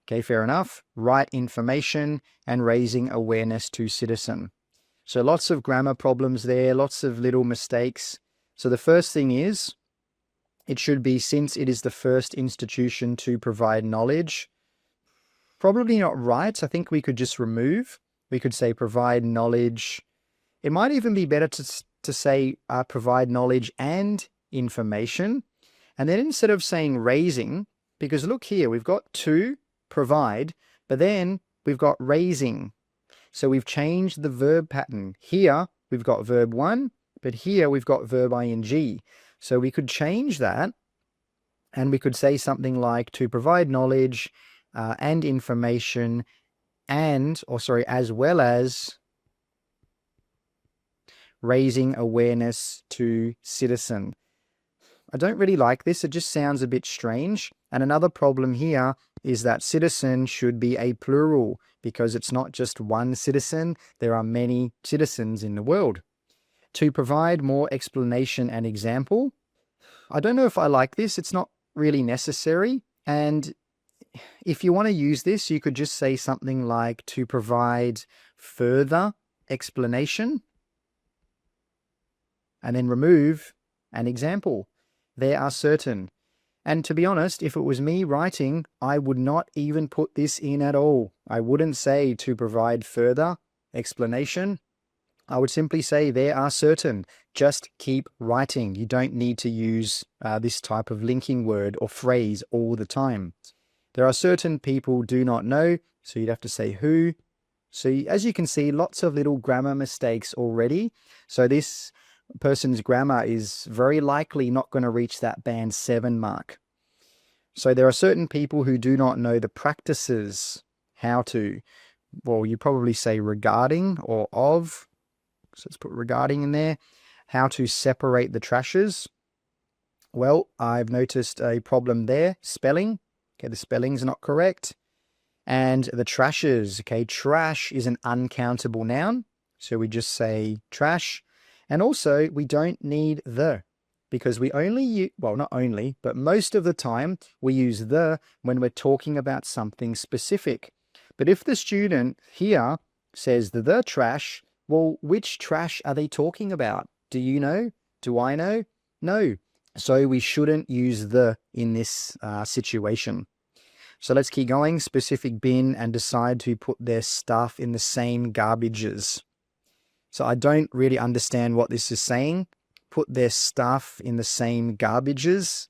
Okay, fair enough. Right information and raising awareness to citizen. So lots of grammar problems there, lots of little mistakes. So the first thing is, it should be since it is the first institution to provide knowledge. Probably not right. I think we could just remove. We could say provide knowledge. It might even be better to say provide knowledge and information. And then instead of saying raising, because look here, we've got to provide, but then we've got raising. So we've changed the verb pattern. Here we've got verb 1, but here we've got verb ing. So we could change that, and we could say something like to provide knowledge and information as well as raising awareness to citizen. I don't really like this. It just sounds a bit strange. And another problem here is that citizen should be a plural, because it's not just one citizen. There are many citizens in the world. To provide more explanation and example. I don't know if I like this. It's not really necessary. And if you want to use this, you could just say something like to provide further explanation, and then remove an example. There are certain. And to be honest, if it was me writing, I would not even put this in at all. I wouldn't say to provide further explanation. I would simply say there are certain. Just keep writing. You don't need to use this type of linking word or phrase all the time. There are certain people do not know, so you'd have to say who. So as you can see, lots of little grammar mistakes already. So this person's grammar is very likely not going to reach that band 7 mark. So there are certain people who do not know the practices, how to, well, you probably say regarding or of. So let's put regarding in there. How to separate the trashes. Well, I've noticed a problem there. Spelling. Okay, the spelling's not correct. And the trashes. Okay, trash is an uncountable noun. So we just say trash. And also, we don't need the, because we only use, well, not only, but most of the time we use the when we're talking about something specific. But if the student here says the trash, well, which trash are they talking about? Do you know? Do I know? No. So we shouldn't use the in this situation. So let's keep going. Specific bin and decide to put their stuff in the same garbages. So I don't really understand what this is saying. Put their stuff in the same garbages.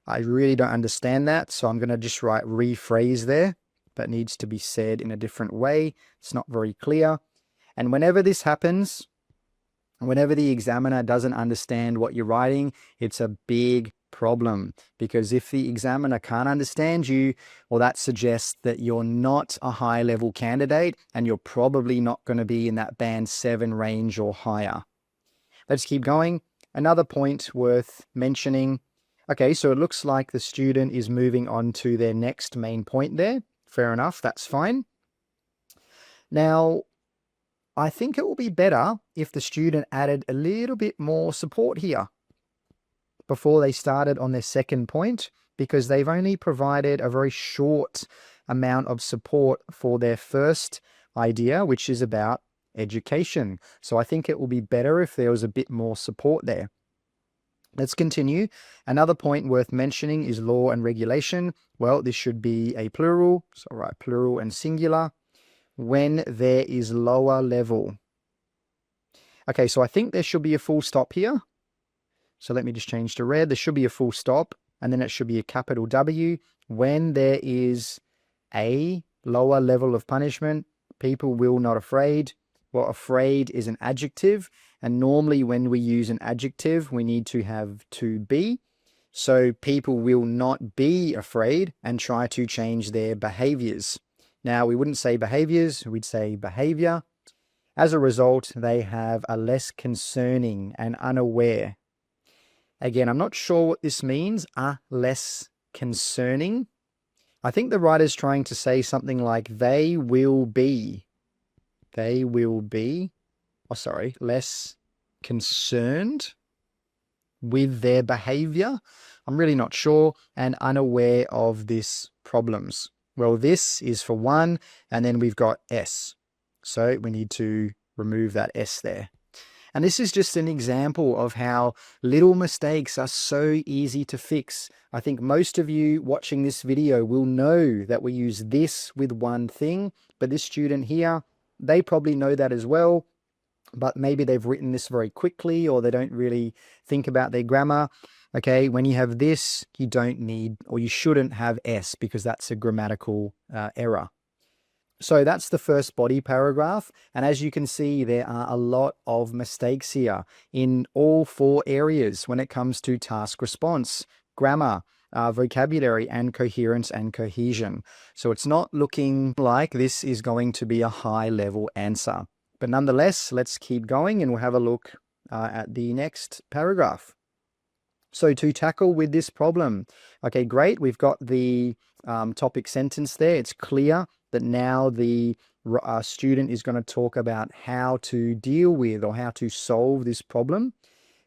I really don't understand that. So I'm going to just write rephrase there. That needs to be said in a different way. It's not very clear. And whenever this happens, whenever the examiner doesn't understand what you're writing, it's a big problem, because if the examiner can't understand you, well, that suggests that you're not a high level candidate and you're probably not going to be in that band 7 range or higher. Let's keep going. Another point worth mentioning. Okay, so it looks like the student is moving on to their next main point there. Fair enough, that's fine. Now, I think it will be better if the student added a little bit more support here before they started on their second point, because they've only provided a very short amount of support for their first idea, which is about education. So I think it will be better if there was a bit more support there. Let's continue. Another point worth mentioning is law and regulation. Well, this should be a plural, so I'll write plural and singular. When there is lower level. Okay, so I think there should be a full stop here. So let me just change to red. There should be a full stop, and then it should be a capital W. When there is a lower level of punishment, people will not afraid. Well, afraid is an adjective, and normally when we use an adjective, we need to have to be. So people will not be afraid and try to change their behaviors. Now, we wouldn't say behaviors, we'd say behavior. As a result, they have a less concerning and unaware. Again, I'm not sure what this means, less concerning. I think the writer's trying to say something like they will be, less concerned with their behavior. I'm really not sure, and unaware of this problems. Well, this is for 1, and then we've got S. So we need to remove that S there. And this is just an example of how little mistakes are so easy to fix. I think most of you watching this video will know that we use this with one thing, but this student here, they probably know that as well, but maybe they've written this very quickly or they don't really think about their grammar. Okay, when you have this, you don't need, or you shouldn't have S, because that's a grammatical error. So that's the first body paragraph. And as you can see, there are a lot of mistakes here in all 4 areas when it comes to task response, grammar, vocabulary, and coherence and cohesion. So it's not looking like this is going to be a high level answer. But nonetheless, let's keep going and we'll have a look at the next paragraph. So to tackle with this problem, okay, great. We've got the topic sentence there. It's clear that now the student is going to talk about how to deal with or how to solve this problem.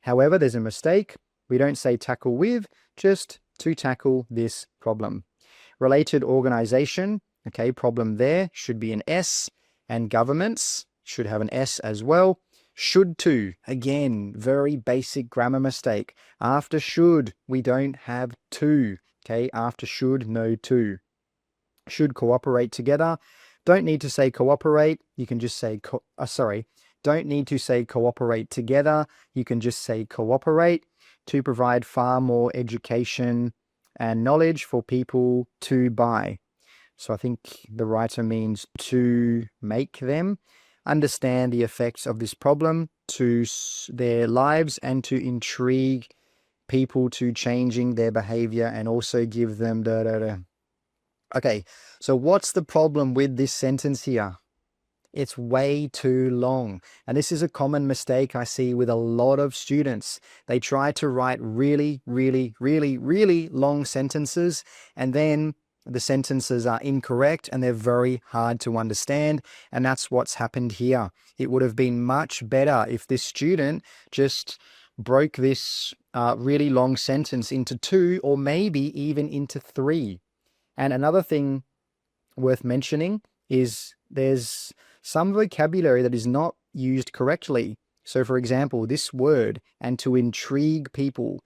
However, there's a mistake. We don't say tackle with, just to tackle this problem. Related organization, okay, problem there should be an S, and governments should have an S as well. Should to, again, very basic grammar mistake. After should, we don't have to, okay, after should, no to. Should cooperate together. Don't need to say cooperate. You can just say, don't need to say cooperate together. You can just say cooperate to provide far more education and knowledge for people to buy. So I think the writer means to make them understand the effects of this problem to their lives and to intrigue people to changing their behavior and also give them Okay, so what's the problem with this sentence here? It's way too long. And this is a common mistake I see with a lot of students. They try to write really, really, really, really long sentences, and then the sentences are incorrect and they're very hard to understand. And that's what's happened here. It would have been much better if this student just broke this really long sentence into two or maybe even into three. And another thing worth mentioning is there's some vocabulary that is not used correctly. So for example, this word, and to intrigue people.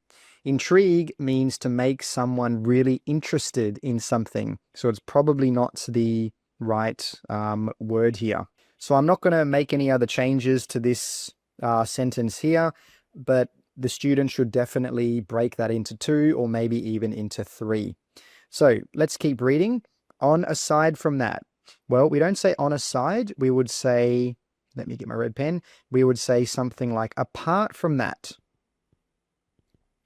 Intrigue means to make someone really interested in something. So it's probably not the right word here. So I'm not going to make any other changes to this sentence here, but the student should definitely break that into two or maybe even into three. So let's keep reading. On aside from that, well, we don't say on aside. We would say, let me get my red pen. We would say something like apart from that.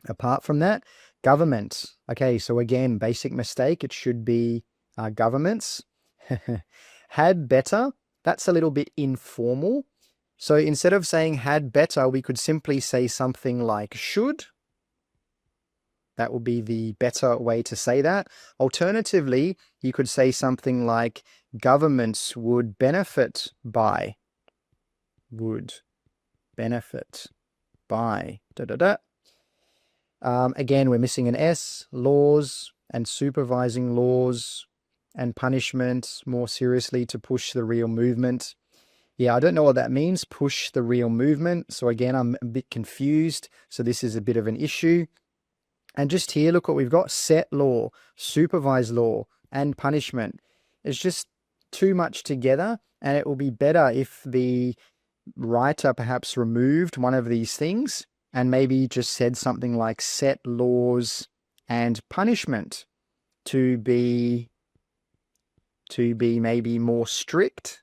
Apart from that, government. Okay, so again, basic mistake. It should be governments. Had better. That's a little bit informal. So instead of saying had better, we could simply say something like should. That would be the better way to say that. Alternatively, you could say something like governments would benefit by. Would benefit by. Again, we're missing an S. Laws and supervising laws and punishment more seriously to push the real movement. Yeah, I don't know what that means, push the real movement. So again, I'm a bit confused. So this is a bit of an issue. And just here, look what we've got. Set law, supervise law, and punishment. It's just too much together, and it will be better if the writer perhaps removed one of these things and maybe just said something like set laws and punishment to be maybe more strict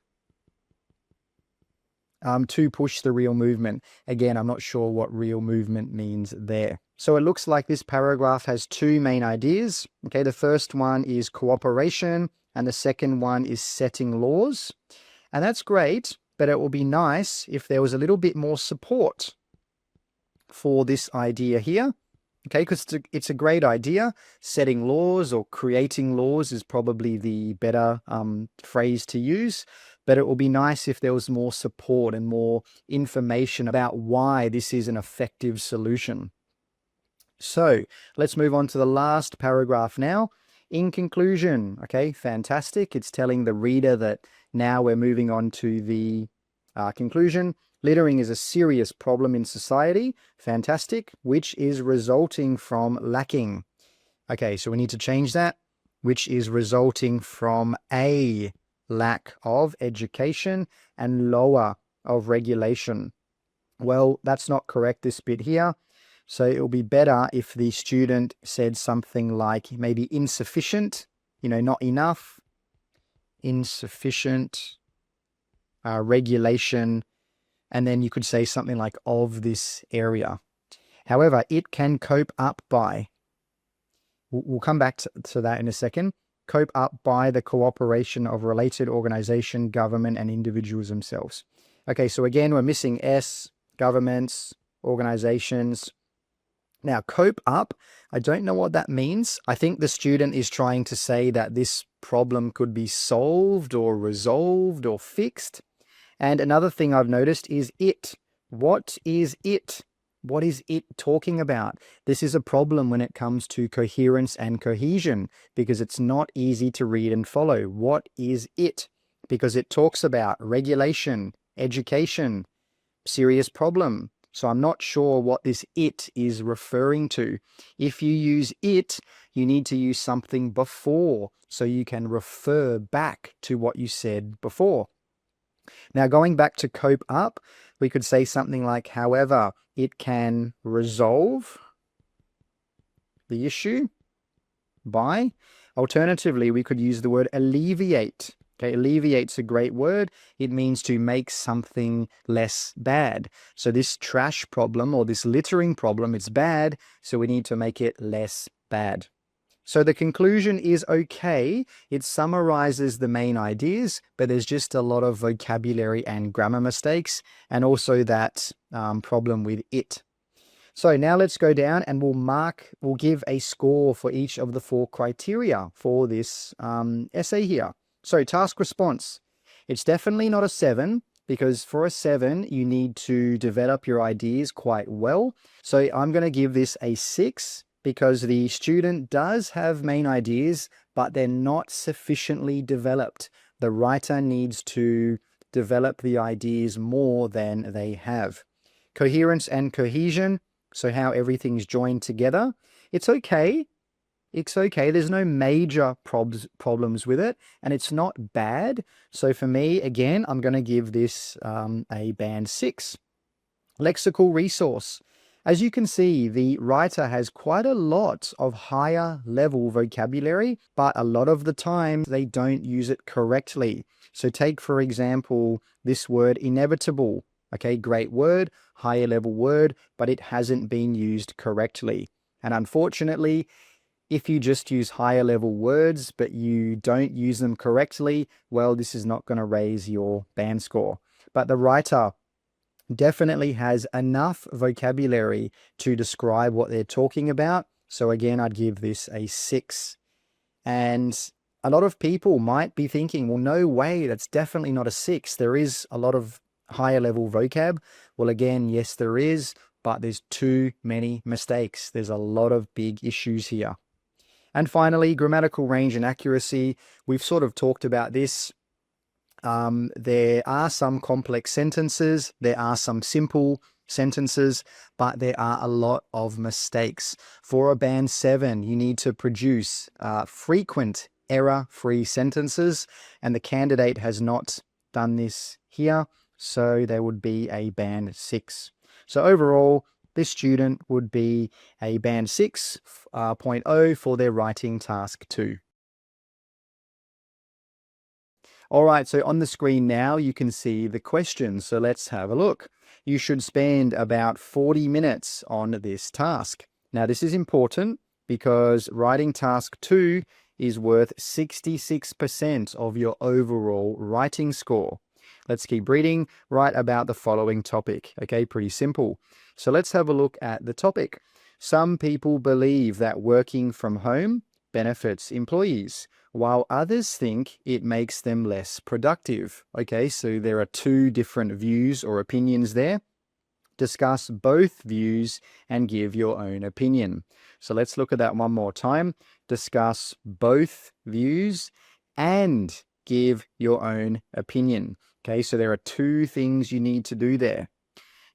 to push the real movement. Again, I'm not sure what real movement means there. So it looks like this paragraph has two main ideas. Okay, the first one is cooperation, and the second one is setting laws. And that's great, but it will be nice if there was a little bit more support for this idea here. Okay, because it's a great idea. Setting laws or creating laws is probably the better phrase to use. But it will be nice if there was more support and more information about why this is an effective solution. So let's move on to the last paragraph now. In conclusion, okay, fantastic. It's telling the reader that now we're moving on to the conclusion. Littering is a serious problem in society. Fantastic. Which is resulting from lacking. Okay, so we need to change that. Which is resulting from a lack of education and lower of regulation. Well, that's not correct, this bit here. So it will be better if the student said something like maybe insufficient, not enough, insufficient regulation, and then you could say something like of this area. However, it can cope up by, we'll come back to that in a second, cope up by the cooperation of related organization, government, and individuals themselves. Okay, so again, we're missing S, governments, organizations. Now, cope up, I don't know what that means. I think the student is trying to say that this problem could be solved or resolved or fixed. And another thing I've noticed is it. What is it? What is it talking about? This is a problem when it comes to coherence and cohesion because it's not easy to read and follow. What is it? Because it talks about regulation, education, serious problem. So I'm not sure what this it is referring to. If you use it, you need to use something before so you can refer back to what you said before. Now, going back to cope up, we could say something like, however, it can resolve the issue by. Alternatively, we could use the word alleviate. Okay, alleviate's a great word. It means to make something less bad. So this trash problem or this littering problem, it's bad, so we need to make it less bad. So the conclusion is okay. It summarizes the main ideas, but there's just a lot of vocabulary and grammar mistakes, and also that problem with it. So now let's go down and we'll give a score for each of the 4 criteria for this essay here. So task response. It's definitely not a 7, because for a 7, you need to develop your ideas quite well. So I'm going to give this a 6, because the student does have main ideas, but they're not sufficiently developed. The writer needs to develop the ideas more than they have. Coherence and cohesion. So how everything's joined together. It's okay. It's okay. There's no major problems with it, and it's not bad. So for me, again, I'm going to give this a band 6. Lexical resource. As you can see, the writer has quite a lot of higher level vocabulary, but a lot of the time they don't use it correctly. So take, for example, this word inevitable. Okay, great word, higher level word, but it hasn't been used correctly. And unfortunately, if you just use higher level words, but you don't use them correctly, well, this is not going to raise your band score. But the writer definitely has enough vocabulary to describe what they're talking about. So again, I'd give this a 6. And a lot of people might be thinking, well, no way, that's definitely not a 6. There is a lot of higher level vocab. Well, again, yes, there is, but there's too many mistakes. There's a lot of big issues here. And finally, grammatical range and accuracy. We've sort of talked about this. There are some complex sentences, there are some simple sentences, but there are a lot of mistakes. For a band 7, you need to produce frequent error-free sentences, and the candidate has not done this here, so there would be a band 6. So overall, this student would be a band 6.0 for their writing task 2. All right, so on the screen now, you can see the questions. So let's have a look. You should spend about 40 minutes on this task. Now, this is important because writing task 2 is worth 66% of your overall writing score. Let's keep reading. Write about the following topic. Okay, pretty simple. So let's have a look at the topic. Some people believe that working from home benefits employees, while others think it makes them less productive. Okay, so there are 2 different views or opinions there. Discuss both views and give your own opinion. So let's look at that one more time. Discuss both views and give your own opinion. Okay, so there are 2 things you need to do there.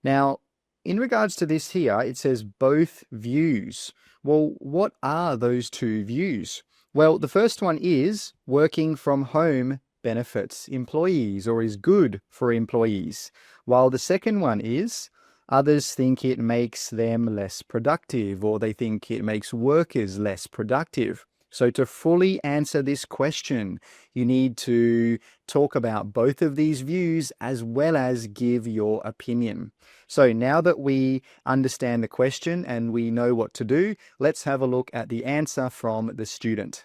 Now, in regards to this here, it says both views. Well, what are those 2 views? Well, the first one is working from home benefits employees or is good for employees, while the second one is others think it makes them less productive or they think it makes workers less productive. So to fully answer this question, you need to talk about both of these views as well as give your opinion. So now that we understand the question and we know what to do, let's have a look at the answer from the student.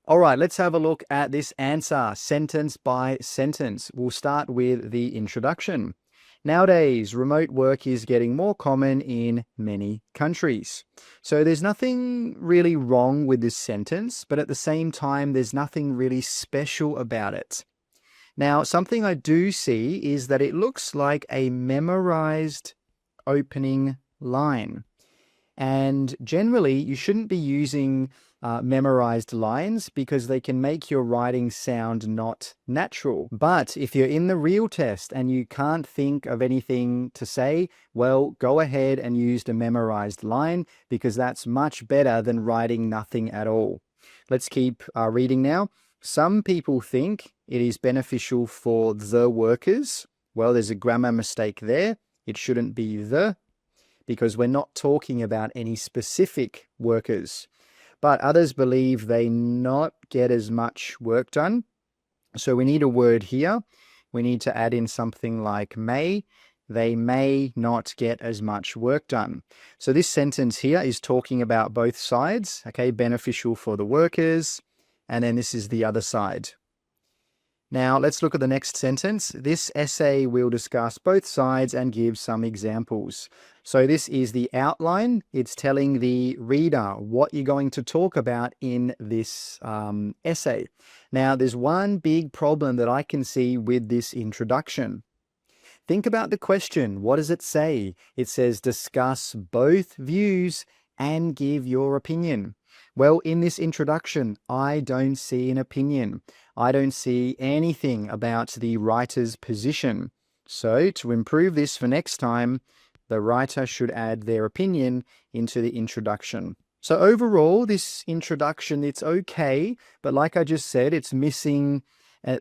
All right, let's have a look at this answer, sentence by sentence. We'll start with the introduction. Nowadays, remote work is getting more common in many countries. So there's nothing really wrong with this sentence, but at the same time, there's nothing really special about it. Now, something I do see is that it looks like a memorized opening line. And generally, you shouldn't be using memorized lines because they can make your writing sound not natural. But if you're in the real test and you can't think of anything to say, well, go ahead and use the memorized line because that's much better than writing nothing at all. Let's keep reading now. Some people think it is beneficial for the workers. Well, there's a grammar mistake there. It shouldn't be the, because we're not talking about any specific workers. But others believe they not get as much work done. So we need a word here. We need to add in something like may. They may not get as much work done. So this sentence here is talking about both sides, okay, beneficial for the workers, and then this is the other side. Now let's look at the next sentence. This essay will discuss both sides and give some examples. So this is the outline. It's telling the reader what you're going to talk about in this essay. Now there's one big problem that I can see with this introduction. Think about the question. What does it say? It says discuss both views and give your opinion. Well, in this introduction, I don't see an opinion. I don't see anything about the writer's position. So to improve this for next time, the writer should add their opinion into the introduction. So overall, this introduction, it's okay, but like I just said, it's missing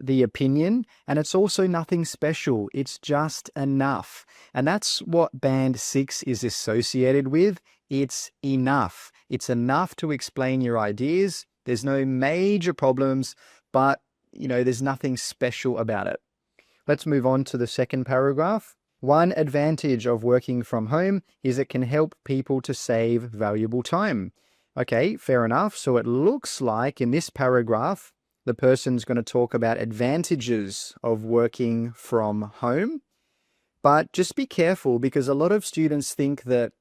the opinion, and it's also nothing special. It's just enough. And that's what Band 6 is associated with. It's enough. It's enough to explain your ideas. There's no major problems, but there's nothing special about it. Let's move on to the second paragraph. One advantage of working from home is it can help people to save valuable time. Okay, fair enough. So it looks like in this paragraph, the person's going to talk about advantages of working from home. But just be careful, because a lot of students think that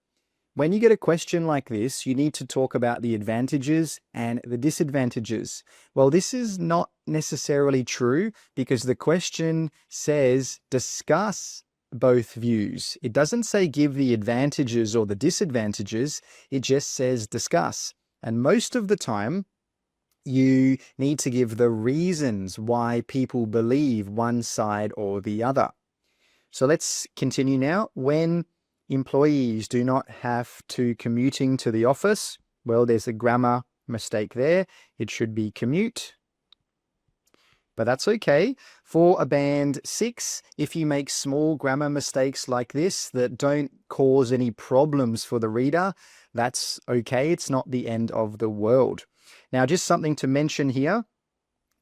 when you get a question like this, you need to talk about the advantages and the disadvantages. Well, this is not necessarily true, because the question says discuss both views. It doesn't say give the advantages or the disadvantages. It just says discuss. And most of the time, you need to give the reasons why people believe one side or the other. So let's continue now. When employees do not have to commuting to the office, well, there's a grammar mistake there. It should be commute, but that's okay. For a band 6, if you make small grammar mistakes like this that don't cause any problems for the reader, that's okay. It's not the end of the world. Now, just something to mention here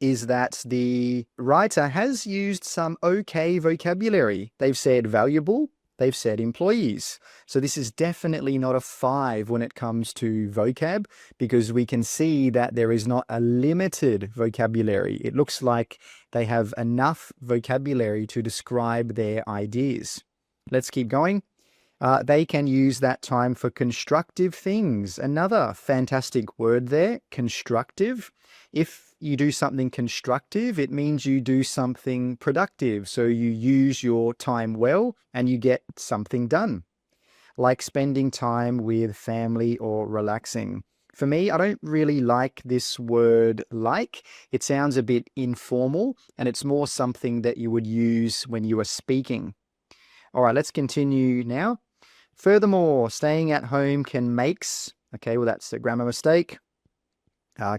is that the writer has used some okay vocabulary. They've said valuable, they've said employees. So this is definitely not a 5 when it comes to vocab, because we can see that there is not a limited vocabulary. It looks like they have enough vocabulary to describe their ideas. Let's keep going. They can use that time for constructive things. Another fantastic word there, constructive. If you do something constructive, it means you do something productive. So you use your time well and you get something done, like spending time with family or relaxing. For me, I don't really like this word like. It sounds a bit informal, and it's more something that you would use when you are speaking. All right, let's continue now. Furthermore, staying at home okay, well, that's a grammar mistake,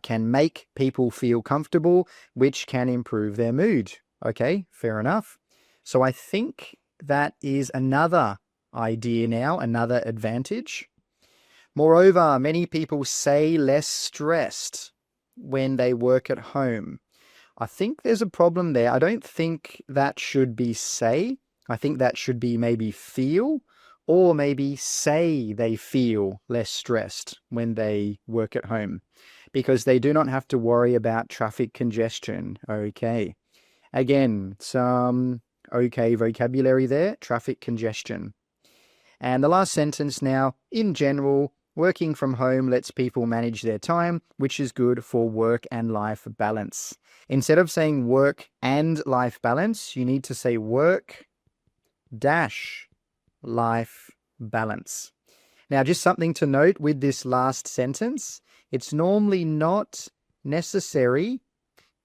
can make people feel comfortable, which can improve their mood. Okay, fair enough. So I think that is another idea now, another advantage. Moreover, many people say less stressed when they work at home. I think there's a problem there. I don't think that should be say. I think that should be maybe feel, or maybe say they feel less stressed when they work at home, because they do not have to worry about traffic congestion. Okay. Again, some okay vocabulary there, traffic congestion. And the last sentence now, in general, working from home lets people manage their time, which is good for work and life balance. Instead of saying work and life balance, you need to say work dash life balance. Now, just something to note with this last sentence, it's normally not necessary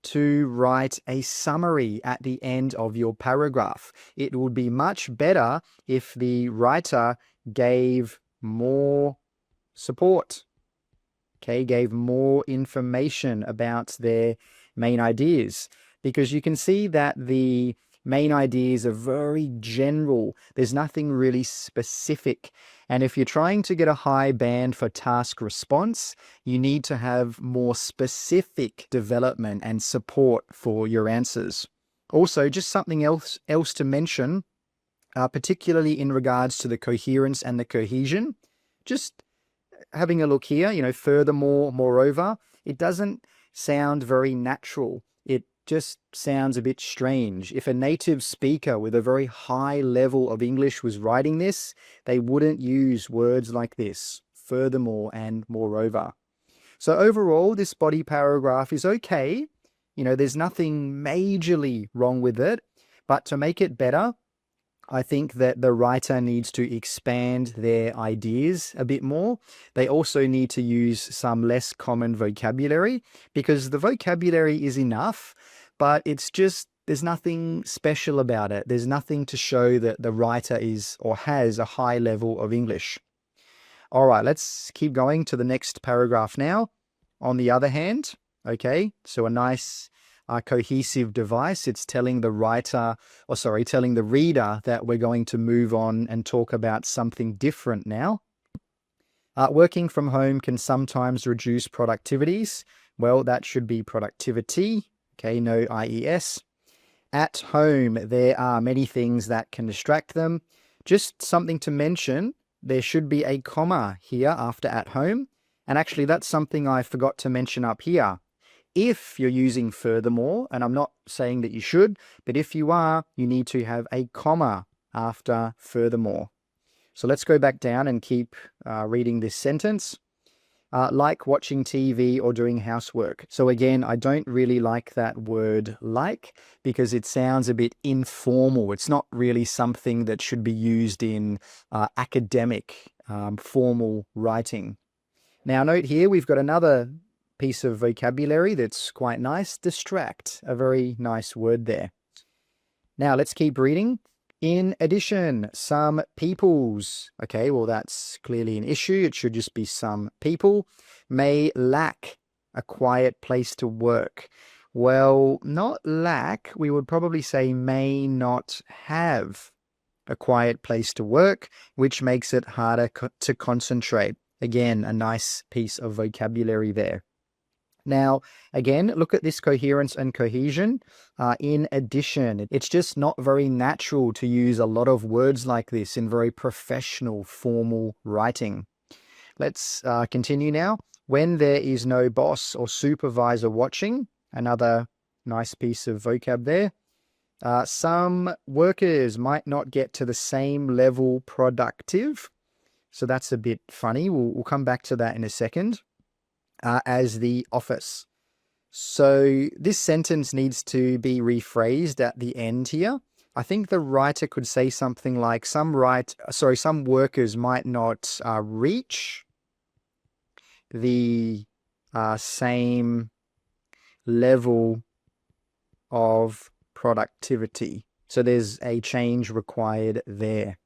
to write a summary at the end of your paragraph. It would be much better if the writer gave more support, okay, gave more information about their main ideas, because you can see that the main ideas are very general. There's nothing really specific. And if you're trying to get a high band for task response, you need to have more specific development and support for your answers. Also, just something else to mention, particularly in regards to the coherence and the cohesion. Just having a look here, furthermore, moreover, it doesn't sound very natural. It just sounds a bit strange. If a native speaker with a very high level of English was writing this, they wouldn't use words like this, furthermore and moreover. So overall, this body paragraph is okay. There's nothing majorly wrong with it, but to make it better, I think that the writer needs to expand their ideas a bit more. They also need to use some less common vocabulary, because the vocabulary is enough, but it's just, there's nothing special about it. There's nothing to show that the writer is or has a high level of English. All right, let's keep going to the next paragraph now. On the other hand, okay, so a nice cohesive device. It's telling the telling the reader that we're going to move on and talk about something different now. Working from home can sometimes reduce productivities. Well, that should be productivity. Okay, no IES. At home, there are many things that can distract them. Just something to mention, there should be a comma here after at home. And actually, that's something I forgot to mention up here. If you're using furthermore, and I'm not saying that you should, but if you are, you need to have a comma after furthermore. So let's go back down and keep reading this sentence. Like watching TV or doing housework. So again, I don't really like that word like, because it sounds a bit informal. It's not really something that should be used in academic formal writing. Now note here, we've got another piece of vocabulary that's quite nice. Distract, a very nice word there. Now let's keep reading. In addition, some peoples, okay, well that's clearly an issue. It should just be some people, may lack a quiet place to work. Well, not lack, we would probably say may not have a quiet place to work, which makes it harder to concentrate. Again, a nice piece of vocabulary there. Now, again, look at this coherence and cohesion. In addition, it's just not very natural to use a lot of words like this in very professional, formal writing. Let's continue now. When there is no boss or supervisor watching, another nice piece of vocab there. Some workers might not get to the same level productive. So that's a bit funny. We'll come back to that in a second. As the office. So this sentence needs to be rephrased at the end here. I think the writer could say something like some workers might not reach the same level of productivity. So there's a change required there.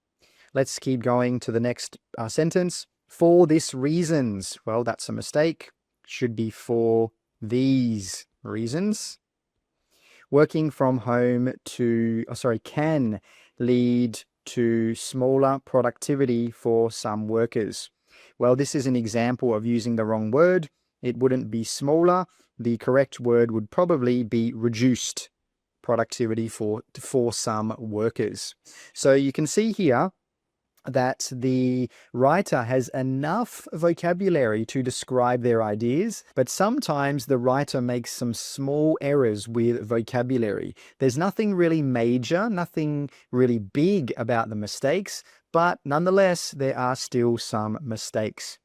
Let's keep going to the next sentence. For this reasons. Well, that's a mistake. Should be for these reasons. Working from home can lead to smaller productivity for some workers. Well, this is an example of using the wrong word. It wouldn't be smaller. The correct word would probably be reduced productivity for some workers. So you can see here that the writer has enough vocabulary to describe their ideas, but sometimes the writer makes some small errors with vocabulary. There's nothing really major, nothing really big about the mistakes, but nonetheless, there are still some mistakes.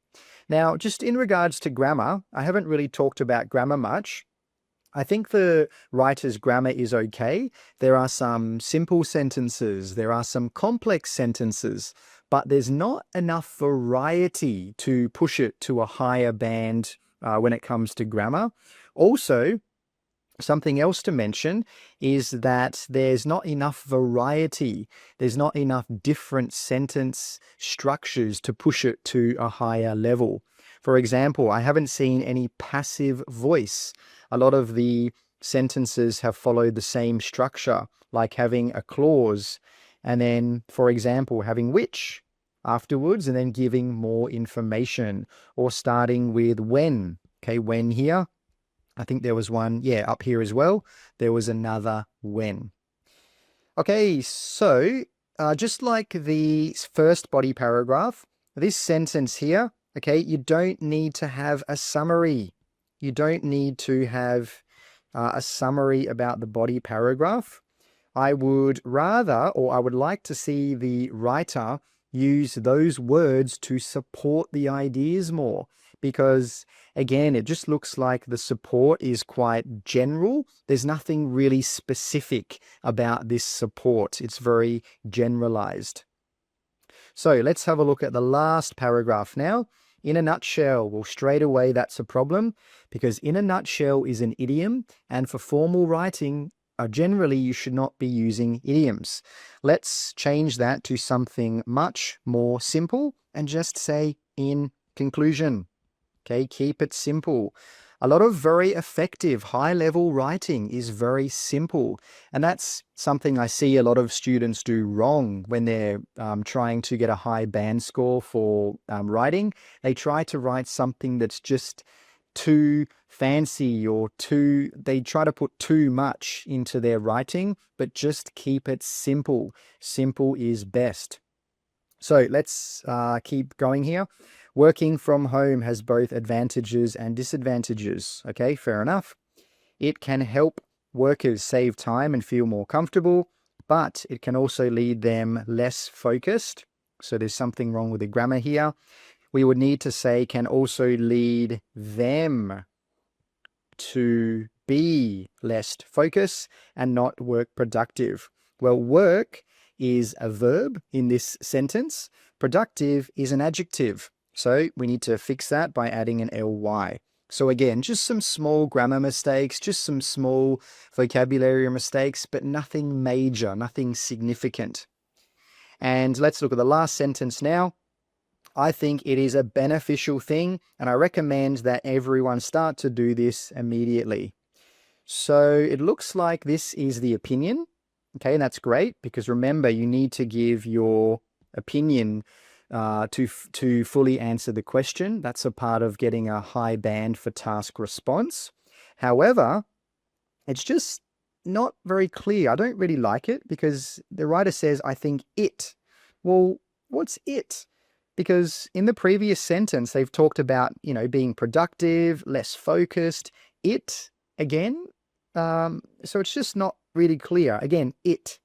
Now, just in regards to grammar, I haven't really talked about grammar much. I think the writer's grammar is okay. There are some simple sentences, there are some complex sentences, but there's not enough variety to push it to a higher band when it comes to grammar. Also, something else to mention is that there's not enough variety. There's not enough different sentence structures to push it to a higher level. For example, I haven't seen any passive voice. A lot of the sentences have followed the same structure, like having a clause, and then, for example, having which afterwards, and then giving more information, or starting with when. Okay, when here. I think there was one, yeah, up here as well. There was another when. Okay, so just like the first body paragraph, this sentence here, okay, you don't need to have a summary. You don't need to have a summary about the body paragraph. I would rather, or I would like to see the writer use those words to support the ideas more, because again, it just looks like the support is quite general. There's nothing really specific about this support. It's very generalized. So let's have a look at the last paragraph now. In a nutshell, well, straight away, that's a problem, because in a nutshell is an idiom, and for formal writing, generally you should not be using idioms. Let's change that to something much more simple and just say in conclusion. Okay, keep it simple. A lot of very effective high-level writing is very simple, and that's something I see a lot of students do wrong when they're trying to get a high band score for writing. They try to write something that's just too fancy, or they try to put too much into their writing, but just keep it simple. Simple is best. So let's keep going here. Working from home has both advantages and disadvantages. Okay, fair enough. It can help workers save time and feel more comfortable, but it can also lead them less focused. So there's something wrong with the grammar here. We would need to say can also lead them to be less focused and not work productive. Well, work is a verb in this sentence. Productive is an adjective. So we need to fix that by adding an ly. So again, just some small grammar mistakes, just some small vocabulary mistakes, but nothing major, nothing significant. And let's look at the last sentence now. I think it is a beneficial thing, and I recommend that everyone start to do this immediately. So it looks like this is the opinion. Okay, and that's great, because remember, you need to give your opinion to fully answer the question. That's a part of getting a high band for task response. However, it's just not very clear. I don't really like it, because the writer says, I think it. Well, what's it? Because in the previous sentence, they've talked about, being productive, less focused. It, again, so it's just not really clear. Again, it.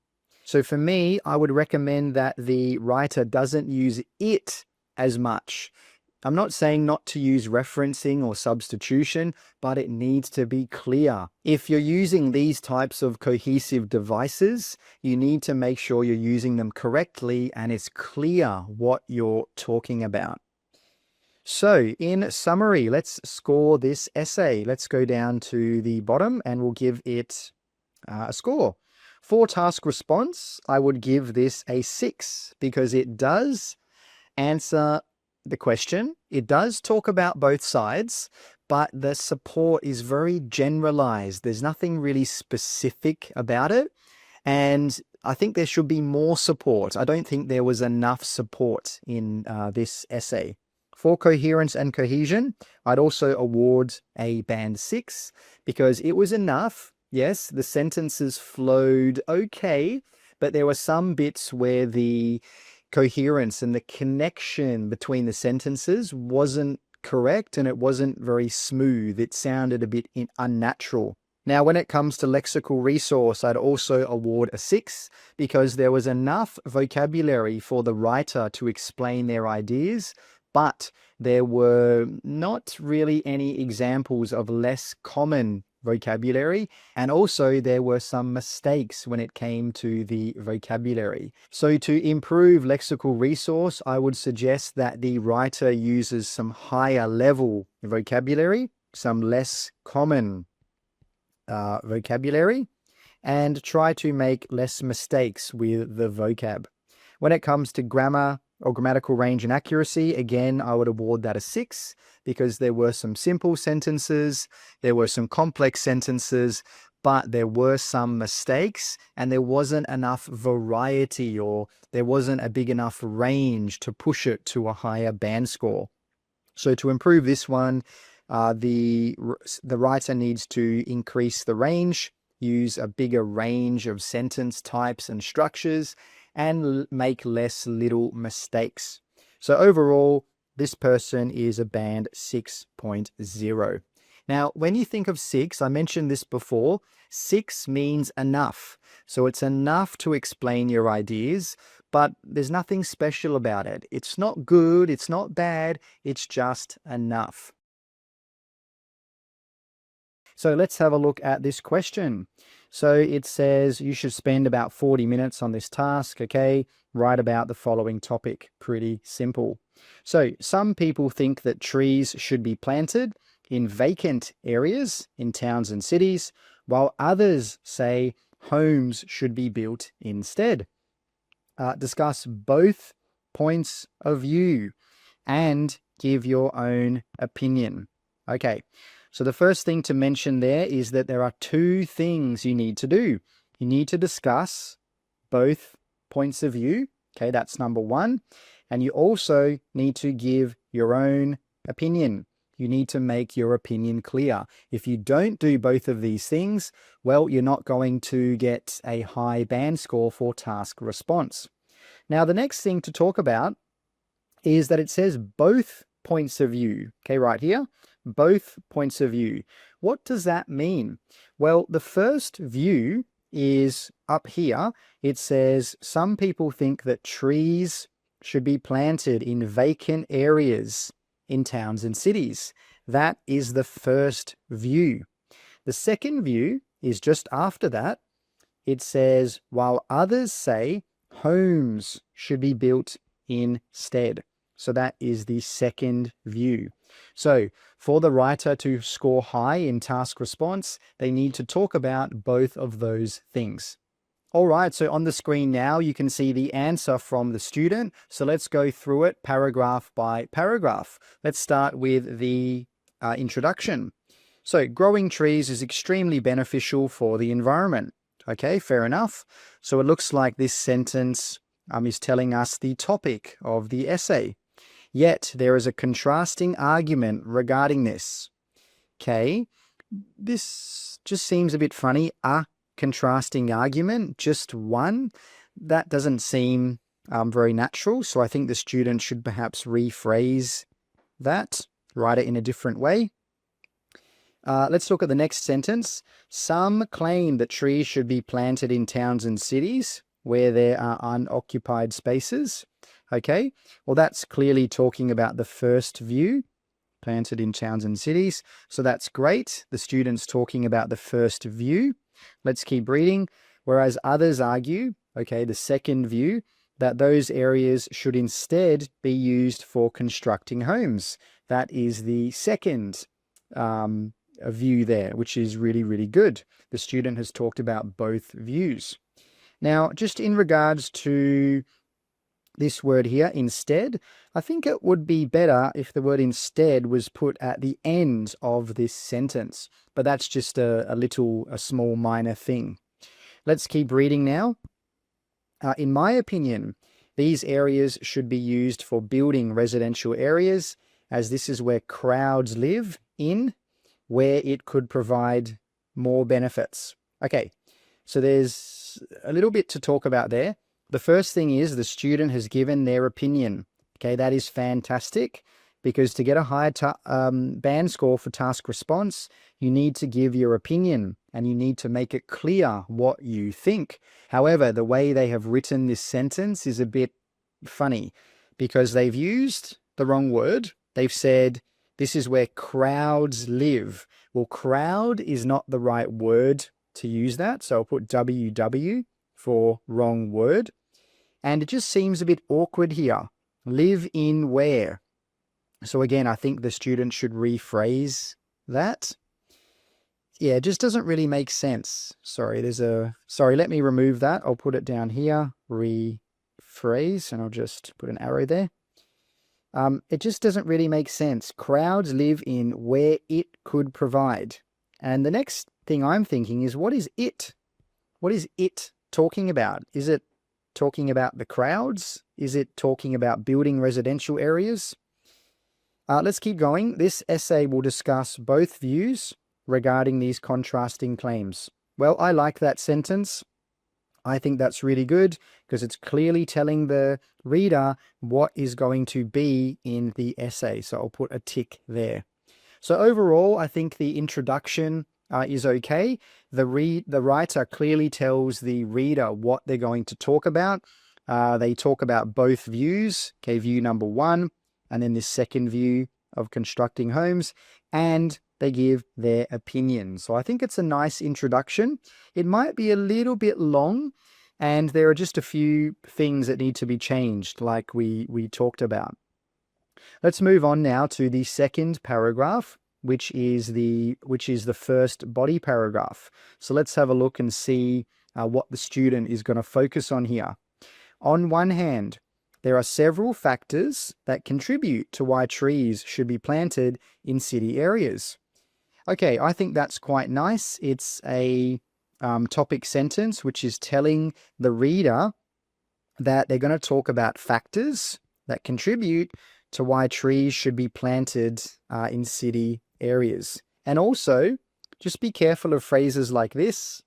So for me, I would recommend that the writer doesn't use it as much. I'm not saying not to use referencing or substitution, but it needs to be clear. If you're using these types of cohesive devices, you need to make sure you're using them correctly and it's clear what you're talking about. So in summary, let's score this essay. Let's go down to the bottom and we'll give it a score. For task response, I would give this a 6, because it does answer the question. It does talk about both sides, but the support is very generalized. There's nothing really specific about it. And I think there should be more support. I don't think there was enough support in this essay. For coherence and cohesion, I'd also award a band 6, because it was enough. Yes, the sentences flowed okay, but there were some bits where the coherence and the connection between the sentences wasn't correct, and it wasn't very smooth. It sounded a bit unnatural. Now, when it comes to lexical resource, I'd also award a 6, because there was enough vocabulary for the writer to explain their ideas, but there were not really any examples of less common vocabulary, and also there were some mistakes when it came to the vocabulary. So to improve lexical resource, I would suggest that the writer uses some higher level vocabulary, some less common vocabulary, and try to make less mistakes with the vocab. When it comes to grammar or grammatical range and accuracy, again, I would award that a 6, because there were some simple sentences, there were some complex sentences, but there were some mistakes and there wasn't enough variety, or there wasn't a big enough range to push it to a higher band score. So to improve this one, the writer needs to increase the range, use a bigger range of sentence types and structures, and make less little mistakes. So overall, this person is a band 6.0. Now, when you think of 6, I mentioned this before, 6 means enough. So it's enough to explain your ideas, but there's nothing special about it. It's not good, it's not bad, it's just enough. So let's have a look at this question. So it says you should spend about 40 minutes on this task, okay? Write about the following topic. Pretty simple. So some people think that trees should be planted in vacant areas in towns and cities, while others say homes should be built instead. Discuss both points of view and give your own opinion. Okay, so the first thing to mention there is that there are two things you need to do. You need to discuss both points of view. Okay, that's number one. And you also need to give your own opinion. You need to make your opinion clear. If you don't do both of these things, well, you're not going to get a high band score for task response. Now, the next thing to talk about is that it says both points of view. Okay, right here, both points of view. What does that mean? Well, the first view is up here. It says some people think that trees should be planted in vacant areas in towns and cities. That is the first view. The second view is just after that. It says, while others say homes should be built instead. So that is the second view. So for the writer to score high in task response, they need to talk about both of those things. All right, so on the screen now, you can see the answer from the student. So let's go through it paragraph by paragraph. Let's start with the introduction. So growing trees is extremely beneficial for the environment. Okay, fair enough. So it looks like this sentence is telling us the topic of the essay. Yet there is a contrasting argument regarding this. Okay, this just seems a bit funny. A contrasting argument, just one. That doesn't seem very natural. So I think the student should perhaps rephrase that, write it in a different way. Let's look at the next sentence. Some claim that trees should be planted in towns and cities where there are unoccupied spaces. Okay, well, that's clearly talking about the first view, planted in towns and cities. So that's great. The student's talking about the first view. Let's keep reading. Whereas others argue, okay, the second view, that those areas should instead be used for constructing homes. That is the second view there, which is really, really good. The student has talked about both views. Now, just in regards to this word here, instead, I think it would be better if the word instead was put at the end of this sentence, but that's just a small minor thing. Let's keep reading now. In my opinion, these areas should be used for building residential areas, as this is where crowds live in, where it could provide more benefits. Okay, so there's a little bit to talk about there. The first thing is the student has given their opinion. Okay, that is fantastic, because to get a higher band score for task response, you need to give your opinion and you need to make it clear what you think. However, the way they have written this sentence is a bit funny, because they've used the wrong word. They've said, this is where crowds live. Well, crowd is not the right word to use that. So I'll put WW for wrong word. And it just seems a bit awkward here. Live in where? So again, I think the student should rephrase that. Yeah, it just doesn't really make sense. Sorry, let me remove that. I'll put it down here, rephrase, and I'll just put an arrow there. It just doesn't really make sense. Crowds live in where it could provide. And the next thing I'm thinking is, what is it? What is it talking about? Is it talking about the crowds? Is it talking about building residential areas? Let's keep going. This essay will discuss both views regarding these contrasting claims. Well, I like that sentence. I think that's really good because it's clearly telling the reader what is going to be in the essay. So I'll put a tick there. So overall, I think the introduction is okay. The writer clearly tells the reader what they're going to talk about. They talk about both views, okay, view number one, and then this second view of constructing homes, and they give their opinions. So I think it's a nice introduction. It might be a little bit long, and there are just a few things that need to be changed, like we talked about. Let's move on now to the second paragraph, which is the first body paragraph. So let's have a look and see what the student is going to focus on here. On one hand, there are several factors that contribute to why trees should be planted in city areas. Okay, I think that's quite nice. It's a topic sentence which is telling the reader that they're going to talk about factors that contribute to why trees should be planted in city areas. And also, just be careful of phrases like this,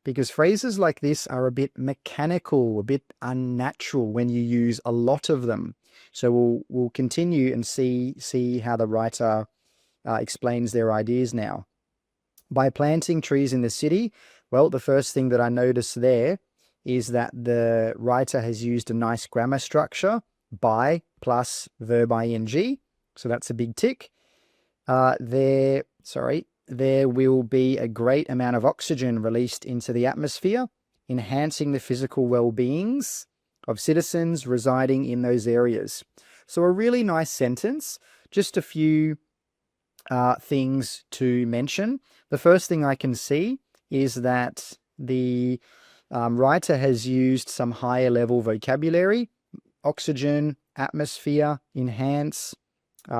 because phrases like this are a bit mechanical, a bit unnatural when you use a lot of them. So we'll continue and see how the writer explains their ideas now. By planting trees in the city, well, the first thing that I notice there is that the writer has used a nice grammar structure, by plus verb ing. So that's a big tick. There will be a great amount of oxygen released into the atmosphere, enhancing the physical well-beings of citizens residing in those areas. So a really nice sentence. Just a few things to mention. The first thing I can see is that the writer has used some higher level vocabulary: oxygen, atmosphere, enhance,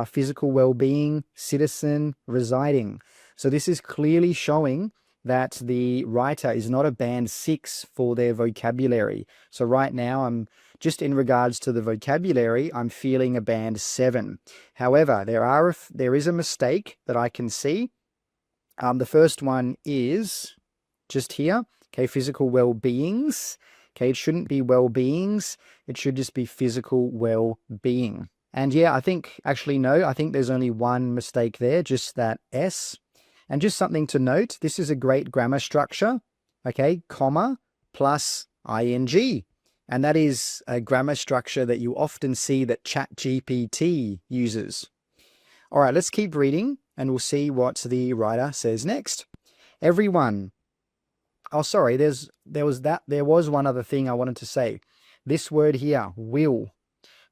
physical well-being, citizen, residing. So this is clearly showing that the writer is not a band 6 for their vocabulary. So right now, I'm just in regards to the vocabulary, I'm feeling a band 7. However, there is a mistake that I can see. The first one is just here, okay, physical well-beings. Okay, it shouldn't be well-beings. It should just be physical well-being. And yeah, I think there's only one mistake there, just that S. And just something to note, this is a great grammar structure, okay, comma plus ing. And that is a grammar structure that you often see that ChatGPT uses. All right, let's keep reading and we'll see what the writer says next. Everyone. Oh, sorry, there was one other thing I wanted to say. This word here, will.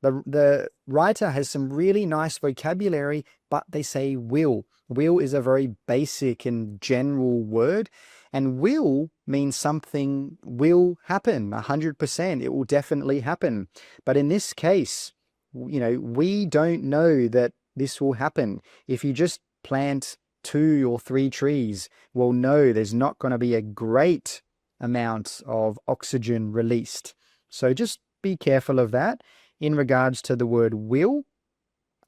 The writer has some really nice vocabulary, but they say will. Will is a very basic and general word, and will means something will happen 100%. It will definitely happen. But in this case, we don't know that this will happen. If you just plant 2 or 3 trees, well, no, there's not going to be a great amount of oxygen released. So just be careful of that. In regards to the word will,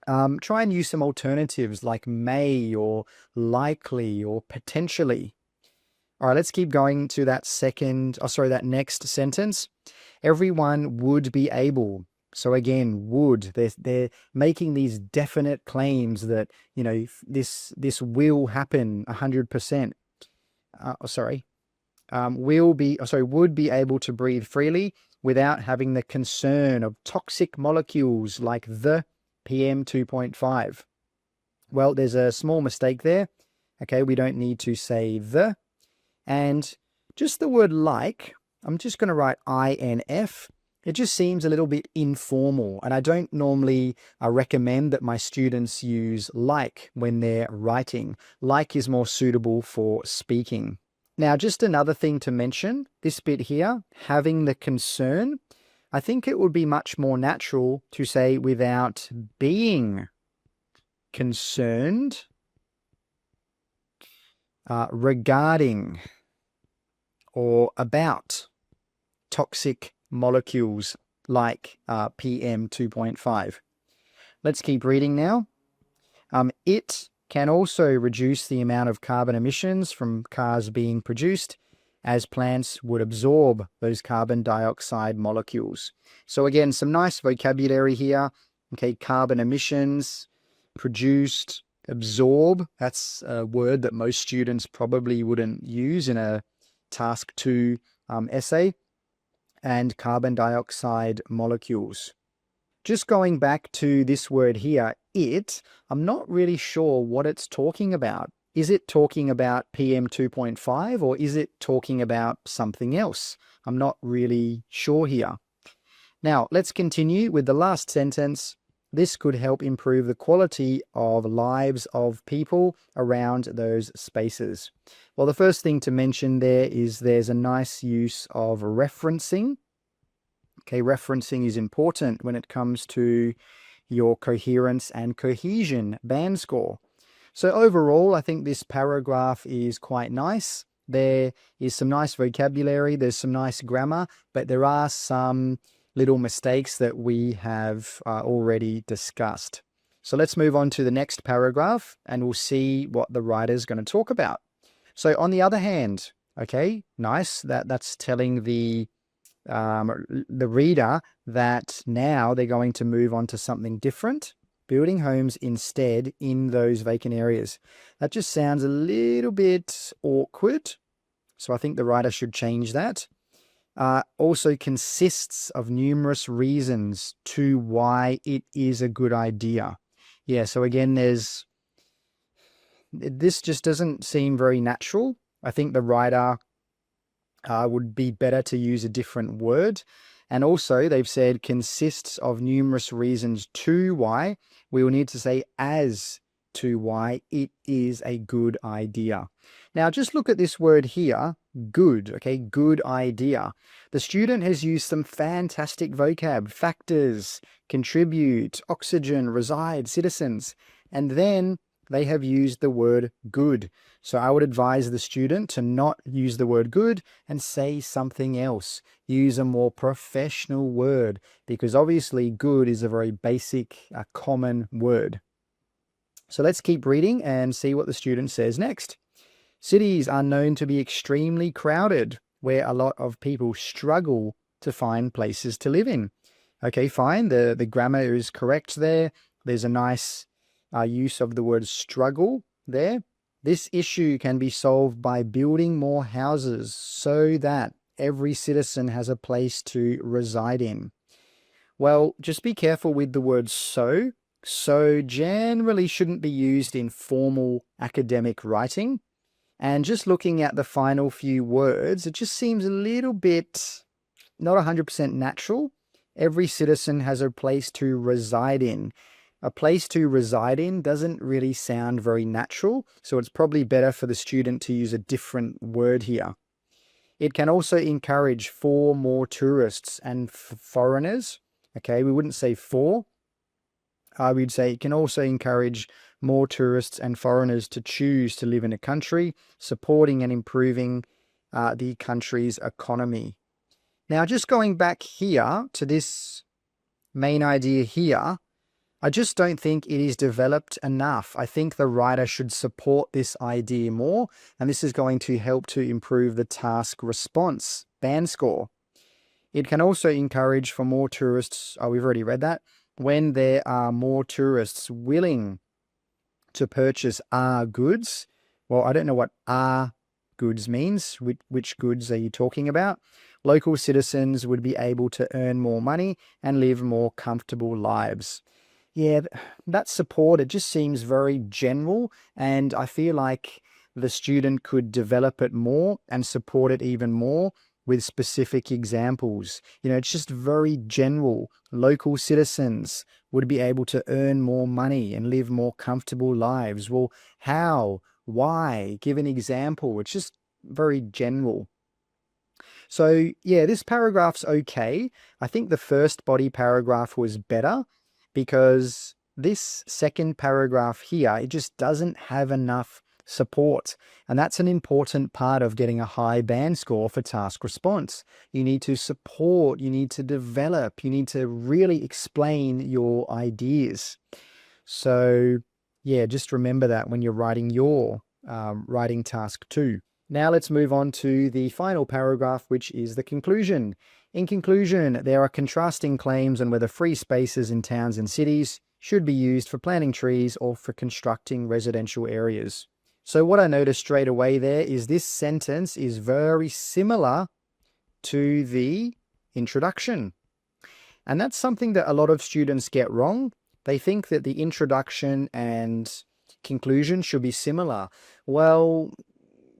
try and use some alternatives like may or likely or potentially. All right, let's keep going to that next sentence. Everyone would be able. So again, would. They're making these definite claims that, this will happen 100%. Would be able to breathe freely without having the concern of toxic molecules like the PM 2.5. Well, there's a small mistake there. Okay, we don't need to say the. And just the word like, I'm just going to write INF. It just seems a little bit informal, and I don't normally recommend that my students use like when they're writing. Like is more suitable for speaking. Now, just another thing to mention, this bit here, having the concern, I think it would be much more natural to say without being concerned. regarding or about toxic molecules like PM 2.5. Let's keep reading now. It can also reduce the amount of carbon emissions from cars being produced, as plants would absorb those carbon dioxide molecules. So again, some nice vocabulary here. Okay, carbon emissions, produced, absorb. That's a word that most students probably wouldn't use in a task 2 essay. And carbon dioxide molecules. Just going back to this word here, I'm not really sure what it's talking about. Is it talking about PM 2.5 or is it talking about something else? I'm not really sure here. Now, let's continue with the last sentence. This could help improve the quality of lives of people around those spaces. Well, the first thing to mention there is there's a nice use of referencing. Okay, referencing is important when it comes to your coherence and cohesion band score. So overall, I think this paragraph is quite nice. There is some nice vocabulary, there's some nice grammar, but there are some little mistakes that we have already discussed. So let's move on to the next paragraph and we'll see what the writer's going to talk about. So on the other hand, okay, nice, that's telling the reader that now they're going to move on to something different, building homes instead in those vacant areas. That just sounds a little bit awkward, so I think the writer should change that. Also consists of numerous reasons to why it is a good idea. Yeah, so again, this just doesn't seem very natural. I think the writer would be better to use a different word. And also they've said consists of numerous reasons to why. We will need to say as to why it is a good idea. Now just look at this word here, good, okay, good idea. The student has used some fantastic vocab, factors, contribute, oxygen, reside, citizens, and then they have used the word good. So I would advise the student to not use the word good and say something else. Use a more professional word because obviously good is a very basic, common word. So let's keep reading and see what the student says next. Cities are known to be extremely crowded, where a lot of people struggle to find places to live in. Okay, fine. The grammar is correct there. There's a nice use of the word struggle there. This issue can be solved by building more houses so that every citizen has a place to reside in. Well, just be careful with the word so. So generally shouldn't be used in formal academic writing. And just looking at the final few words, it just seems a little bit not 100% natural. Every citizen has a place to reside in. A place to reside in doesn't really sound very natural, so it's probably better for the student to use a different word here. It can also encourage for more tourists and foreigners. Okay, we wouldn't say for. I would say it can also encourage more tourists and foreigners to choose to live in a country, supporting and improving the country's economy. Now, just going back here to this main idea here, I just don't think it is developed enough. I think the writer should support this idea more, and this is going to help to improve the task response band score. It can also encourage for more tourists, we've already read that, when there are more tourists willing to purchase our goods. Well, I don't know what our goods means. Which goods are you talking about? Local citizens would be able to earn more money and live more comfortable lives. Yeah, that support, it just seems very general, and I feel like the student could develop it more and support it even more with specific examples. It's just very general. Local citizens would be able to earn more money and live more comfortable lives. Well, how? Why? Give an example. It's just very general. So yeah, this paragraph's okay. I think the first body paragraph was better because this second paragraph here, it just doesn't have enough support. And that's an important part of getting a high band score for task response. You need to support, you need to develop, you need to really explain your ideas. So yeah, just remember that when you're writing your writing task 2. Now let's move on to the final paragraph, which is the conclusion. In conclusion, there are contrasting claims on whether free spaces in towns and cities should be used for planting trees or for constructing residential areas. So what I noticed straight away there is this sentence is very similar to the introduction. And that's something that a lot of students get wrong. They think that the introduction and conclusion should be similar. Well,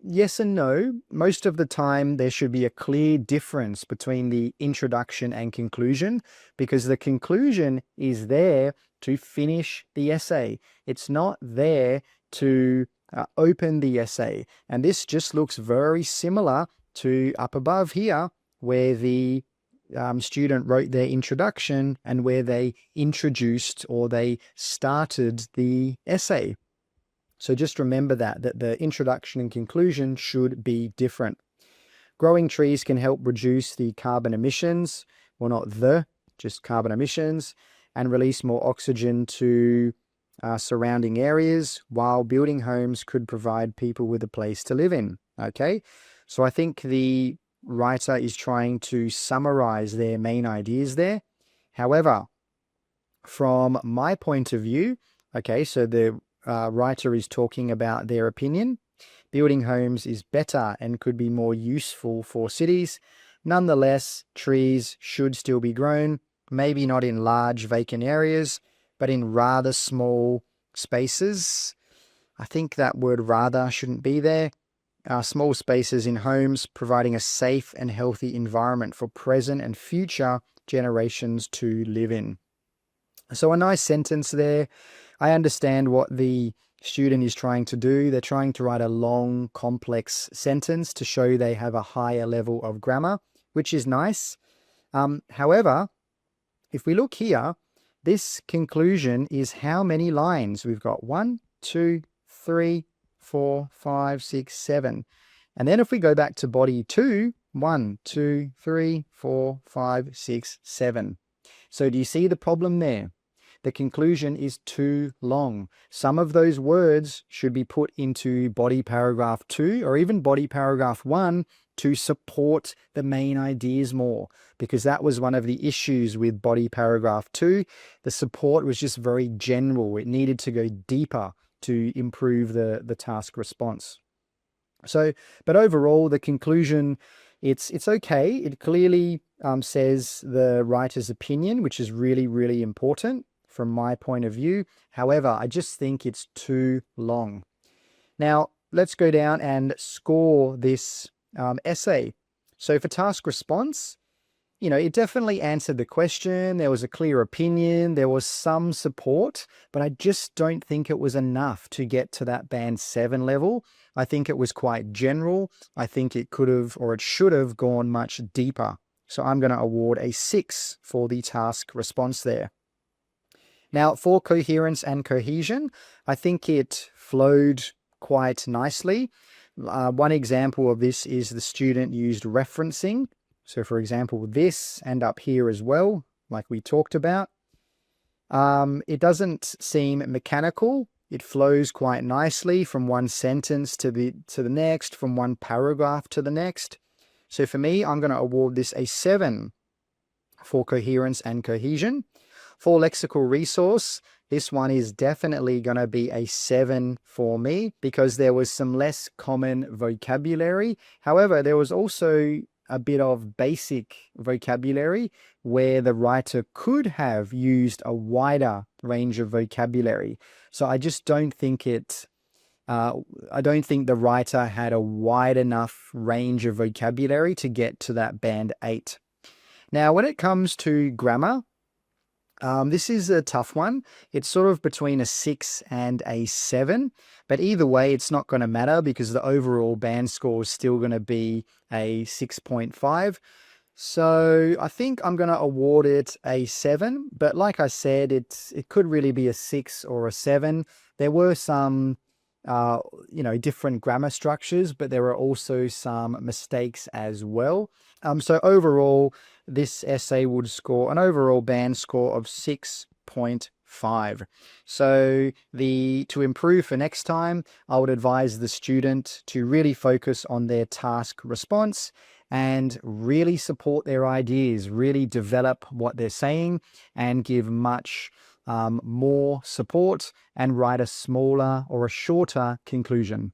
yes and no. Most of the time, there should be a clear difference between the introduction and conclusion, because the conclusion is there to finish the essay. It's not there to open the essay. And this just looks very similar to up above here, where the student wrote their introduction and where they introduced or they started the essay. So just remember that the introduction and conclusion should be different. Growing trees can help reduce the carbon emissions, well, not just carbon emissions, and release more oxygen to surrounding areas, while building homes could provide people with a place to live in. Okay, so I think the writer is trying to summarize their main ideas there. However, from my point of view, okay, so the writer is talking about their opinion. Building homes is better and could be more useful for cities. Nonetheless, trees should still be grown, maybe not in large vacant areas, but in rather small spaces. I think that word rather shouldn't be there. Small spaces in homes, providing a safe and healthy environment for present and future generations to live in. So a nice sentence there. I understand what the student is trying to do. They're trying to write a long, complex sentence to show they have a higher level of grammar, which is nice. However, if we look here, this conclusion is how many lines? We've got 1, 2, 3, 4, 5, 6, 7. And then if we go back to body 2, 1, 2, 3, 4, 5, 6, 7. So do you see the problem there? The conclusion is too long. Some of those words should be put into body paragraph 2 or even body paragraph 1 to support the main ideas more, because that was one of the issues with body paragraph 2. The support was just very general. It needed to go deeper to improve the task response. So, but overall, the conclusion, it's okay. It clearly says the writer's opinion, which is really, really important from my point of view. However, I just think it's too long. Now, let's go down and score this essay. So for task response, it definitely answered the question. There was a clear opinion. There was some support, but I just don't think it was enough to get to that band 7 level. I think it was quite general. I think it could have, or it should have gone much deeper. So I'm going to award a 6 for the task response there. Now, for coherence and cohesion, I think it flowed quite nicely. One example of this is the student used referencing. So for example, this and up here as well, like we talked about. It doesn't seem mechanical. It flows quite nicely from one sentence to the next, from one paragraph to the next. So for me, I'm going to award this a 7 for coherence and cohesion. For lexical resource, this one is definitely going to be a 7 for me because there was some less common vocabulary. However, there was also a bit of basic vocabulary where the writer could have used a wider range of vocabulary. So I just don't think I don't think the writer had a wide enough range of vocabulary to get to that band 8. Now, when it comes to grammar, this is a tough one. It's sort of between a 6 and a 7, but either way, it's not going to matter because the overall band score is still going to be a 6.5. So I think I'm going to award it a 7, but like I said, it could really be a 6 or a 7. There were some uh, different grammar structures, but there are also some mistakes as well. So overall, this essay would score an overall band score of 6.5. So to improve for next time, I would advise the student to really focus on their task response and really support their ideas, really develop what they're saying and give much more support and write a smaller or a shorter conclusion.